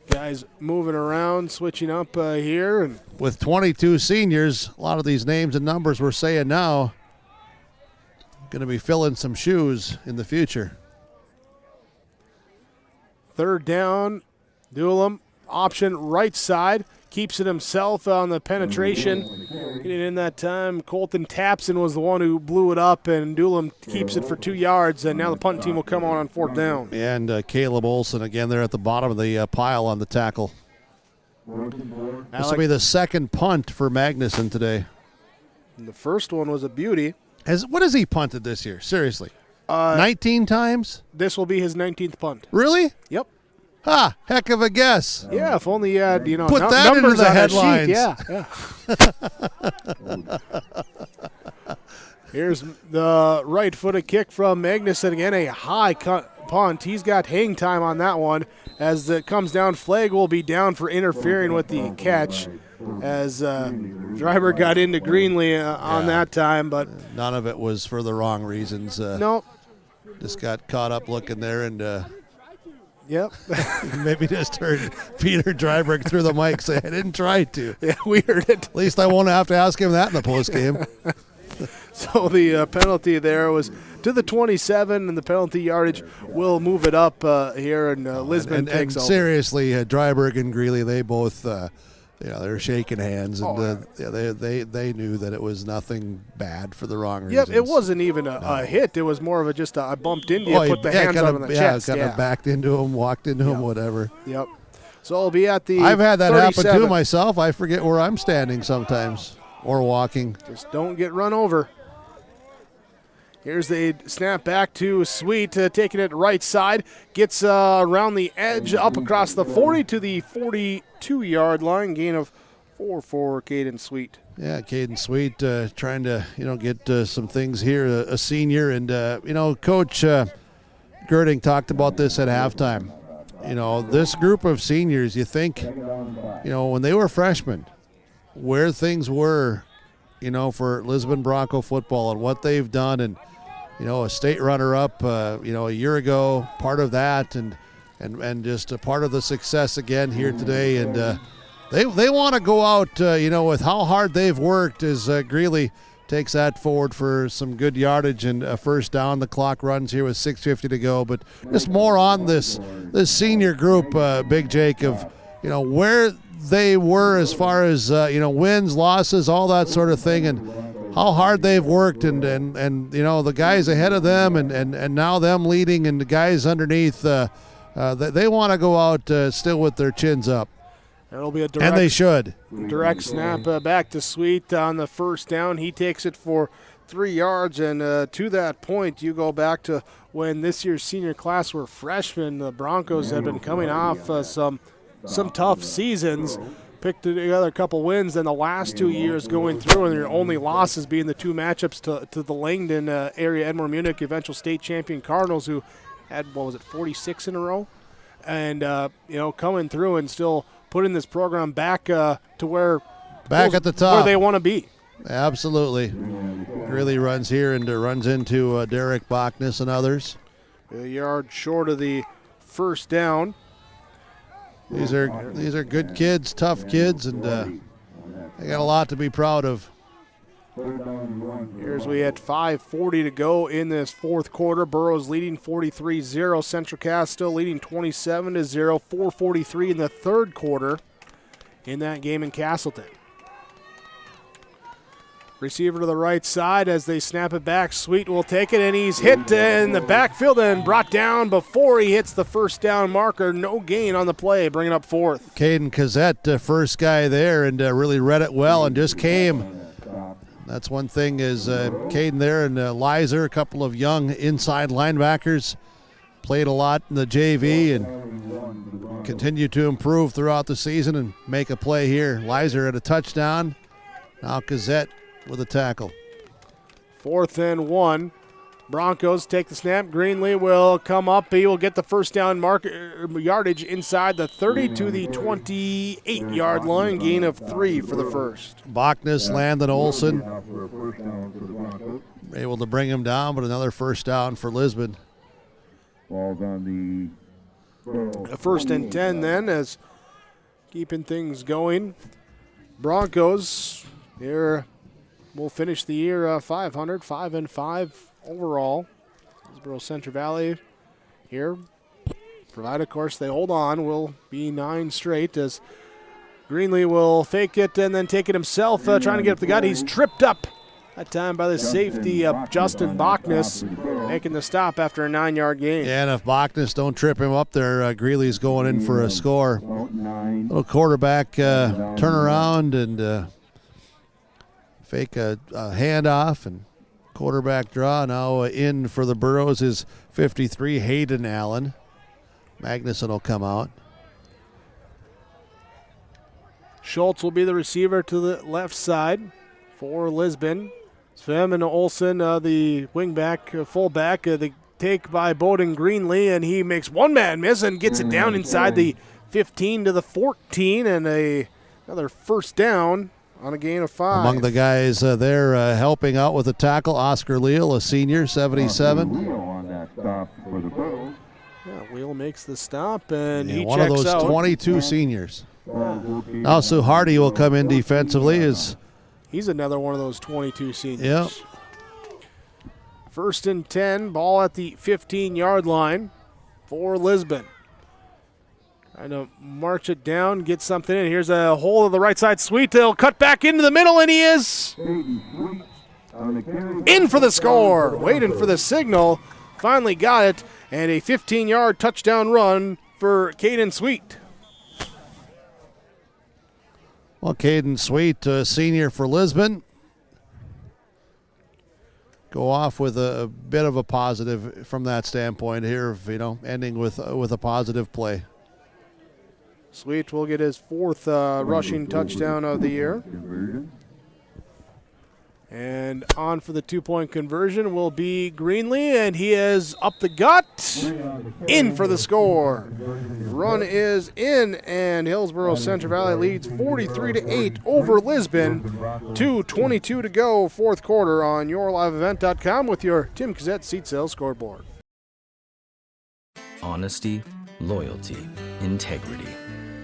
Speaker 1: guys moving around, switching up here. And
Speaker 13: with 22 seniors, a lot of these names and numbers we're saying now going to be filling some shoes in the future.
Speaker 1: Third down, Doolum, option right side, keeps it himself on the penetration. Getting in that time, Colton Tapson was the one who blew it up, and Doolum keeps it for 2 yards, and now the punt team will come on fourth down.
Speaker 13: And Caleb Olson, again, there at the bottom of the pile on the tackle. This will be the second punt for Magnuson today.
Speaker 1: And the first one was a beauty.
Speaker 13: What has he punted this year? Seriously. 19 times?
Speaker 1: This will be his 19th punt.
Speaker 13: Really?
Speaker 1: Yep.
Speaker 13: Ha! Heck of a guess.
Speaker 1: Yeah, if only you had,
Speaker 13: put that into
Speaker 1: numbers
Speaker 13: the
Speaker 1: on
Speaker 13: headlines.
Speaker 1: Yeah. Here's the right-footed kick from Magnuson. Again, a high punt. He's got hang time on that one. As it comes down, flag will be down for interfering with the catch. As Driver got into Greenlee on that time, but
Speaker 13: none of it was for the wrong reasons.
Speaker 1: No.
Speaker 13: Just got caught up looking there and
Speaker 1: yep.
Speaker 13: Maybe just heard Peter Dryberg through the mic say, I didn't try to.
Speaker 1: Yeah, we heard it.
Speaker 13: At least I won't have to ask him that in the post game.
Speaker 1: So the penalty there was to the 27, and the penalty yardage will move it up here, and Lisbon takes over.
Speaker 13: Seriously, Dryberg and Greeley, they both, they're shaking hands, and they knew that it was nothing bad for the wrong reasons.
Speaker 1: Yep, it wasn't even a hit. It was more of I bumped into you, put the hands up on the chest.
Speaker 13: Kind of backed into him, walked into him, whatever.
Speaker 1: Yep. So I'll be at the
Speaker 13: I've had that
Speaker 1: 37.
Speaker 13: happen too myself. I forget where I'm standing sometimes or walking.
Speaker 1: Just don't get run over. Here's the snap back to Sweet, taking it right side. Gets around the edge, up across the 40 to the 42-yard line. Gain of 4 for Caden Sweet.
Speaker 13: Yeah, Caden Sweet trying to, get some things here. A senior, and, Coach Girding talked about this at halftime. This group of seniors, you think, when they were freshmen, where things were, for Lisbon Bronco football and what they've done, and a state runner-up, a year ago, part of that, and just a part of the success again here today. And they want to go out, with how hard they've worked, as Greeley takes that forward for some good yardage and a first down. The clock runs here with 6:50 to go, but just more on this senior group, Big Jake, of where they were as far as wins, losses, all that sort of thing, and how hard they've worked, and the guys ahead of them, and now them leading, and the guys underneath, they want to go out still with their chins up.
Speaker 1: It'll be a direct,
Speaker 13: and they should.
Speaker 1: Direct snap back to Sweet on the first down. He takes it for 3 yards, and to that point, you go back to when this year's senior class were freshmen. The Broncos had been coming off some tough seasons, picked together a couple wins, and the last 2 years going through, and their only losses being the two matchups to the Langdon area Edmore Munich eventual state champion Cardinals, who had 46 in a row, and coming through and still putting this program back to where
Speaker 13: at the top
Speaker 1: where they want to be.
Speaker 13: Absolutely, really runs here and runs into Derek Bachnes and others.
Speaker 1: A yard short of the first down.
Speaker 13: These are good kids, tough kids, and they got a lot to be proud of.
Speaker 1: Here's we had 5:40 to go in this fourth quarter. Burroughs leading 43-0. Central Cass still leading 27-0. 4:43 in the third quarter in that game in Castleton. Receiver to the right side as they snap it back. Sweet will take it, and he's hit in the backfield and brought down before he hits the first down marker. No gain on the play, bringing up fourth.
Speaker 13: Caden Cassette, first guy there, and really read it well and just came. That's one thing is Caden there and Lizer, a couple of young inside linebackers, played a lot in the JV and continue to improve throughout the season and make a play here. Lizer at a touchdown. Now Cassette with a tackle.
Speaker 1: 4th and 1. Broncos take the snap. Greenlee will come up. He will get the first down yardage inside the 30 to the 28-yard line. Gain of 3 for the first.
Speaker 13: Bachnes, Landon Olsen able to bring him down, but another first down for Lisbon.
Speaker 1: A first and 10 then, as keeping things going. Broncos here will finish the year 500, 5-5 overall. Hillsboro Central Valley here, provided, of course, they hold on, will be 9 straight as Greenlee will fake it and then take it himself, trying to get up the gut. He's tripped up that time by the safety of Justin Bachnes, making the stop after a 9-yard gain.
Speaker 13: Yeah, and if Bachnes don't trip him up there, Greeley's going in for a score. Little quarterback turnaround and fake a handoff and quarterback draw. Now in for the Burros is 53, Hayden Allen. Magnuson will come out.
Speaker 1: Schultz will be the receiver to the left side for Lisbon. Svem and Olsen, the wingback, fullback. The take by Bowden Greenlee, and he makes one man miss and gets it down inside the 15 to the 14, and another first down on a gain of 5.
Speaker 13: Among the guys there helping out with the tackle, Oscar Leal, a senior, 77.
Speaker 1: Yeah, Leal makes the stop, and he
Speaker 13: one
Speaker 1: checks
Speaker 13: of those
Speaker 1: out.
Speaker 13: 22 seniors. Now Sue Hardy will come in defensively.
Speaker 1: He's another one of those 22 seniors.
Speaker 13: Yep.
Speaker 1: First and 10, ball at the 15-yard line for Lisbon. Trying to march it down, get something in. Here's a hole to the right side. Sweet, they'll cut back into the middle, and he is in for the score. Waiting for the signal. Finally got it, and a 15-yard touchdown run for Caden Sweet.
Speaker 13: Well, Caden Sweet, senior for Lisbon. Go off with a bit of a positive from that standpoint here, ending with a positive play.
Speaker 1: Sweet will get his 4th rushing touchdown of the year. And on for the 2-point conversion will be Greenlee, and he is up the gut, in for the score. Run is in, and Hillsboro Central Valley leads 43-8 over Lisbon. 2:22 to go, 4th quarter on YourLiveEvent.com with your Tim Cassette seat sales scoreboard.
Speaker 20: Honesty, loyalty, integrity.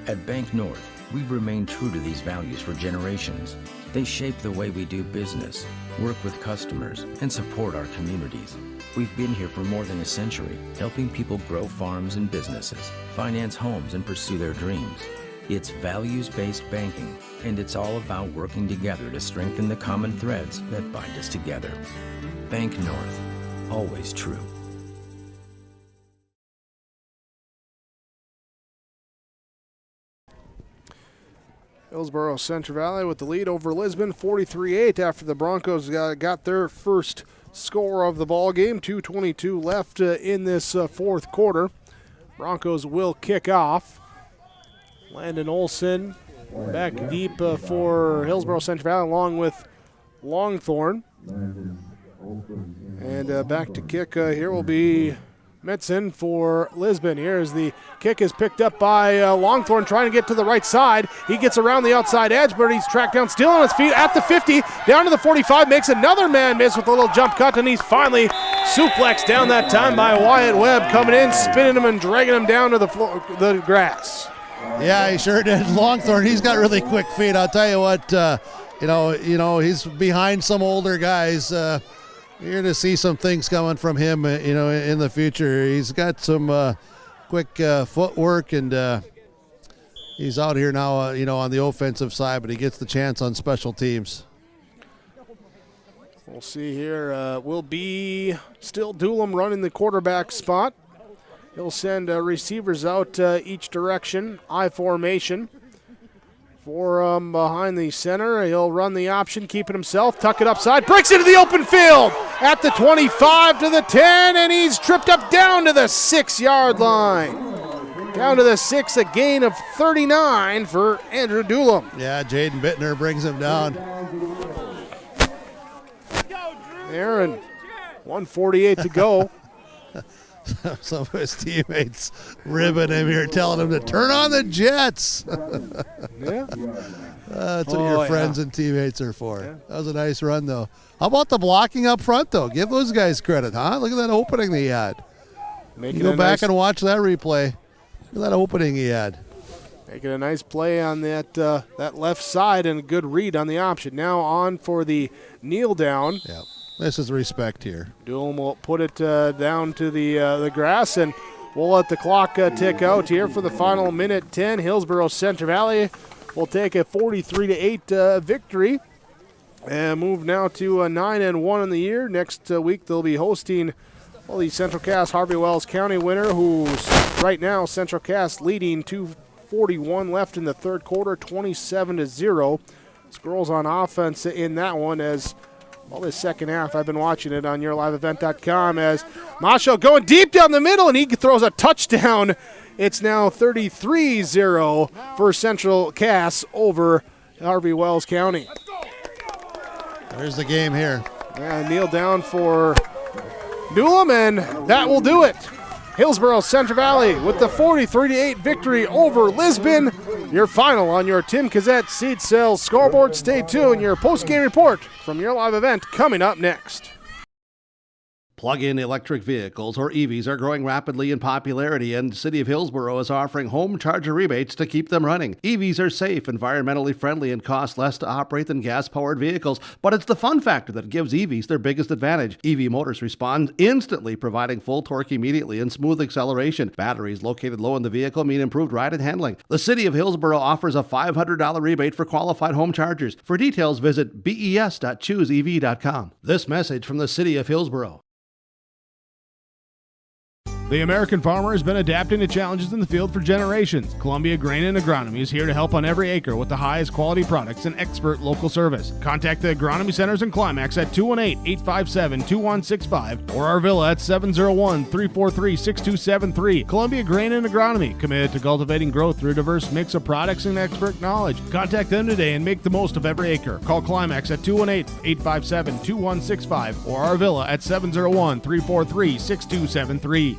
Speaker 20: At Bank North, we've remained true to these values for generations. They shape the way we do business, work with customers, and support our communities. We've been here for more than a century, helping people grow farms and businesses, finance homes, and pursue their dreams. It's values-based banking, and it's all about working together to strengthen the common threads that bind us together. Bank North, always true.
Speaker 1: Hillsboro Central Valley with the lead over Lisbon, 43-8 after the Broncos got their first score of the ball game. 2:22 left in this 4th quarter. Broncos will kick off. Landon Olsen back deep for Hillsboro Central Valley along with Longthorn. And back to kick here will be Metzen for Lisbon. Here's the kick is picked up by Longthorn trying to get to the right side. He gets around the outside edge, but he's tracked down still on his feet at the 50, down to the 45, makes another man miss with a little jump cut, and he's finally suplexed down that time by Wyatt Webb, coming in, spinning him and dragging him down to the grass.
Speaker 13: Yeah, he sure did. Longthorn, he's got really quick feet. I'll tell you what, he's behind some older guys. You're going to see some things coming from him, in the future. He's got some quick footwork, and he's out here now, on the offensive side, but he gets the chance on special teams.
Speaker 1: We'll see here. Will be still Doolum running the quarterback spot. He'll send receivers out each direction, I formation. 4 behind the center. He'll run the option, keep it himself, tuck it upside, breaks into the open field at the 25 to the 10, and he's tripped up down to the 6-yard line. Down to the 6, a gain of 39 for Andrew Doolum.
Speaker 13: Yeah, Jaden Bittner brings him down.
Speaker 1: Aaron 1:48 to go.
Speaker 13: Some of his teammates ribbing him here, telling him to turn on the Jets.
Speaker 1: Yeah.
Speaker 13: That's what your friends and teammates are for. Yeah. That was a nice run, though. How about the blocking up front, though? Give those guys credit, huh? Look at that opening he had. You go back and watch that replay. Look at that opening he had.
Speaker 1: Making a nice play on that left side and a good read on the option. Now on for the kneel down.
Speaker 13: Yep. This is respect here.
Speaker 1: Doolin will put it down to the grass, and we'll let the clock tick out here for the final minute 10. Hillsboro Central Valley will take a 43-8 victory and move now to 9-1 in the year. Next week they'll be hosting the Central Cass Harvey Wells County winner, who's right now Central Cass leading 2:41 left in the third quarter, 27-0. Squirrels on offense in that one as this second half. I've been watching it on yourliveevent.com as Masho going deep down the middle, and he throws a touchdown. It's now 33-0 for Central Cass over Harvey Wells County.
Speaker 13: There's the game here.
Speaker 1: Kneel down for Newham, and that will do it. Hillsboro Central Valley with the 43-8 victory over Lisbon. Your final on your Tim Cassette Seed Sales scoreboard. Stay tuned. Your post-game report from your live event coming up next.
Speaker 2: Plug-in electric vehicles, or EVs, are growing rapidly in popularity, and the City of Hillsboro is offering home charger rebates to keep them running. EVs are safe, environmentally friendly, and cost less to operate than gas-powered vehicles, but it's the fun factor that gives EVs their biggest advantage. EV motors respond instantly, providing full torque immediately and smooth acceleration. Batteries located low in the vehicle mean improved ride and handling. The City of Hillsboro offers a $500 rebate for qualified home chargers. For details, visit bes.chooseev.com. This message from the City of Hillsboro.
Speaker 1: The American farmer has been adapting to challenges in the field for generations. Columbia Grain and Agronomy is here to help on every acre with the highest quality products and expert local service. Contact the Agronomy Centers in Climax at 218-857-2165 or our villa at 701-343-6273. Columbia Grain and Agronomy, committed to cultivating growth through a diverse mix of products and expert knowledge. Contact them today and make the most of every acre. Call Climax at 218-857-2165 or our villa at 701-343-6273.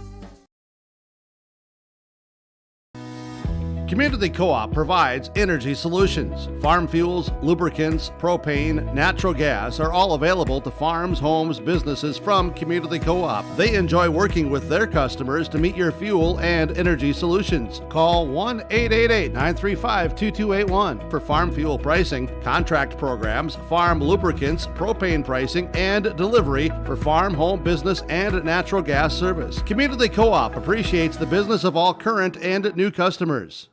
Speaker 2: Community Co-op provides energy solutions. Farm fuels, lubricants, propane, natural gas are all available to farms, homes, businesses from Community Co-op. They enjoy working with their customers to meet your fuel and energy solutions. Call 1-888-935-2281 for farm fuel pricing, contract programs, farm lubricants, propane pricing, and delivery for farm, home, business, and natural gas service. Community Co-op appreciates the business of all current and new customers.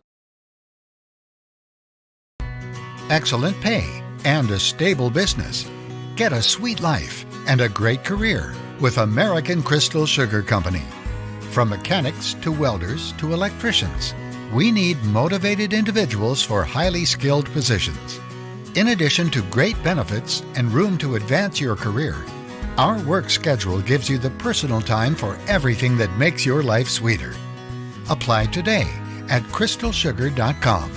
Speaker 4: Excellent pay and a stable business. Get a sweet life and a great career with American Crystal Sugar Company. From mechanics to welders to electricians, we need motivated individuals for highly skilled positions. In addition to great benefits and room to advance your career, our work schedule gives you the personal time for everything that makes your life sweeter. Apply today at crystalsugar.com.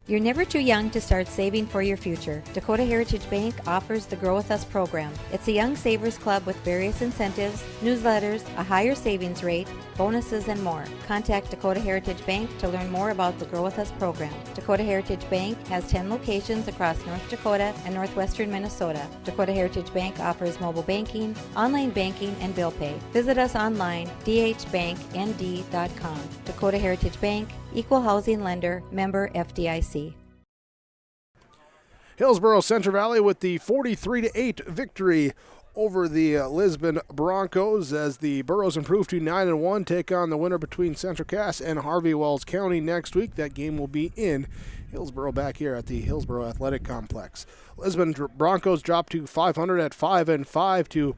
Speaker 21: You're never too young to start saving for your future. Dakota Heritage Bank offers the Grow With Us program. It's a young savers club with various incentives, newsletters, a higher savings rate, bonuses, and more. Contact Dakota Heritage Bank to learn more about the Grow With Us program. Dakota Heritage Bank has 10 locations across North Dakota and northwestern Minnesota. Dakota Heritage Bank offers mobile banking, online banking, and bill pay. Visit us online, dhbanknd.com. Dakota Heritage Bank, Equal Housing Lender, member FDIC.
Speaker 1: Hillsboro Central Valley with the 43-8 victory over the Lisbon Broncos as the Burros improve to 9-1, take on the winner between Central Cass and Harvey Wells County next week. That game will be in Hillsboro back here at the Hillsboro Athletic Complex. Lisbon Broncos dropped to 500 at 5-5 to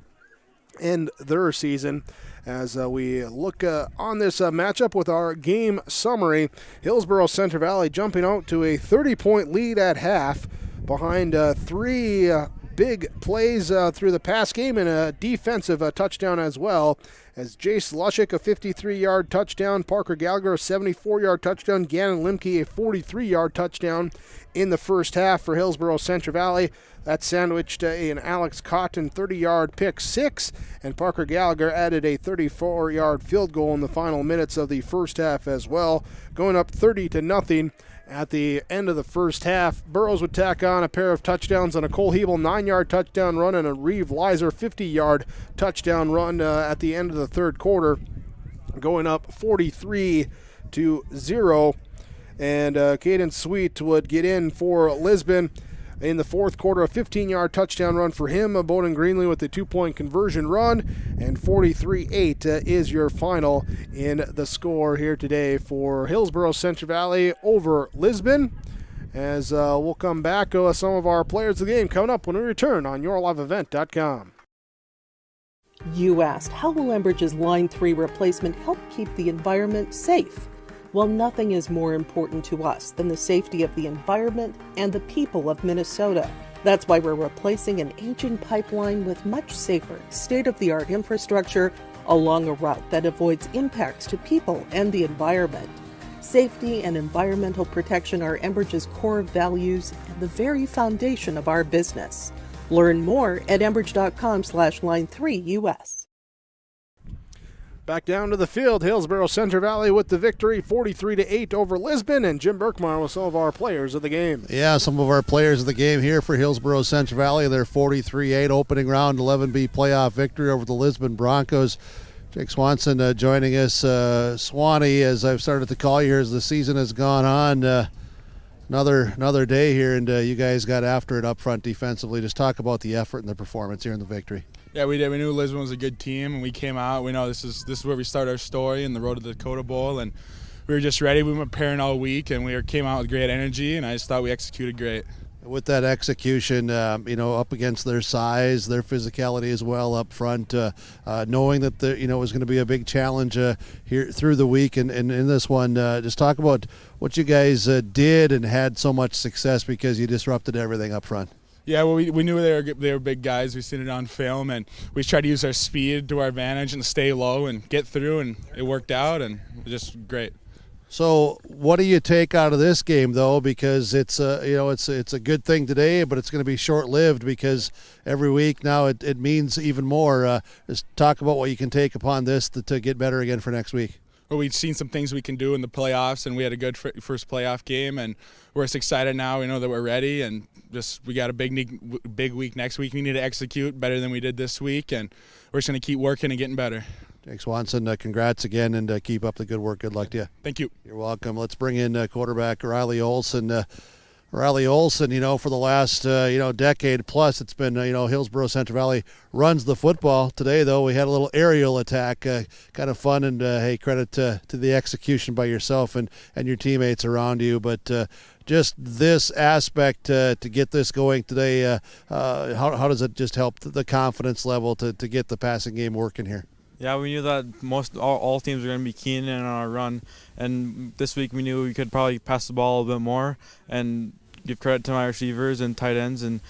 Speaker 1: end their season. As we look on this matchup with our game summary, Hillsboro Central Valley jumping out to a 30-point lead at half behind three big plays through the pass game and a defensive touchdown as well. As Jace Lushik, a 53-yard touchdown, Parker Gallagher, a 74-yard touchdown, Gannon Limke, a 43-yard touchdown in the first half for Hillsboro Central Valley. That sandwiched an Alex Cotton 30-yard pick six, and Parker Gallagher added a 34-yard field goal in the final minutes of the first half as well, going up 30-0. At the end of the first half, Burrows would tack on a pair of touchdowns on a Cole Hebel 9-yard touchdown run and a Reeve Leiser 50-yard touchdown run at the end of the third quarter, going up 43-0. And Caden Sweet would get in for Lisbon in the fourth quarter, a 15-yard touchdown run for him. Bowden Greenlee with a 2-point conversion run, and 43-8 is your final in the score here today for Hillsboro Central Valley over Lisbon. As we'll come back with some of our players of the game coming up when we return on YourLiveEvent.com.
Speaker 5: You asked, how will Enbridge's Line 3 replacement help keep the environment safe? Well, nothing is more important to us than the safety of the environment and the people of Minnesota. That's why we're replacing an aging pipeline with much safer, state-of-the-art infrastructure along a route that avoids impacts to people and the environment. Safety and environmental protection are Enbridge's core values and the very foundation of our business. Learn more at enbridge.com/line3US.
Speaker 1: Back down to the field, Hillsboro Central Valley with the victory, 43-8 over Lisbon, and Jim Berkmeyer with some of our players of the game.
Speaker 13: Yeah, some of our players of the game here for Hillsboro Central Valley. Their 43-8 opening round 11B playoff victory over the Lisbon Broncos. Jake Swanson joining us. Swanee, as I've started to call you here as the season has gone on. Another day here, and you guys got after it up front defensively. Just talk about the effort and the performance here in the victory.
Speaker 6: Yeah, we did. We knew Lisbon was a good team, and we came out. We know this is where we start our story in the road to the Dakota Bowl, and we were just ready. We went preparing all week, and we came out with great energy, and I just thought we executed great.
Speaker 13: With that execution, up against their size, their physicality as well up front, knowing that it was going to be a big challenge here through the week, and in this one, just talk about what you guys did and had so much success because you disrupted everything up front.
Speaker 6: Yeah, well, we knew they were big guys. We've seen it on film, and we tried to use our speed to our advantage and stay low and get through, and it worked out, and it was just great.
Speaker 13: So, what do you take out of this game, though? Because it's a good thing today, but it's going to be short-lived because every week now it means even more. Just talk about what you can take upon this to get better again for next week.
Speaker 6: Well, we've seen some things we can do in the playoffs, and we had a good first playoff game, and we're just excited now. We know that we're ready, and we got a big week next week. We need to execute better than we did this week, and we're just going to keep working and getting better.
Speaker 13: Jake Swanson, congrats again, and keep up the good work. Good luck to you.
Speaker 6: Thank you.
Speaker 13: You're welcome. Let's bring in quarterback Riley Olson. Riley Olson, for the last, decade plus, it's been, Hillsboro Central Valley runs the football. Today, though, we had a little aerial attack, kind of fun, and, hey, credit to the execution by yourself and your teammates around you. But just this aspect to get this going today, how does it just help the confidence level to get the passing game working here?
Speaker 22: Yeah, we knew that all teams were going to be keen in on our run, and this week we knew we could probably pass the ball a little bit more and give credit to my receivers and tight ends and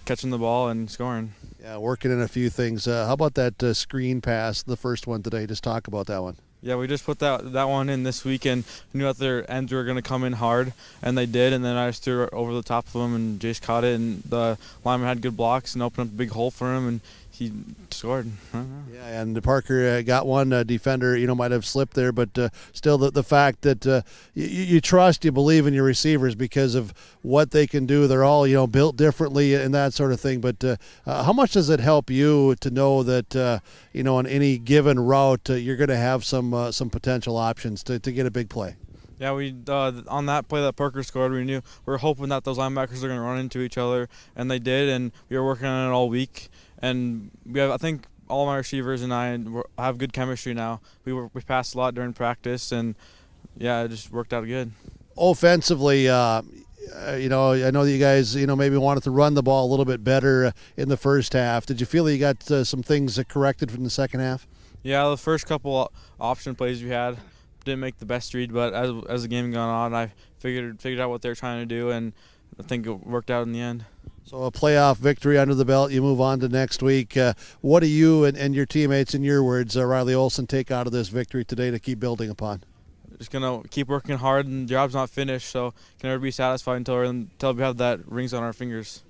Speaker 22: catching the ball and scoring.
Speaker 13: Yeah, working in a few things. How about that screen pass, the first one today? Just talk about that one.
Speaker 22: Yeah, we just put that one in this week and knew that their ends were going to come in hard, and they did, and then I just threw it over the top of them, and Jace caught it, and the lineman had good blocks and opened up a big hole for him, and he scored.
Speaker 13: Yeah, and Parker got one. Defender, might have slipped there, but still the fact that you trust, you believe in your receivers because of what they can do. They're all, built differently and that sort of thing. But how much does it help you to know that, on any given route, you're going to have some potential options to get a big play?
Speaker 22: Yeah, we on that play that Parker scored, we were hoping that those linebackers are going to run into each other, and they did, and we were working on it all week. And I think all my receivers and I have good chemistry now. We passed a lot during practice, and yeah, it just worked out good.
Speaker 13: Offensively, I know that you guys, maybe wanted to run the ball a little bit better in the first half. Did you feel that you got some things corrected from the second half?
Speaker 22: Yeah, the first couple option plays we had didn't make the best read, but as the game gone on, I figured out what they were trying to do, and I think it worked out in the end.
Speaker 13: So a playoff victory under the belt. You move on to next week. What do you and your teammates, in your words, Riley Olson, take out of this victory today to keep building upon?
Speaker 22: Just going to keep working hard, and the job's not finished, so can never be satisfied until we have that rings on our fingers.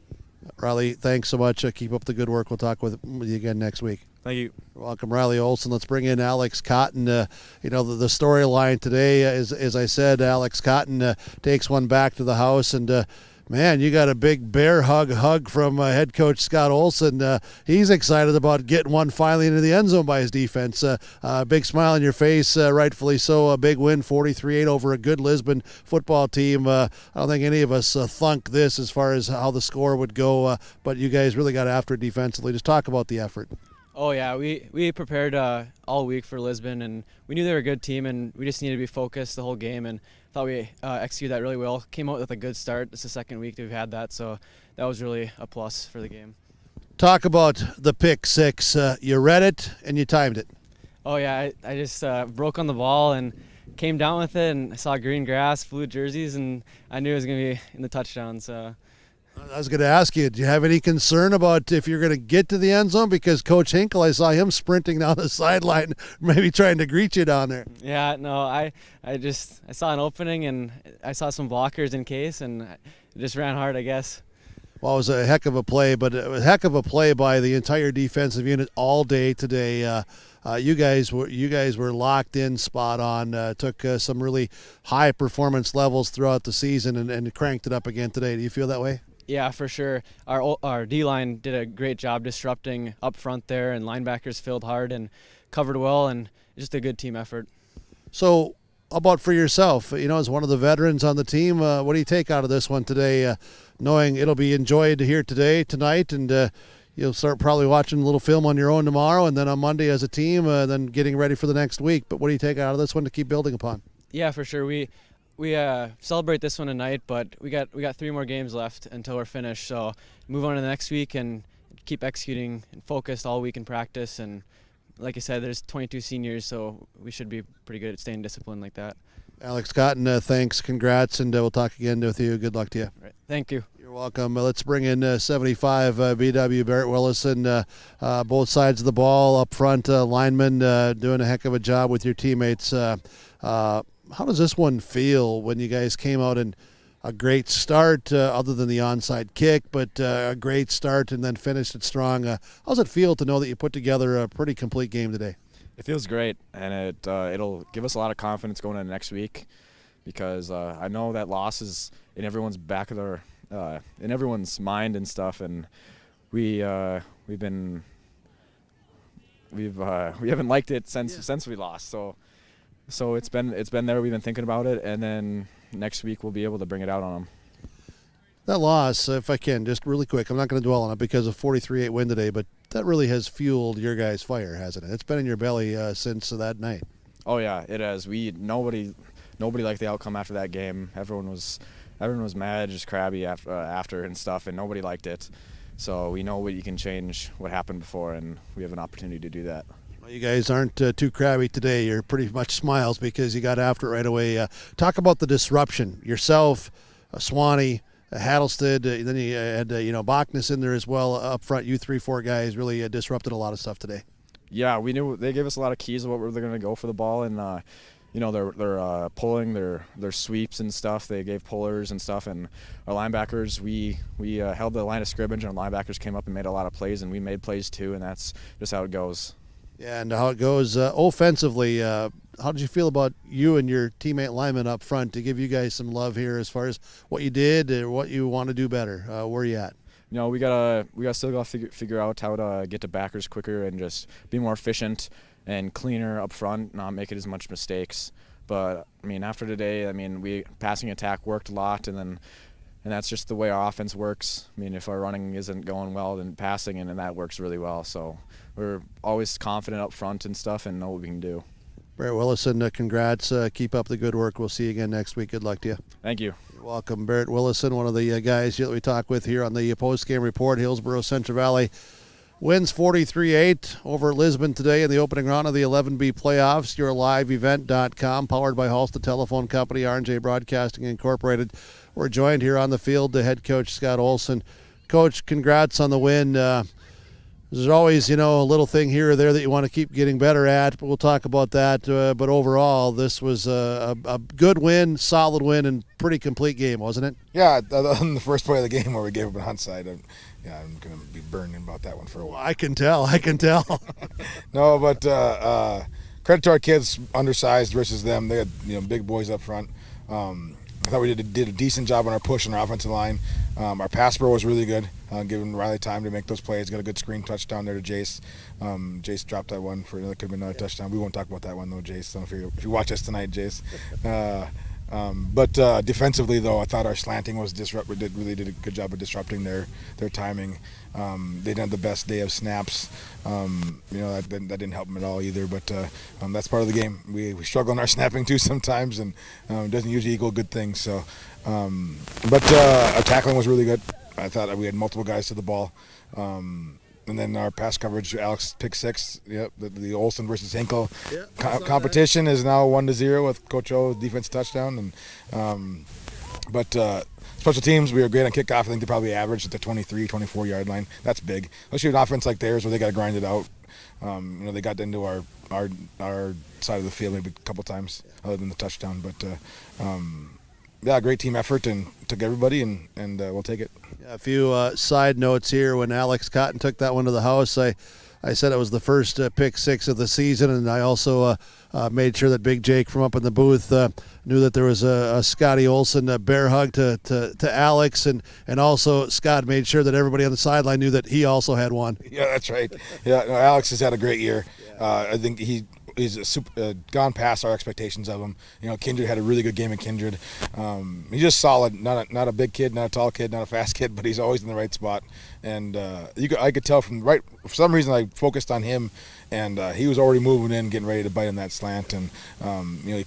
Speaker 13: Riley, thanks so much. Keep up the good work. We'll talk with you again next week.
Speaker 22: Thank you.
Speaker 13: Welcome, Riley Olson. Let's bring in Alex Cotton. The storyline today, as I said, Alex Cotton takes one back to the house, and man, you got a big bear hug from head coach Scott Olson. He's excited about getting one finally into the end zone by his defense. Big smile on your face, rightfully so. A big win, 43-8 over a good Lisbon football team. I don't think any of us thunk this as far as how the score would go, but you guys really got after it defensively. Just talk about the effort.
Speaker 7: Oh yeah, we prepared all week for Lisbon, and we knew they were a good team, and we just needed to be focused the whole game, and thought we executed that really well. Came out with a good start. It's the second week that we've had that, so that was really a plus for the game.
Speaker 13: Talk about the pick six. You read it and you timed it.
Speaker 7: Oh yeah, I just broke on the ball and came down with it, and I saw green grass, blue jerseys, and I knew it was going to be in the touchdown. So
Speaker 13: I was going to ask you, do you have any concern about if you're going to get to the end zone? Because Coach Hinkle, I saw him sprinting down the sideline, maybe trying to greet you down there.
Speaker 7: Yeah, no, I saw an opening, and I saw some blockers in case, and I just ran hard, I guess.
Speaker 13: Well, it was a heck of a play, but it was a heck of a play by the entire defensive unit all day today. You guys were locked in, spot on. Took some really high performance levels throughout the season and cranked it up again today. Do you feel that way?
Speaker 7: Yeah, for sure. Our D-line did a great job disrupting up front there, and linebackers filled hard and covered well, and just a good team effort.
Speaker 13: So, how about for yourself? As one of the veterans on the team, what do you take out of this one today, knowing it'll be enjoyed here tonight, and you'll start probably watching a little film on your own tomorrow, and then on Monday as a team, then getting ready for the next week. But what do you take out of this one to keep building upon?
Speaker 7: Yeah, for sure. We celebrate this one tonight, but we got 3 more games left until we're finished. So move on to the next week and keep executing and focused all week in practice. And like I said, there's 22 seniors, so we should be pretty good at staying disciplined like that.
Speaker 13: Alex Cotton, thanks, congrats, and we'll talk again with you. Good luck to you.
Speaker 7: Right. Thank you.
Speaker 13: You're welcome. Let's bring in 75 BW Barrett Willison. Both sides of the ball up front, linemen doing a heck of a job with your teammates. How does this one feel when you guys came out in a great start, other than the onside kick, but a great start and then finished it strong? How does it feel to know that you put together a pretty complete game today?
Speaker 8: It feels great, and it'll give us a lot of confidence going into next week, because I know that loss is in everyone's back of their in everyone's mind and stuff, and we haven't liked it since we lost. So it's been there. We've been thinking about it, and then next week we'll be able to bring it out on them.
Speaker 13: That loss, if I can, just really quick, I'm not going to dwell on it because of 43-8 win today, but that really has fueled your guys' fire, hasn't it? It's been in your belly since that night.
Speaker 8: Oh yeah, it has. Nobody liked the outcome after that game. Everyone was mad, just crabby after and stuff, and nobody liked it. So we know you can change what happened before, and we have an opportunity to do that.
Speaker 13: You guys aren't too crabby today. You're pretty much smiles because you got after it right away. Talk about the disruption. Yourself, Swanee, Hattlestead, then you had Bachnes in there as well up front. You 3-4 guys really disrupted a lot of stuff today.
Speaker 8: Yeah, we knew they gave us a lot of keys of what they're going to go for the ball, and they're pulling their sweeps and stuff. They gave pullers and stuff, and our linebackers, we held the line of scrimmage, and our linebackers came up and made a lot of plays, and we made plays too, and that's just how it goes.
Speaker 13: Yeah, and how it goes offensively. How did you feel about you and your teammate lineman up front to give you guys some love here as far as what you did or what you want to do better? Where are you at?
Speaker 8: We still got to figure out how to get to backers quicker and just be more efficient and cleaner up front, not make it as much mistakes. But after today, we passing attack worked a lot, and that's just the way our offense works. If our running isn't going well, then passing, and that works really well. So we're always confident up front and stuff and know what we can do.
Speaker 13: Barrett Willison, congrats. Keep up the good work. We'll see you again next week. Good luck to you.
Speaker 8: Thank you.
Speaker 13: You're welcome. Barrett Willison, one of the guys that we talk with here on the post-game report. Hillsboro Central Valley wins 43-8 over Lisbon today in the opening round of the 11B playoffs. YourLiveEvent.com, powered by Halstead Telephone Company, R&J Broadcasting Incorporated. We're joined here on the field, the head coach, Scott Olson. Coach, congrats on the win. There's always, a little thing here or there that you want to keep getting better at, but we'll talk about that. But overall, this was a good win, solid win, and pretty complete game, wasn't it?
Speaker 11: Yeah, on the first play of the game where we gave up an onside, I'm going to be burning about that one for a while.
Speaker 13: I can tell.
Speaker 11: No, but credit to our kids, undersized versus them. They had big boys up front. I thought we did a decent job on our push on our offensive line. Our pass pro was really good, giving Riley time to make those plays. Got a good screen touchdown there to Jace. Jace dropped that one that could have been another touchdown. We won't talk about that one though, Jace. I don't know if you watch us tonight, Jace. But defensively though, I thought our slanting was really did a good job of disrupting their timing. They didn't have the best day of snaps. That didn't help them at all either. But that's part of the game. We struggle in our snapping too sometimes, and it doesn't usually equal good things. So, but our tackling was really good. I thought we had multiple guys to the ball. And then our pass coverage, Alex pick 6. Yep, the Olsen versus Hinkle competition is now 1-0 with Coach O's defense touchdown. And but special teams, we were great on kickoff. I think they probably averaged at the 23, 24-yard line. That's big. Especially an offense like theirs where they got to grind it out. They got into our side of the field maybe a couple times other than the touchdown. But great team effort and took everybody, and we'll take it.
Speaker 13: A few side notes here. When Alex Cotton took that one to the house, I said it was the first pick 6 of the season, and I also made sure that Big Jake from up in the booth knew that there was a Scotty Olsen bear hug to Alex, and also Scott made sure that everybody on the sideline knew that he also had one.
Speaker 11: Yeah, that's right. Yeah, no, Alex has had a great year. I think he's gone past our expectations of him. Kindred had a really good game at Kindred. He's just solid. Not a big kid, not a tall kid, not a fast kid, but he's always in the right spot. And I could tell for some reason I focused on him, and he was already moving in, getting ready to bite on that slant, and he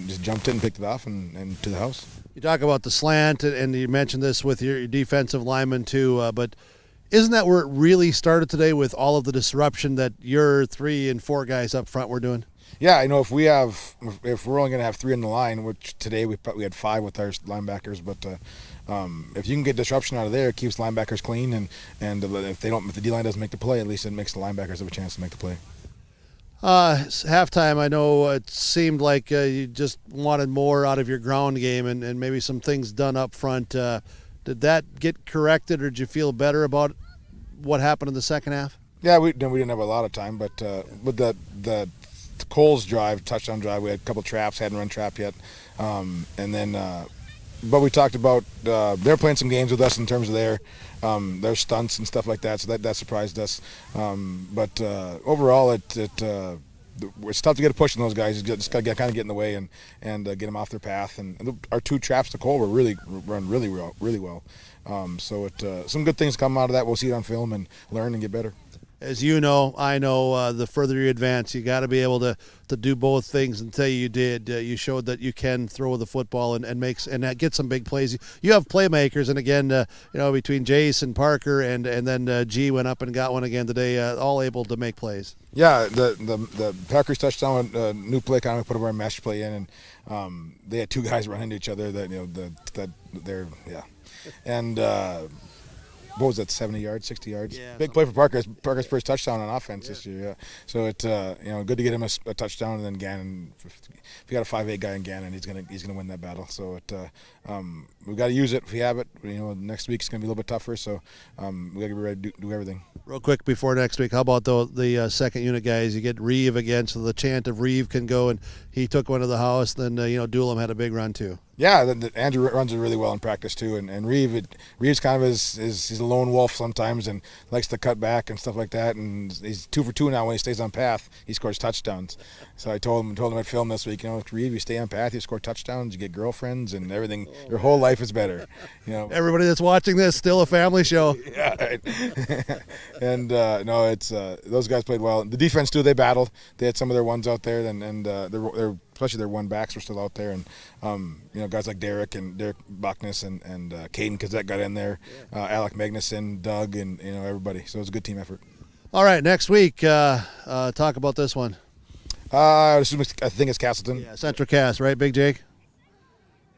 Speaker 11: just jumped in and picked it off and to the house.
Speaker 13: You talk about the slant, and you mentioned this with your defensive lineman too, but isn't that where it really started today with all of the disruption that your 3 and 4 guys up front were doing?
Speaker 11: Yeah, if we're only going to have 3 in the line, which today we had 5 with our linebackers, but if you can get disruption out of there, it keeps linebackers clean, and if the D-line doesn't make the play, at least it makes the linebackers have a chance to make the play.
Speaker 13: Halftime, I know it seemed like you just wanted more out of your ground game and maybe some things done up front. Did that get corrected, or did you feel better about what happened in the second half?
Speaker 11: Yeah, we didn't have a lot of time, but with the Coles touchdown drive, we had a couple traps, hadn't run trap yet, and then. But we talked about they're playing some games with us in terms of their stunts and stuff like that, so that surprised us. But overall, it's tough to get a push on those guys. You just got to kind of get in the way and get them off their path. And our 2 traps to Cole run really well. So some good things come out of that. We'll see it on film and learn and get better.
Speaker 13: As you know, I know, the further you advance, you got to be able to do both things. And today you did. You showed that you can throw the football and get some big plays. You have playmakers, and again, between Jace and Parker and then G went up and got one again today, all able to make plays.
Speaker 11: Yeah, the Packers touchdown, new play kind of put a mesh play in, and they had 2 guys run into each other. And. What was that, 70 yards, 60 yards? Yeah, big play for Parker. Parker's first touchdown on offense this year. Yeah. So it's good to get him a touchdown, and then Gannon. If you got a 5'8" guy in Gannon, he's gonna win that battle. So we've got to use it if we have it. Next week's gonna be a little bit tougher. So we got to be ready to do everything.
Speaker 13: Real quick before next week, how about the second unit guys? You get Reeve again, so the chant of Reeve can go, and he took one to the house. Then Doolem had a big run too.
Speaker 11: Yeah, Andrew runs it really well in practice too, and Reeves kind of he's a lone wolf sometimes and likes to cut back and stuff like that. And he's 2 for 2 now. When he stays on path, he scores touchdowns. So I told him at film this week, Reeve, you stay on path, you score touchdowns, you get girlfriends, and everything. Your whole life is better.
Speaker 13: Everybody that's watching this, still a family show.
Speaker 11: Yeah, right. And it's those guys played well. The defense too, they battled. They had some of their ones out there, and they're especially their 1 backs were still out there, and guys like Derek Bachnes and Caden Kazette got in there, Alec Magnuson, Doug, and everybody. So it was a good team effort.
Speaker 13: All right, next week, talk about this one.
Speaker 11: I think it's Castleton.
Speaker 13: Yeah, Central Cass, right, Big Jake?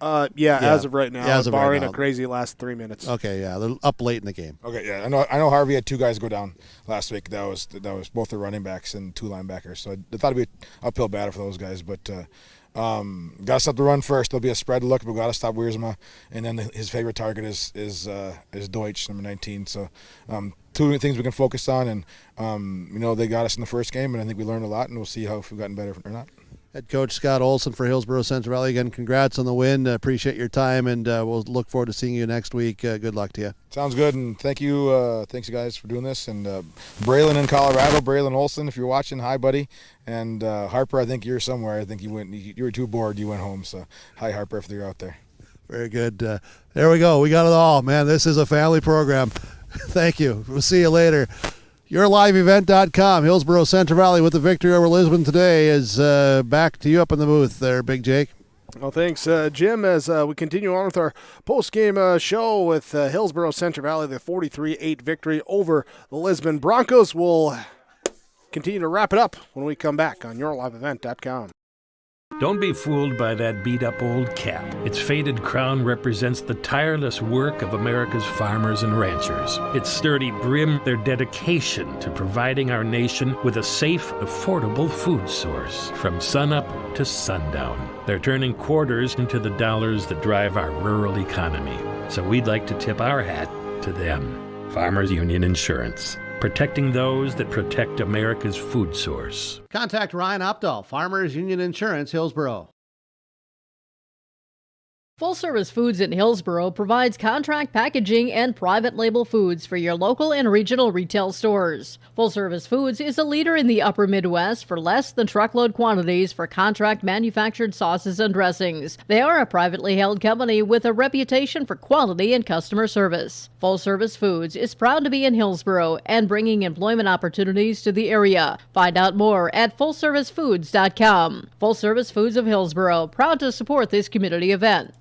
Speaker 1: As of right now,
Speaker 13: as of right
Speaker 1: barring
Speaker 13: now.
Speaker 1: a crazy last 3 minutes.
Speaker 13: Okay, yeah, they're up late in the game.
Speaker 11: Okay, yeah, I know Harvey had 2 guys go down last week. That was both the running backs and 2 linebackers. So I thought it'd be an uphill battle for those guys, but got to stop the run first. There'll be a spread look, but got to stop Wiersma, and then his favorite target is Deutsch, number 19. So 2 things we can focus on, and they got us in the first game, and I think we learned a lot, and we'll see if we've gotten better or not.
Speaker 13: Head coach Scott Olson for Hillsboro Central Valley. Again, congrats on the win. Appreciate your time, and we'll look forward to seeing you next week. Good luck to you.
Speaker 11: Sounds good, and thank you. Thanks, you guys, for doing this. And Braylon in Colorado, Braylon Olson, if you're watching, hi, buddy. And Harper, I think you're somewhere. I think you were too bored. You went home. So hi, Harper, if you're out there.
Speaker 13: Very good. There we go. We got it all. Man, this is a family program. Thank you. We'll see you later. YourLiveEvent.com. Hillsboro Central Valley with the victory over Lisbon today is back to you up in the booth there, Big Jake.
Speaker 1: Well, thanks, Jim, as we continue on with our post-game show with Hillsboro Central Valley, the 43-8 victory over the Lisbon Broncos. We'll continue to wrap it up when we come back on YourLiveEvent.com.
Speaker 15: Don't be fooled by that beat-up old cap. Its faded crown represents the tireless work of America's farmers and ranchers. Its sturdy brim, their dedication to providing our nation with a safe, affordable food source from sunup to sundown. They're turning quarters into the dollars that drive our rural economy. So we'd like to tip our hat to them. Farmers Union Insurance. Protecting those that protect America's food source.
Speaker 2: Contact Ryan Opdahl, Farmers Union Insurance, Hillsboro.
Speaker 10: Full Service Foods in Hillsboro provides contract packaging and private label foods for your local and regional retail stores. Full Service Foods is a leader in the upper Midwest for less than truckload quantities for contract manufactured sauces and dressings. They are a privately held company with a reputation for quality and customer service. Full Service Foods is proud to be in Hillsboro and bringing employment opportunities to the area. Find out more at FullServiceFoods.com. Full Service Foods of Hillsboro, proud to support this community event.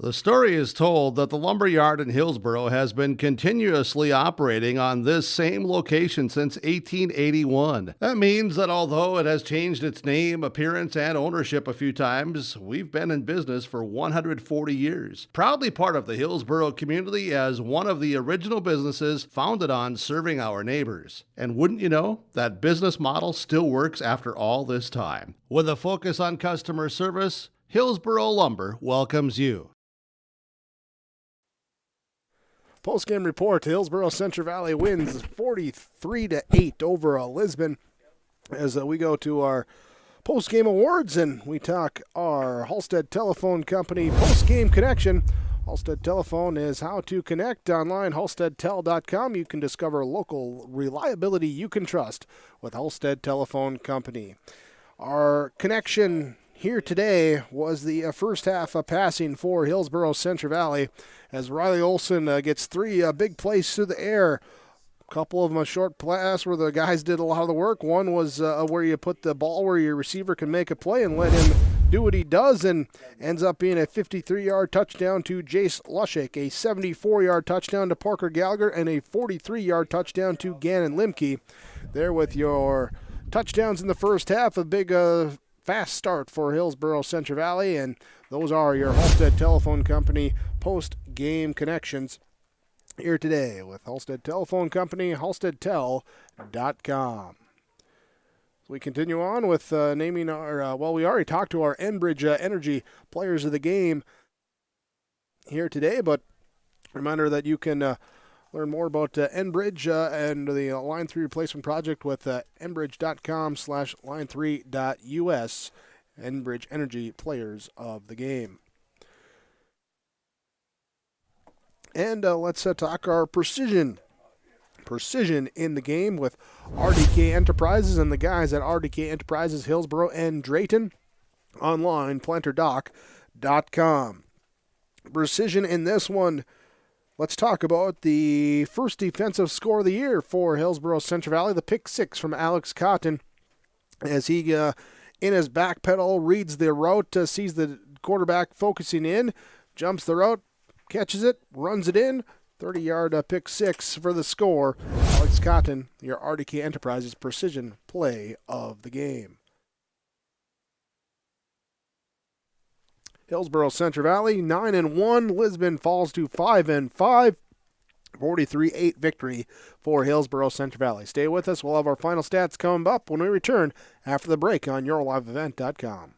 Speaker 2: The story is told that the lumber yard in Hillsboro has been continuously operating on this same location since 1881. That means that although it has changed its name, appearance, and ownership a few times, we've been in business for 140 years. Proudly part of the Hillsboro community as one of the original businesses founded on serving our neighbors. And wouldn't you know, that business model still works after all this time. With a focus on customer service, Hillsboro Lumber welcomes you.
Speaker 1: Post-game report, Hillsboro Central Valley wins 43-8 over Lisbon as we go to our post-game awards and we talk our Halstead Telephone Company post-game connection. Halstead Telephone is how to connect online, halsteadtel.com. You can discover local reliability you can trust with Halstead Telephone Company. Our connection here today was the first half of passing for Hillsboro Central Valley as Riley Olson gets 3 big plays through the air. A couple of them a short pass where the guys did a lot of the work. One was where you put the ball where your receiver can make a play and let him do what he does, and ends up being a 53-yard touchdown to Jace Lushik, a 74-yard touchdown to Parker Gallagher, and a 43-yard touchdown to Gannon Limke. There with your touchdowns in the first half, a big fast start for Hillsboro Central Valley, and those are your Halstead Telephone Company post-game connections here today with Halstead Telephone Company, halsteadtel.com. So we continue on with naming our, we already talked to our Enbridge Energy players of the game here today, but reminder that you can learn more about Enbridge and the Line 3 replacement project with enbridge.com/line3.us. Enbridge Energy players of the game. And let's talk our precision in the game with RDK Enterprises and the guys at RDK Enterprises Hillsboro and Drayton. Online, planterdoc.com. Precision in this one. Let's talk about the first defensive score of the year for Hillsboro Central Valley, the pick 6 from Alex Cotton, as he, in his back pedal, reads the route, sees the quarterback focusing in, jumps the route, catches it, runs it in, 30-yard pick 6 for the score. Alex Cotton, your RDK Enterprises precision play of the game. Hillsboro Central Valley 9-1. Lisbon falls to 5-5. 43-8 victory for Hillsboro Central Valley. Stay with us. We'll have our final stats coming up when we return after the break on YourLiveEvent.com.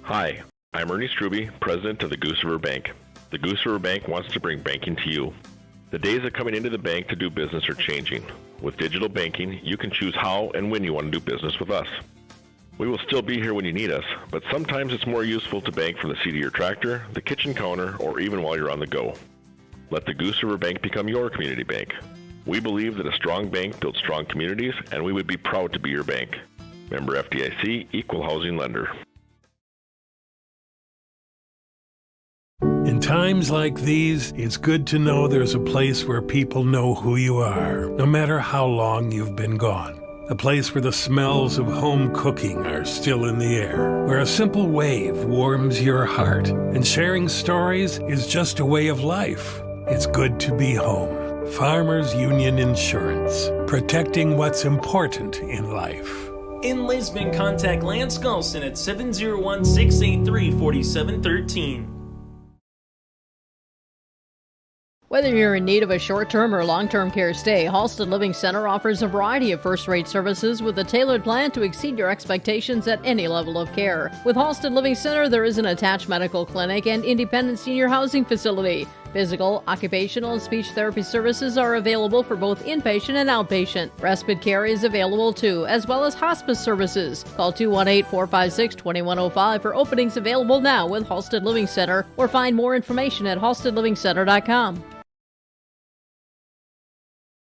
Speaker 9: Hi, I'm Ernie Struby, president of the Goose River Bank. The Goose River Bank wants to bring banking to you. The days of coming into the bank to do business are changing. With digital banking, you can choose how and when you want to do business with us. We will still be here when you need us, but sometimes it's more useful to bank from the seat of your tractor, the kitchen counter, or even while you're on the go. Let the Goose River Bank become your community bank. We believe that a strong bank builds strong communities, and we would be proud to be your bank. Member FDIC, Equal Housing Lender.
Speaker 15: In times like these, it's good to know there's a place where people know who you are, no matter how long you've been gone. A place where the smells of home cooking are still in the air, where a simple wave warms your heart, and sharing stories is just a way of life. It's good to be home. Farmers Union Insurance, protecting what's important in life.
Speaker 17: In Lisbon, contact Lance Gulson at 701-683-4713.
Speaker 10: Whether you're in need of a short-term or long-term care stay, Halsted Living Center offers a variety of first-rate services with a tailored plan to exceed your expectations at any level of care. With Halsted Living Center, there is an attached medical clinic and independent senior housing facility. Physical, occupational, and speech therapy services are available for both inpatient and outpatient. Respite care is available too, as well as hospice services. Call 218-456-2105 for openings available now with Halsted Living Center, or find more information at halstedlivingcenter.com.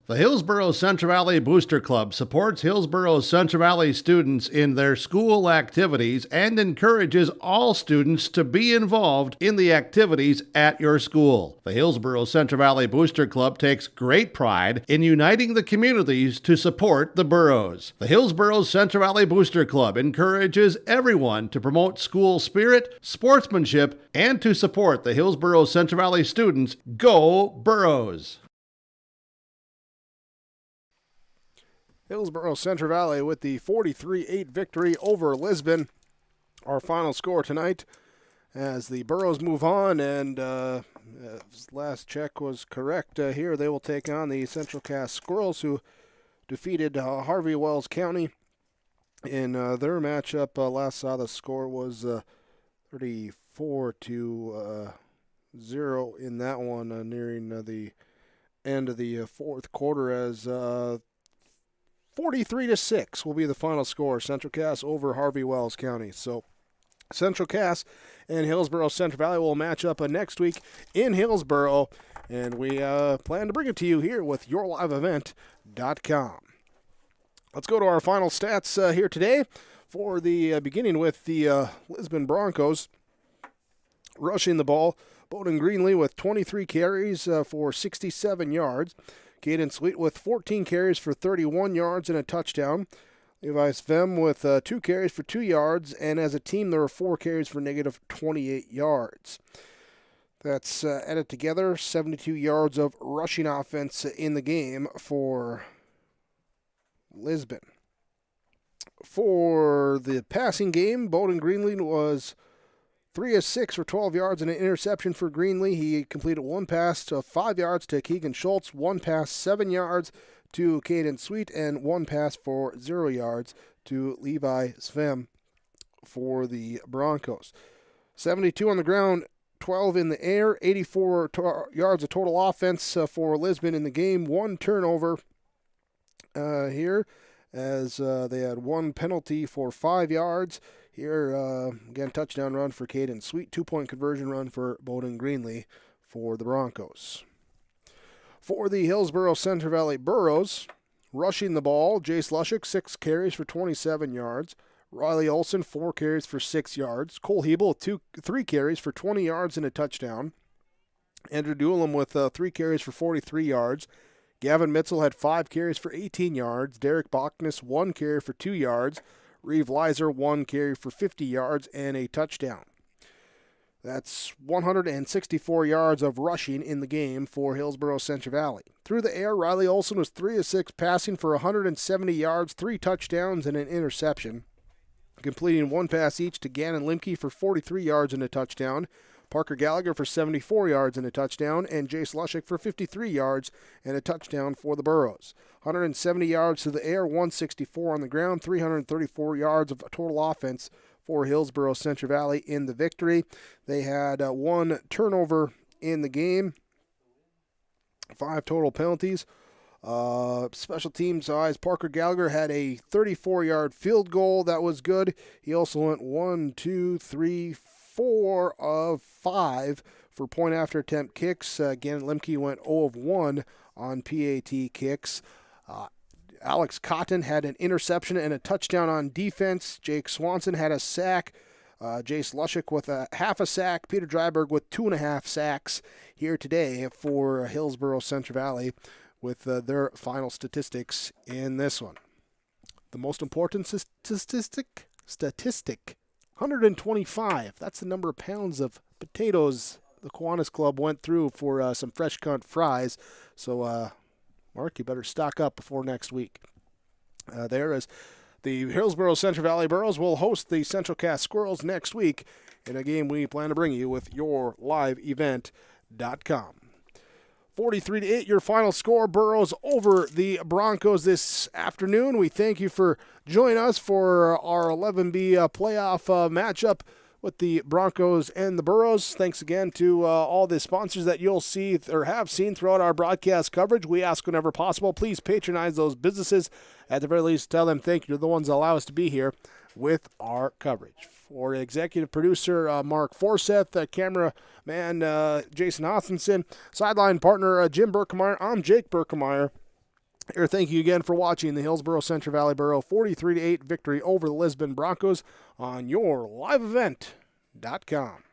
Speaker 2: The Hillsboro Central Valley Booster Club supports Hillsboro Central Valley students in their school activities and encourages all students to be involved in the activities at your school. The Hillsboro Central Valley Booster Club takes great pride in uniting the communities to support the boroughs. The Hillsboro Central Valley Booster Club encourages everyone to promote school spirit, sportsmanship, and to support the Hillsboro Central Valley students. Go Boroughs!
Speaker 1: Hillsboro Central Valley with the 43-8 victory over Lisbon. Our final score tonight as the Burros move on, and last check was correct here. They will take on the Central Cass Squirrels, who defeated Harvey Wells County in their matchup. Last saw the score was 34-0 in that one, nearing the end of the fourth quarter, as 43-6 will be the final score. Central Cass over Harvey Wells County. So Central Cass and Hillsboro Central Valley will match up next week in Hillsboro, and we plan to bring it to you here with YourLiveEvent.com. Let's go to our final stats here today, for the beginning with the Lisbon Broncos. Rushing the ball, Bowden Greenlee with 23 carries for 67 yards. Caden Sweet with 14 carries for 31 yards and a touchdown. Levi Svem with 2 carries for 2 yards, and as a team there were 4 carries for negative 28 yards. That's added together 72 yards of rushing offense in the game for Lisbon. For the passing game, Bowden Greenlee was 3 of 6 for 12 yards and an interception for Greenlee. He completed 1 pass to 5 yards to Keegan Schultz, 1 pass 7 yards to Caden Sweet, and 1 pass for 0 yards to Levi Svem for the Broncos. 72 on the ground, 12 in the air, 84 yards of total offense for Lisbon in the game. 1 turnover here, as they had 1 penalty for 5 yards. Here, again, touchdown run for Caden Sweet, 2-point conversion run for Bowden Greenlee for the Broncos. For the Hillsboro Central Valley Burros, rushing the ball, Jace Lushik, 6 carries for 27 yards. Riley Olson, 4 carries for 6 yards. Cole Hebel, 3 carries for 20 yards and a touchdown. Andrew Doolin with 3 carries for 43 yards. Gavin Mitchell had 5 carries for 18 yards. Derek Bachnes, 1 carry for 2 yards. Reeve Leiser, 1 carry for 50 yards and a touchdown. That's 164 yards of rushing in the game for Hillsboro Central Valley. Through the air, Riley Olson was 3 of 6 passing for 170 yards, 3 touchdowns, and an interception. completing one pass each to Gannon Limke for 43 yards and a touchdown, Parker Gallagher for 74 yards and a touchdown, and Jace Lushik for 53 yards and a touchdown for the Burros. 170 yards to the air, 164 on the ground, 334 yards of total offense for Hillsboro Central Valley in the victory. They had one turnover in the game, 5 total penalties. Special teams wise, Parker Gallagher had a 34-yard field goal. That was good. He also went 4 of 5 for point after attempt kicks. Gannon Limke went 0 of 1 on PAT kicks. Alex Cotton had an interception and a touchdown on defense. Jake Swanson had a sack. Jace Lushik with a half a sack. Peter Dryberg with 2.5 sacks here today for Hillsboro Central Valley with their final statistics in this one. The most important statistic, 125. That's the number of pounds of potatoes the Kiwanis Club went through for some fresh cut fries. So, Mark, you better stock up before next week. There is the Hillsboro Central Valley Burros will host the Central Cast Squirrels next week in a game we plan to bring you with yourliveevent.com. 43-8, your final score. Burros over the Broncos this afternoon. We thank you for joining us for our 11B playoff matchup with the Broncos and the Burros. Thanks again to all the sponsors that you'll see or have seen throughout our broadcast coverage. We ask whenever possible, please patronize those businesses. At the very least, tell them thank you to the ones that allow us to be here with our coverage. For executive producer Mark Forseth, cameraman Jason Hoskinson, sideline partner Jim Berkemeyer, I'm Jake Berkemeyer. Here, thank you again for watching the Hillsboro Central Valley Burro 43-8 victory over the Lisbon Broncos on yourliveevent.com.